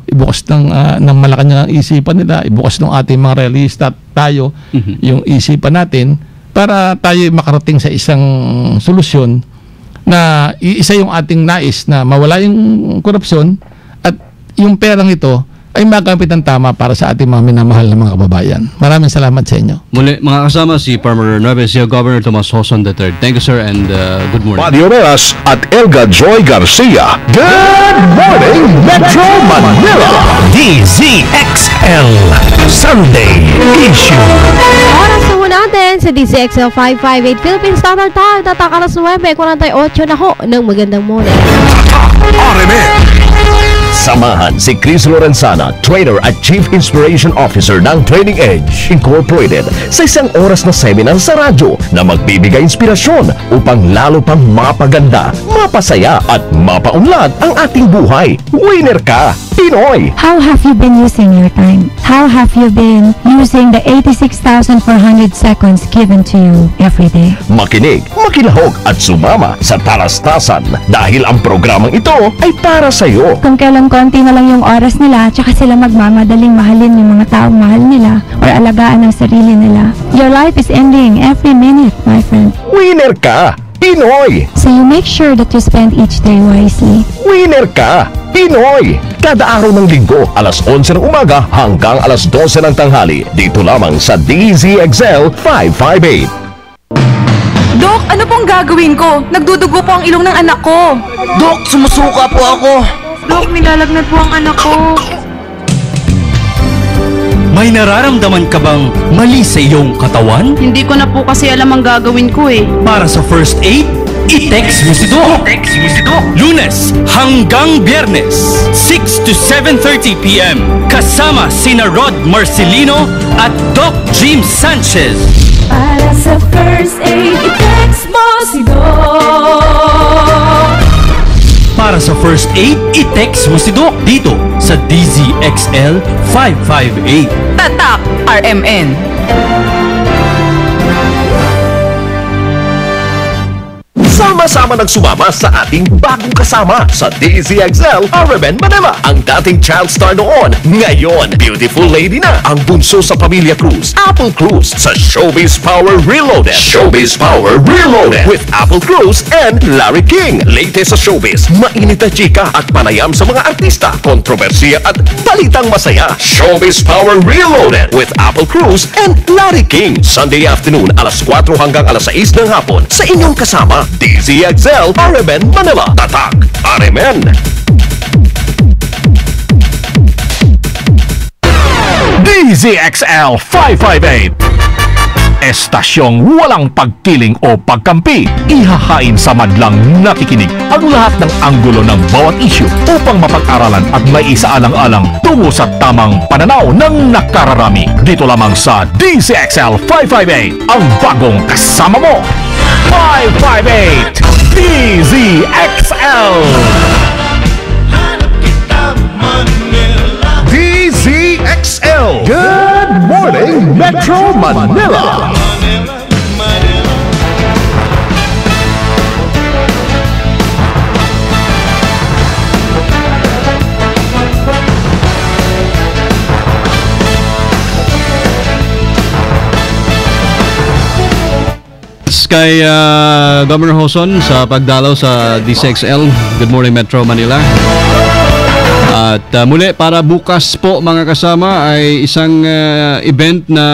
ibukas ng Malacanang isipan nila, ibukas ng ating mga realista tayo yung isipan natin para tayo makarating sa isang solusyon na isa yung ating nais na mawala yung korupsyon at yung perang ito ay magamit ng tama para sa ating mga minamahal na mga kababayan. Maraming salamat sa inyo. Muli, mga kasama, si Farmer Nueva Ecija, Governor Tomas Hoson III. Thank you, sir, and good morning. Buddy Oreas at Elga Joy Garcia. Good morning, Metro Manila! DZXL Sunday Issue. Oras na natin sa DZXL 558 Philippine Standard Time. Tatakaras 9:48 na ho ng magandang morning. Samahan si Chris Lorenzana, Trainer at Chief Inspiration Officer ng Training Edge Incorporated sa isang oras na seminar sa radyo na magbibigay inspirasyon upang lalo pang mapaganda, mapasaya at mapaunlad ang ating buhay. Winner ka, Pinoy! How have you been using your time? How have you been using the 86,400 seconds given to you every day? Makinig, makilahok at sumama sa talastasan dahil ang programang ito ay para sa iyo. Kung kailan konti na lang yung oras nila, tsaka sila magmamadaling mahalin yung mga taong mahal nila or alagaan ang sarili nila. Your life is ending every minute, my friend. Winner ka, Pinoy! So you make sure that you spend each day wisely. Winner ka, Pinoy! Kada araw ng linggo, alas 11 ng umaga hanggang alas 12 ng tanghali. Dito lamang sa DZXL 558. Dok, ano pong gagawin ko? Nagdudugo po ang ilong ng anak ko. Dok, sumusuka po ako. Dok, nilalagnat po ang anak ko. May nararamdaman ka bang mali sa iyong katawan? Hindi ko na po kasi alam ang gagawin ko Para sa first aid, i-text mo si Doc. Lunes hanggang Biyernes, 6 to 7:30 p.m. Kasama sina Rod Marcelino at Doc Jim Sanchez. Para sa first aid, i-text mo si Doc. Para sa first aid, i-text mo si Doc dito sa DZXL 558. Tatak RMN. Sama-sama nagsumama sa ating bagong kasama sa DZXL RMN Manila. Ang dating child star noon, ngayon, beautiful lady na. Ang bunso sa pamilya Cruz, Apple Cruz, sa Showbiz Power Reloaded. Showbiz Power Reloaded with Apple Cruz and Larry King. Latest sa Showbiz, mainit na chika at panayam sa mga artista, kontrobersiya at balitang masaya. Showbiz Power Reloaded with Apple Cruz and Larry King. Sunday afternoon, alas 4 hanggang alas 6 ng hapon sa inyong kasama, DZXL RMN Manila. Tatak RMN. DZXL 558. Estasyong walang pagkiling o pagkampi. Ihahain sa madlang nakikinig ang lahat ng anggulo ng bawat issue upang mapag-aralan at maisaalang-alang tungo sa tamang pananaw ng nakararami. Dito lamang sa DZXL 558, ang bagong kasama mo. 558 DZXL. DZXL. Good morning, Metro Manila. Kay Governor Hoson sa pagdalaw sa DZXL. Good morning, Metro Manila. At muli, para bukas po mga kasama ay isang event na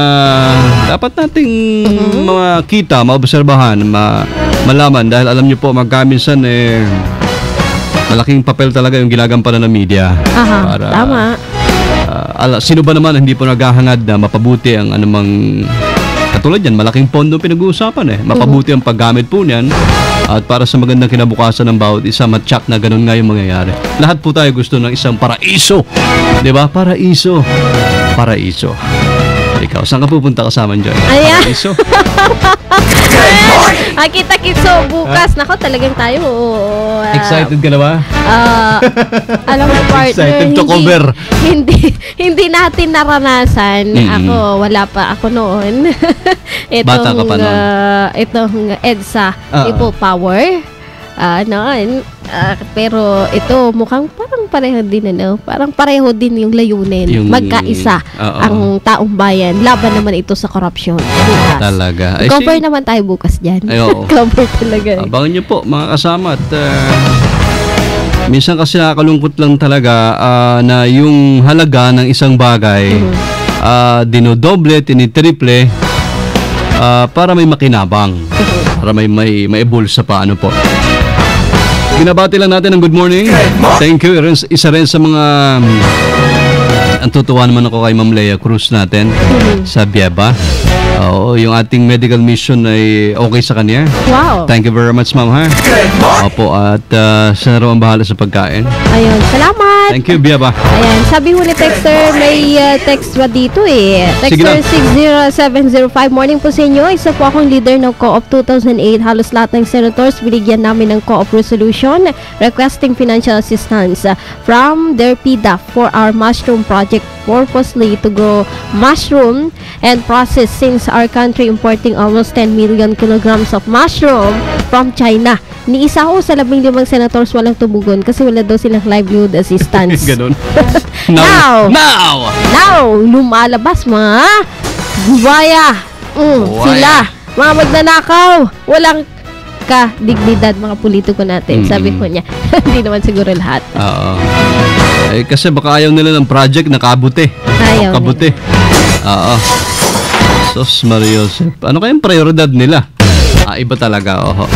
dapat nating makita, maobserbahan, malaman dahil alam nyo po magkaminsan malaking papel talaga yung ginagampanan ng media. Para, tama. Sino ba naman hindi po naghahangad na mapabuti ang anumang katulad yan, malaking pondo pinag-uusapan mapabuti ang paggamit po niyan at para sa magandang kinabukasan ng bawat isa, matyak na ganun nga yung mangyayari. Lahat po tayo gusto ng isang paraiso. Diba? Paraiso. Paraiso. Ikaw, saan ka pupunta kasama Joy? Ayan. Paraiso. Kita-kitso bukas. Nako, talagang tayo. Excited ka na ba? Alam mo, partner, excited to cover. Hindi natin naranasan. Ako, wala pa ako noon. Bata ka pa noon. Itong EDSA, People Power. Noon. Pero ito, mukhang parang pareho din, parang pareho din yung layunin. Magkaisa ang taong bayan. Laban naman ito sa korupsyon. Bukas. Talaga. Cover naman tayo bukas dyan. Cover talaga. Abangan nyo po, mga kasama. At minsan kasi nakakalungkot lang talaga na yung halaga ng isang bagay dinodoble, tinitriple para may makinabang. Para may ebulsa pa, ano po. Binabati lang natin ng good morning. Thank you. Isa rin sa mga ang tutuwa naman ako kay Ma'am Lea Cruz natin sa Bieba. Yung ating medical mission ay okay sa kanya. Wow. Thank you very much, Ma'am, ha? Opo, at siya na ang bahala sa pagkain. Ayun, salamat. Thank you, Bieba. Ayan, sabi mo ni Texter, may text ba dito Texter 60705, morning po sa inyo. Isa po akong leader ng Co-op 2008. Halos lahat ng senators binigyan namin ng Co-op resolution requesting financial assistance from their PDAF for our mushroom project, purposely to grow mushroom and process since our country importing almost 10 million kilograms of mushroom from China. Ni isa ho sa 15 senators walang tumugon kasi wala daw silang livelihood assistance. Ganun. Now! Lumalabas mga gubaya. Sila. Mga magnanakaw. Walang ka-dignidad mga politiko natin. Sabi ko niya. Hindi naman siguro lahat. Oo. Kasi baka ayaw nila ng project na kabuti. Ayaw kabuti. Oo. Sos Mariosep. Ano kayang prioridad nila? Iba talaga, oho.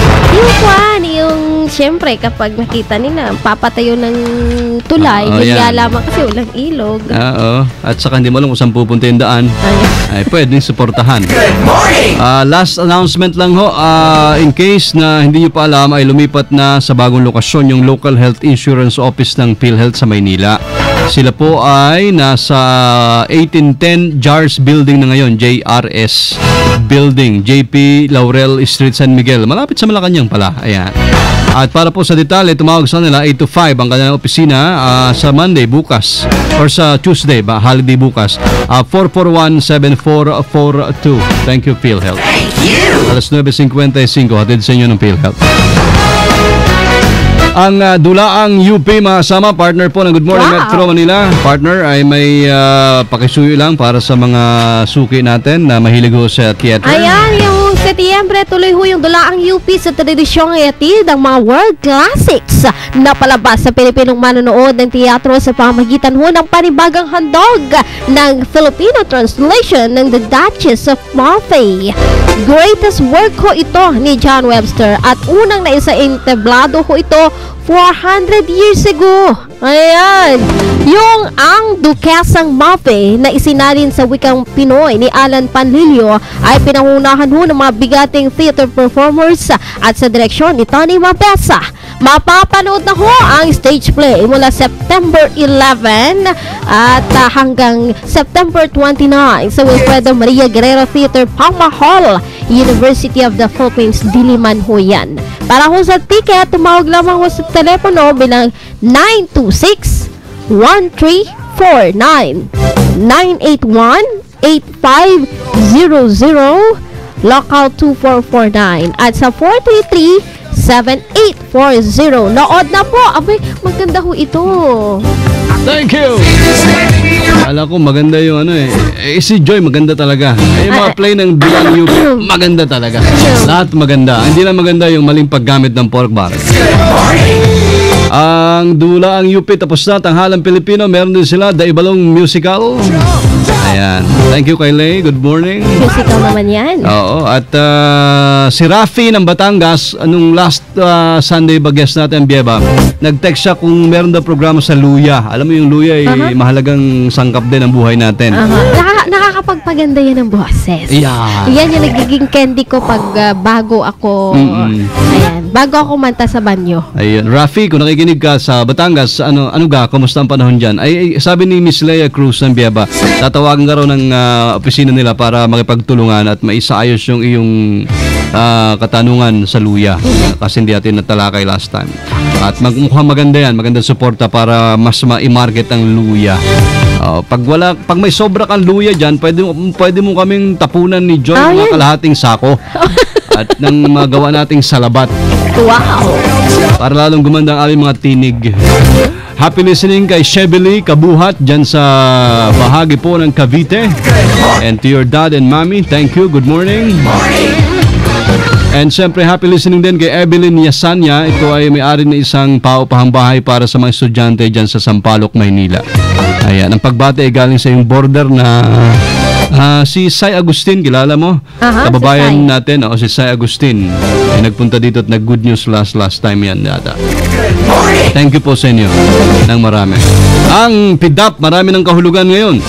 Yung siyempre kapag nakita nila papatayo ng tulay, kaya lamang kasi walang ilog. Oo. At saka hindi mo alam kung saan pupunta yung daan. Ay pwedeng suportahan. Last announcement lang ho, in case na hindi nyo pa alam, ay lumipat na sa bagong lokasyon yung Local Health Insurance Office ng PhilHealth sa Maynila. Sila po ay nasa 1810 JARS Building na ngayon, JRS Building, JP Laurel Street, San Miguel. Malapit sa Malacanang pala. Ayan. At para po sa detalye, tumawag sa nila 8 to 5 ang kanilang opisina sa Monday bukas or sa Tuesday, holiday bukas, 441-7442. Thank you, PhilHealth. Alas 9:55, hatid sa inyo ng PhilHealth. Ang dulaang UP masama, partner po ng Good Morning Metro Manila. Partner ay may pakisuyo lang para sa mga suki natin na mahilig ho sa theater. Ayan, yung Setyembre, tuloy ho yung dulaang UP sa tradisyong iatid ang mga world classics na palabas sa Pilipinong manonood ng teatro sa pamamagitan ho ng panibagang handog ng Filipino translation ng The Duchess of Malfi. Greatest work ho ito ni John Webster at unang naisaentablado ho ito 400 years ago. Ayan. Yung ang Dukesang Malfi na isinalin sa wikang Pinoy ni Alan Panlilio ay pinangunahan ho ng mga bigating theater performers at sa direksyon ni Tony Mapesa. Mapapanood na ho ang stage play mula September 11 at hanggang September 29 sa Wilfredo Maria Guerrero Theater, Palma Hall, University of the Philippines, Diliman ho yan. Para ho sa ticket, tumawag lamang ho sa telepono bilang 926-1349 981-8500 local 2449 at sa 433-7840. Nood na po. Abay, maganda ho ito. Thank you. Alam ko maganda yung si Joy maganda talaga. Yung mga play ng Dulang UP maganda talaga. Lahat maganda. Hindi lang maganda yung maling paggamit ng pork barrel. Ang Dula ang UP tapos na Tanghalang Pilipino. Meron din sila The Ibalong Musical. Ayan. Thank you kay Lay. Good morning. Musical naman yan. Oo. At si Rafi ng Batangas, anong last Sunday ba guest natin, Bieba, nag-text siya kung meron daw programa sa Luya. Alam mo yung Luya ay mahalagang sangkap din ang buhay natin. Nakakapagpaganda yan ng boses. Yeah. Yan yung nagiging candy ko pag bago ako ayan, bago ako manta sa banyo. Ayun. Rafi, kung nakikinig ka sa Batangas, ano ga, kumusta ang panahon dyan? Ay sabi ni Miss Leia Cruz ng Bieba, tatawagan ka raw ng opisina nila para makipagtulungan at maisaayos yung iyong katanungan sa Luya. Kasi hindi natin natalakay last time. At mukhang maganda yan, magandang suporta para mas ma-market ang Luya. Pag may sobra kang Luya dyan, pwede mo kaming tapunan ni John mga kalahating sako. At nang magawa nating salabat. Wow! Para lalong gumanda ang aming mga tinig. Happy listening kay Shebely Kabuhat dyan sa bahagi po ng Cavite. And to your dad and mommy, thank you. Good morning. And siyempre happy listening din kay Evelyn Yasanya. Ito ay may-ari ng isang paupahang bahay para sa mga estudyante dyan sa Sampaloc, Maynila. Ayan, ang pagbate ay galing sa yung border na si Sai Agustin, kilala mo? Kababayan si natin, si Sai Agustin. Ay nagpunta dito at nag-good news last time yan yata. Thank you po sa inyo ng marami. Ang PIDAP, marami ng kahulugan ngayon.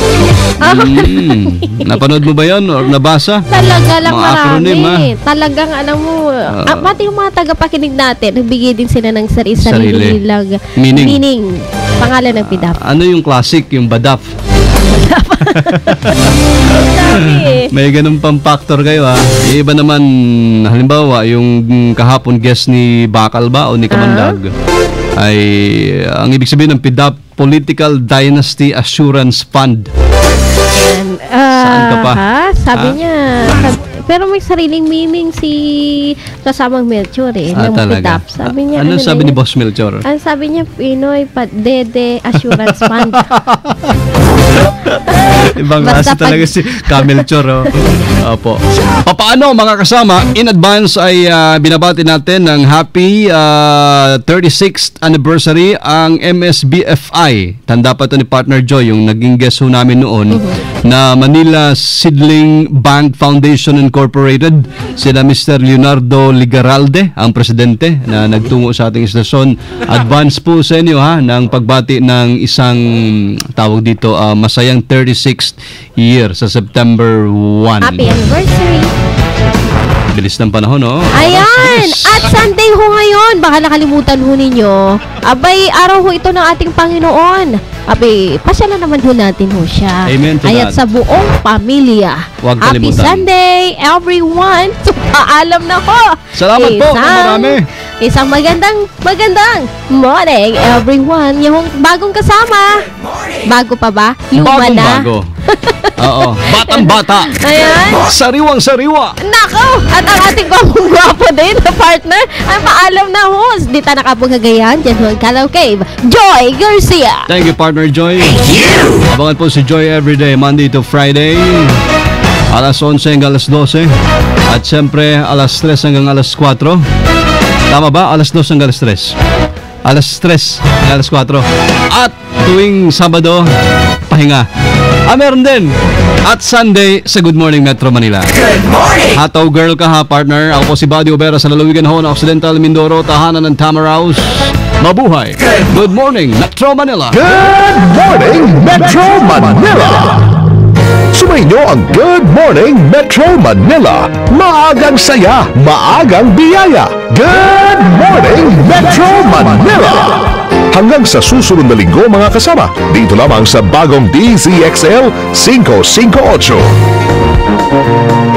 Napanood mo ba yan or nabasa? Talaga lang mga marami. Acronym, talagang alam mo, pati yung mga tagapakinig natin, nagbigay din sila ng sarili nilang meaning. Pangalan ng PIDAP. Ano yung classic, yung BADAP? May ganun pang factor kayo ha. Iba naman, halimbawa, yung kahapon guest ni Bakal ba o ni Kamandag ay ang ibig sabihin ng PIDAP, Political Dynasty Assurance Fund. Saan ka pa? Sabi niya, pero may sariling meaning si kasamang Melchor ng PIDAP. Sabi niya, ano sabi ni Boss Melchor? Ang sabi niya, Pinoy Dede Assurance Fund. Ibang klase talaga si Melchor. Opo. Paano mga kasama, in advance ay binabati natin ng happy 36th anniversary ang MSBFI. Tanda pa ito ni Partner Joy, yung naging guest ho namin noon na Manila Seedling Bank Foundation Incorporated. Sila Mr. Leonardo Ligaralde, ang presidente na nagtungo sa ating istasyon. Advance po sa inyo ng pagbati ng isang tawag dito masayang 36th year sa September 1. Happy anniversary! Bilis ng panahon, no? Ayan! At Sunday ho ngayon, baka nakalimutan ho ninyo. Abay, araw ho ito ng ating Panginoon. Abay, pasyalan naman ho natin ho siya. Amen to Ayan God. sa buong pamilya. Huwag Happy kalimutan. Sunday, everyone! So, paalam na ho. Salamat po, marami. Isang magandang morning, everyone. Yung bagong kasama. Bago pa ba? Luma na. Bago. Oo. Batang-bata. Ayan. Sariwang-sariwa. Nako! At ang ating gwapong-gwapo din na partner ay paalam na host. Dito nakapagkagayan, dyan ho ang Calaw Cave, Joy Garcia. Thank you, partner Joy. Abangan po si Joy everyday, Monday to Friday. Alas 11 hanggang alas 12. At syempre, alas 3 hanggang alas 4. Tama ba? Alas 2 hanggang alas 3. Alas 3 hanggang alas 4. At tuwing Sabado, pahinga. Meron din. At Sunday sa Good Morning Metro Manila. Good morning! Hataw girl ka ha, partner. Ako po si Buddy Obera sa lalawigan ho ng Occidental Mindoro, tahanan ng Tamaraos. Mabuhay! Good morning, Metro Manila! Good morning, Metro Manila! Sumayin niyo ang Good Morning Metro Manila. Maagang saya, maagang biyaya. Good morning, Metro Manila! Hanggang sa susunod na linggo mga kasama, dito lamang sa bagong DZXL 558.